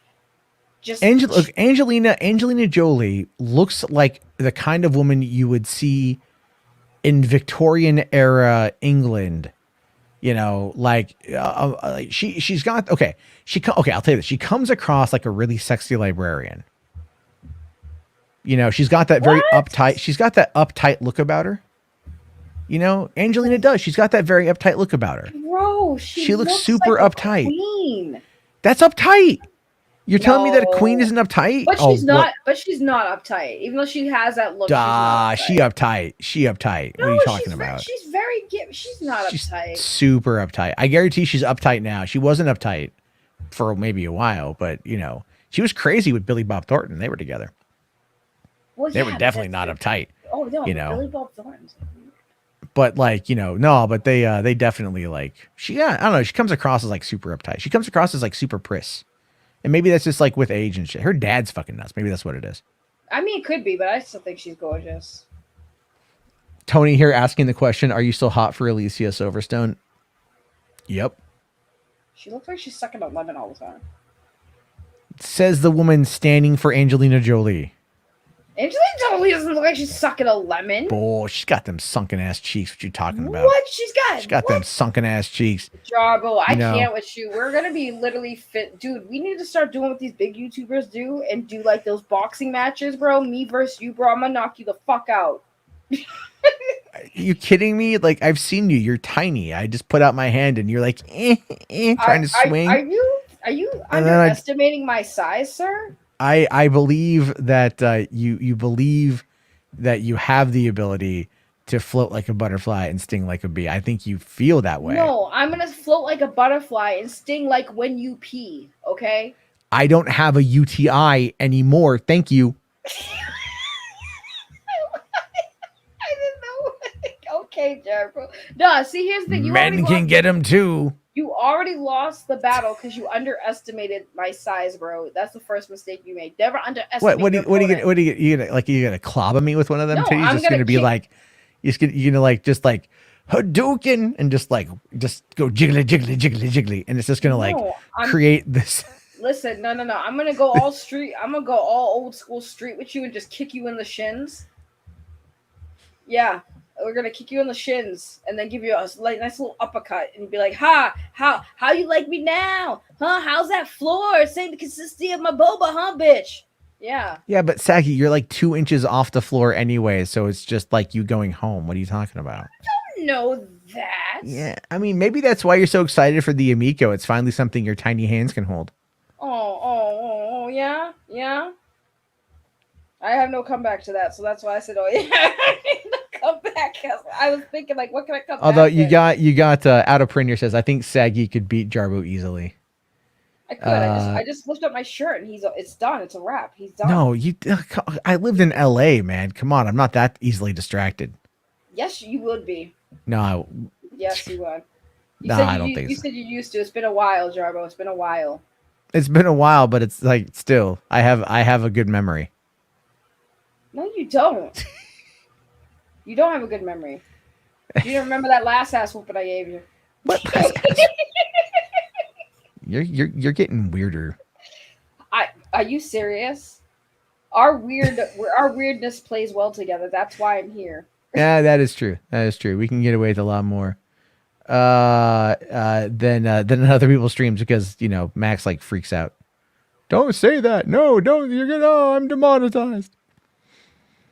Just Angelina Jolie looks like the kind of woman you would see in Victorian era England. She's got okay. I'll tell you this. She comes across like a really sexy librarian. She's got that very uptight. She's got that uptight look about her. Angelina does. She's got that very uptight look about her. Bro, she looks super like uptight. Queen. That's uptight. You're telling me that a queen isn't uptight? But she's not. But she's not uptight, even though she has that look. She uptight. What are you talking about? She's very. She's not uptight. Super uptight. I guarantee she's uptight now. She wasn't uptight for maybe a while, but she was crazy with Billy Bob Thornton. They were together. Well, they were definitely not uptight. Oh no, Billy Bob Thornton. But no, but they definitely I don't know. She comes across as like super uptight. She comes across as like super pris. And maybe that's just like with age and shit. Her dad's fucking nuts. Maybe that's what it is. I mean, it could be, but I still think she's gorgeous. Tony here asking the question, are you still hot for Alicia Silverstone? Yep. She looks like she's sucking a lemon all the time. Says the woman standing for Angelina Jolie. Angelina Jolie doesn't look like she's sucking a lemon. Oh, she's got them sunken ass cheeks. What you talking about? What? She's got them sunken ass cheeks. Jarbo, I can't with you. We're gonna be literally fit, dude. We need to start doing what these big YouTubers do and do like those boxing matches, bro. Me versus you, bro. I'm gonna knock you the fuck out. You kidding me? Like, I've seen you. You're tiny. I just put out my hand and you're like, trying to swing. Are you underestimating my size, sir? I believe that you believe that you have the ability to float like a butterfly and sting like a bee. I think you feel that way. No, I'm gonna float like a butterfly and sting like when you pee. Okay. I don't have a UTI anymore. Thank you. I didn't know. Okay, Jericho. No, see, here's the thing. Men can get them too. You already lost the battle because you underestimated my size, bro. That's the first mistake you made. Never underestimate. What are you gonna clobber me with one of them titties? I'm just gonna be like, you're gonna just Hadouken and just go jiggly, and it's just gonna create this. Listen, no. I'm gonna go all street. I'm gonna go all old school street with you and just kick you in the shins. Yeah. We're gonna kick you in the shins and then give you a nice little uppercut and be like, how you like me now? Huh? How's that floor? Same the consistency of my boba, huh, bitch? Yeah. Yeah, but Saki, you're like 2 inches off the floor anyway, so it's just like you going home. What are you talking about? I don't know that. Yeah, I mean, maybe that's why you're so excited for the Amico. It's finally something your tiny hands can hold. Oh, yeah. I have no comeback to that, so that's why I said, oh yeah. Come back. I was thinking, like, what can I come Although back you got out of Prinier says, I think Saggy could beat Jarbo easily. I could. I just lift up my shirt and it's done. It's a wrap. He's done. No, I lived in LA, man. Come on, I'm not that easily distracted. Yes, you would be. No. Yes, you would. I don't think so. You said you used to. It's been a while, Jarbo. It's been a while. It's been a while, but it's like still, I have a good memory. No, you don't. You don't have a good memory. You don't remember that last ass whooping I gave you. What? You're getting weirder. Are you serious? Our weirdness plays well together. That's why I'm here. Yeah, that is true. We can get away with a lot more than other people's streams because Max like freaks out. Don't say that. No, don't. You're gonna. Oh, I'm demonetized.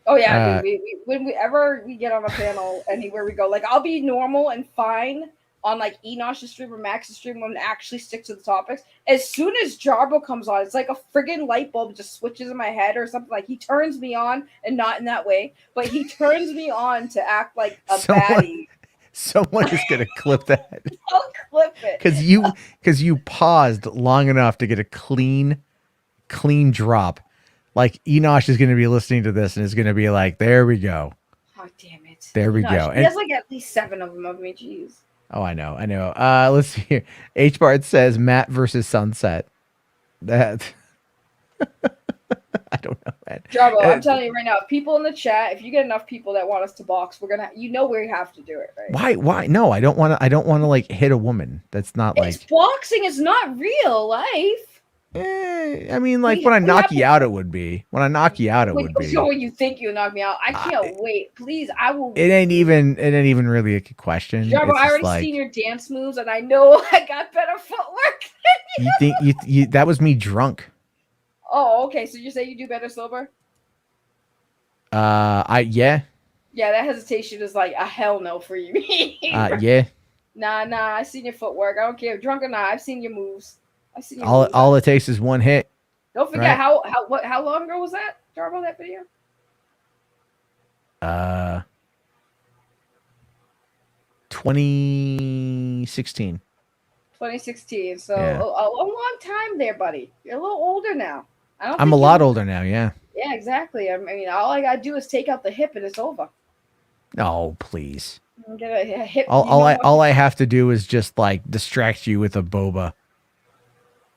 Oh yeah, dude, whenever we get on a panel anywhere we go, like I'll be normal and fine on like Enosh's stream or Max's stream and actually stick to the topics. As soon as Jarbo comes on, it's like a friggin' light bulb just switches in my head or something. Like he turns me on, and not in that way, but he turns me on to act like a baddie. Someone is gonna clip that I'll clip it. because you paused long enough to get a clean drop. Like Enosh is gonna be listening to this and is gonna be like, "There we go, Oh damn it! there we go." He has like at least 7 of them of me. Jeez. Oh, I know. Let's see here. H Bart says Matt versus Sunset. That I don't know, man. Jarbo, I'm telling you right now, people in the chat, if you get enough people that want us to box, we're gonna, we have to do it, right? Why? No, I don't want to like hit a woman. That's not like boxing is not real life. I mean, like when I knock you out, it would be. When I knock you out, it would be. So when you think you knock me out, I can't wait. Please, I will. It ain't even really a question. Jarbo, I already seen your dance moves, and I know I got better footwork. You think you that was me drunk? Oh, okay. So you say you do better sober? Yeah. Yeah, that hesitation is like a hell no for you. Yeah. Nah. I seen your footwork. I don't care, drunk or not. I've seen your moves. I've seen your moves. All it takes is one hit. Don't forget how long ago was that, Jarbo? That video? 2016. 2016. So Yeah. a long time there, buddy. You're a little older now. I'm a lot older now. Yeah. Yeah, exactly. I mean, all I gotta do is take out the hip and it's over. Oh, please. Get a hip. All I have to do is just like distract you with a boba.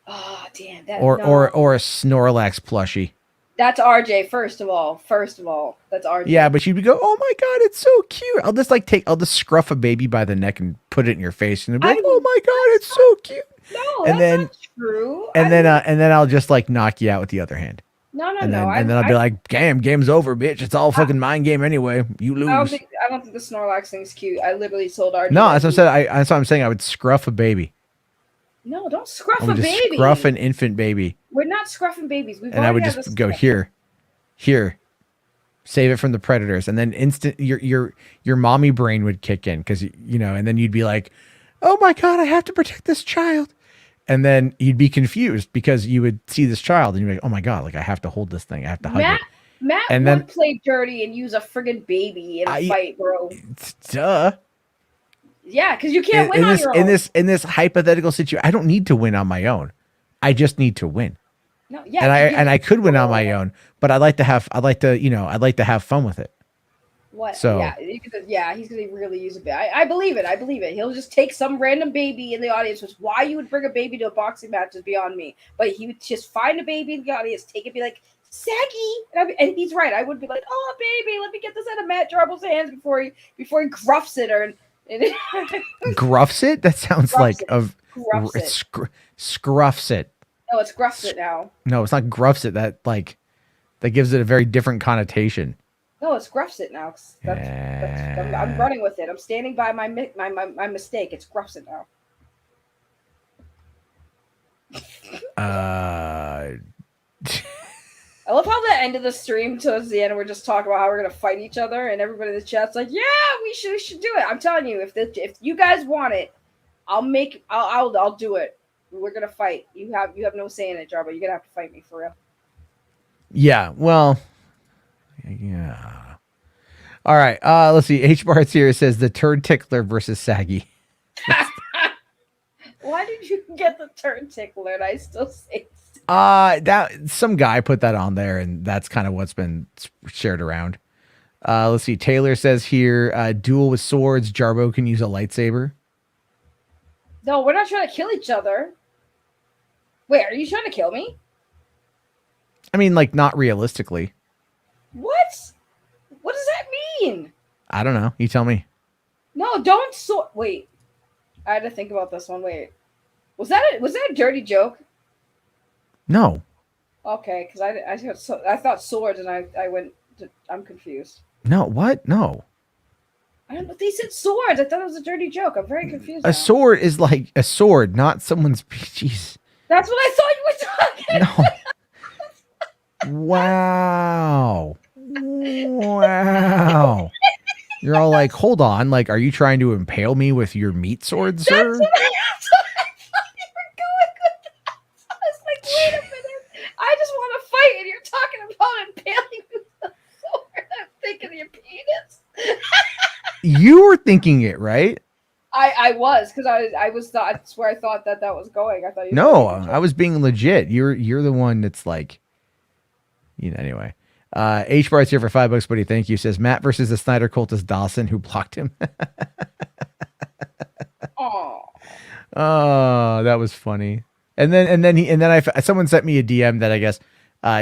Oh damn! Or a Snorlax plushie. That's RJ. First of all, that's RJ. Yeah, but she'd go, "Oh my god, it's so cute." I'll just scruff a baby by the neck and put it in your face, and it'd be like, "Oh my god, it's so cute." No, and that's not true. And then I'll just like knock you out with the other hand. No. And then I'll be like, "Damn, game's over, bitch. It's all fucking mind game anyway. You lose." I don't think the Snorlax thing's cute. I literally told RJ. No, that's what I said. That's what I'm saying. I would scruff a baby. No, don't scruff I would a just baby. Scruff an infant baby. We're not scruffing babies. And I would just go here, save it from the predators, and then your mommy brain would kick in because and then you'd be like, "Oh my god, I have to protect this child," and then you'd be confused because you would see this child and you'd be like, "Oh my god, like I have to hold this thing, I have to hug it." Matt would play dirty and use a friggin' baby in a fight, bro. Duh. Yeah, because you can't win on your own. In this hypothetical situation, I don't need to win on my own. I just need to win. No, yeah, and I could win on my own, but I'd like to have fun with it. What? So yeah, he's gonna really use a baby. I believe it. He'll just take some random baby in the audience. Which why you would bring a baby to a boxing match is beyond me. But he would just find a baby in the audience, take it, be like, Saggy, and he's right. I would be like, "Oh, baby, let me get this out of Matt Jarbo's hands before he gruffs it or." Gruffs it? That sounds like scruffs it. No, it's gruffs it now. No, it's not gruffs it. That gives it a very different connotation. No, it's gruffs it now. I'm running with it. I'm standing by my mistake. It's gruffs it now. I love how the end of the stream towards the end we're just talking about how we're gonna fight each other, and everybody in the chat's like, "Yeah, we should do it." I'm telling you, if you guys want it, I'll do it. We're gonna fight. You have no say in it, Jarbo. You're gonna have to fight me for real. Yeah. Well. Yeah. All right. Let's see. H Bart's here says the turd tickler versus Saggy. Why did you get the turd tickler? And I still say. That some guy put that on there, and that's kind of what's been shared around. Let's see. Taylor says here, duel with swords. Jarbo can use a lightsaber. No, we're not trying to kill each other. Wait, are you trying to kill me? I mean, like, not realistically. What? What does that mean? I don't know. You tell me. No, don't wait. I had to think about this one. Wait. Was that a dirty joke? No. Okay, because I thought swords, and I went. I'm confused. No, what? No. I don't know. They said swords. I thought it was a dirty joke. I'm very confused. A sword is like a sword, not someone's. Jeez. That's what I thought you were talking. No. Wow. Wow. You're all like, hold on. Like, are you trying to impale me with your meat sword, sir? That's what I thought you were going with that. I was like, wait a minute. I just want to fight, and you're talking about impaling with a sword. I'm thinking of your penis. You were thinking it, right? I was because I was that's where I thought that was going. I thought No, I was being legit. You're the one that's like, anyway. H Bar's here for $5, buddy. Thank you. Says Matt versus the Snyder cultist Dawson, who blocked him. Oh, that was funny. And then someone sent me a DM that I guess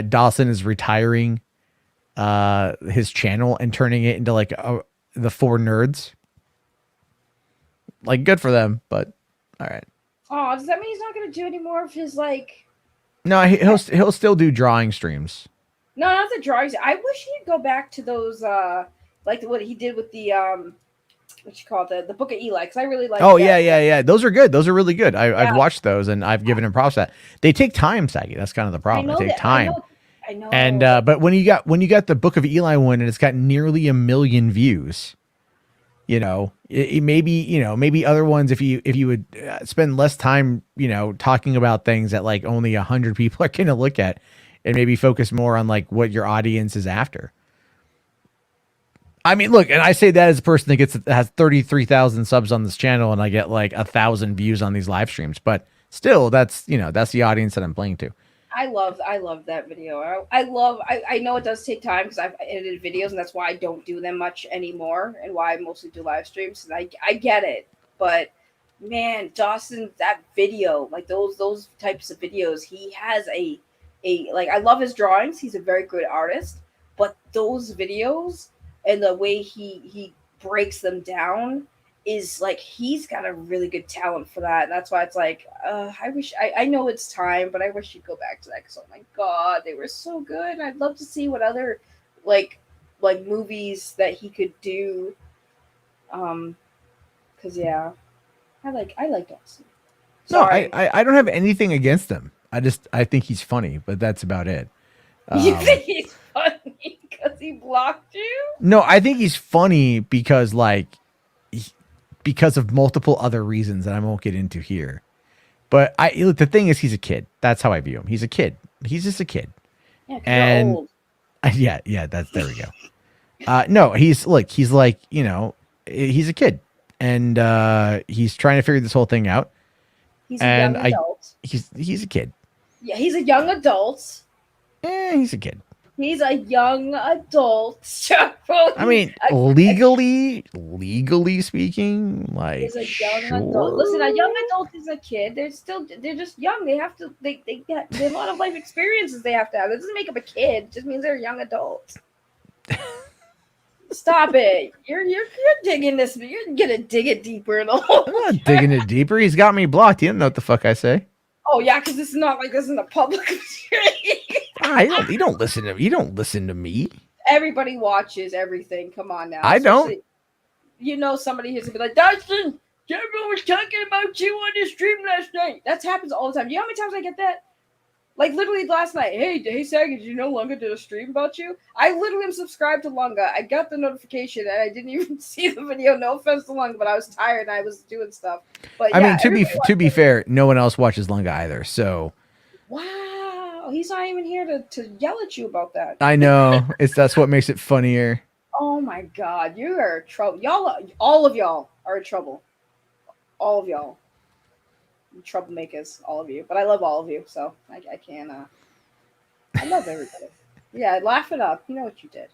Dawson is retiring his channel and turning it into like the 4 nerds. Like, good for them, but all right. oh, does that mean he's not going to do any more of his like? No, he'll still do drawing streams. No, not the drawings. I wish he'd go back to those like what he did with the what you call it, the Book of Eli, because I really like. Oh that. yeah. Those are good. Those are really good. I've watched those and I've given him props for that. They take time, Saggy. That's kind of the problem. They take time. I know. And but when you got the Book of Eli one and it's got nearly 1 million views, it maybe other ones if you would spend less time talking about things that like only 100 people are going to look at, and maybe focus more on like what your audience is after. I mean, look, and I say that as a person that has 33,000 subs on this channel, and I get like 1,000 views on these live streams, but still, that's the audience that I'm playing to. I love that video. I know it does take time because I've edited videos, and that's why I don't do them much anymore, and why I mostly do live streams. And I get it, but man, Dawson, that video, like those types of videos, he has a like, I love his drawings. He's a very good artist, but those videos and the way he breaks them down is like, he's got a really good talent for that. And that's why it's like, I know it's time, but I wish you'd go back to that, because oh my god, they were so good. I'd love to see what other like movies that he could do. Because yeah, I like Dawson. Sorry. No, I don't have anything against him. I think he's funny, but that's about it. You think he's funny because he blocked you? No, I think he's funny because because of multiple other reasons that I won't get into here. But the thing is, he's a kid. That's how I view him. He's a kid. He's just a kid. Yeah, and you're old. yeah, there we go. No, he's like, he's a kid, and he's trying to figure this whole thing out. He's a young adult. He's a kid. Yeah, he's a young adult. He's a kid. He's a young adult. I mean, legally speaking, like, he's a young sure. adult. Listen, a young adult is a kid. They're just young. They have to. They got a lot of life experiences they have to have. That doesn't make them a kid. It just means they're a young adult. Stop it! You're digging this. You're gonna dig it deeper in the hole. I'm not digging it deeper. He's got me blocked. He didn't know what the fuck I say. Oh yeah, because this is not like this in a public. You don't listen to me. Everybody watches everything. Come on now. I don't. Somebody here's gonna be like, Dustin, everyone was talking about you on the stream last night. That happens all the time. You know how many times I get that? Like literally last night. Hey, Saggy, did you know Lunga did a stream about you? I literally am subscribed to Lunga. I got the notification and I didn't even see the video. No offense to Lunga, but I was tired and I was doing stuff. But I mean, to be fair, no one else watches Lunga either. So. Wow, he's not even here to yell at you about that. I know. That's what makes it funnier. Oh my god, you are in trouble. All of y'all are in trouble. All of y'all. Troublemakers, all of you. But I love all of you, so I can't I love everybody. Yeah, laugh it up. You know what you did.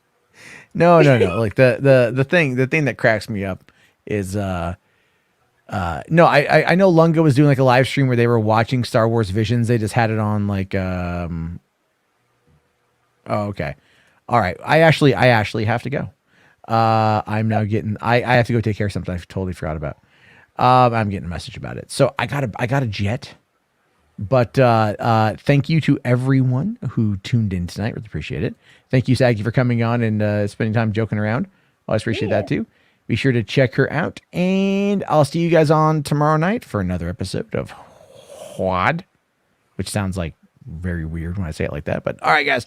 No. Like the thing that cracks me up is no, I know Lunga was doing like a live stream where they were watching Star Wars Visions. They just had it on like oh, okay. All right. I actually have to go. I'm now getting I have to go take care of something I totally forgot about. I'm getting a message about it. So I got a jet. But thank you to everyone who tuned in tonight. Really appreciate it. Thank you, Saggy, for coming on and spending time joking around. Always appreciate that too. Be sure to check her out. And I'll see you guys on tomorrow night for another episode of HWAD, which sounds like very weird when I say it like that. But all right, guys.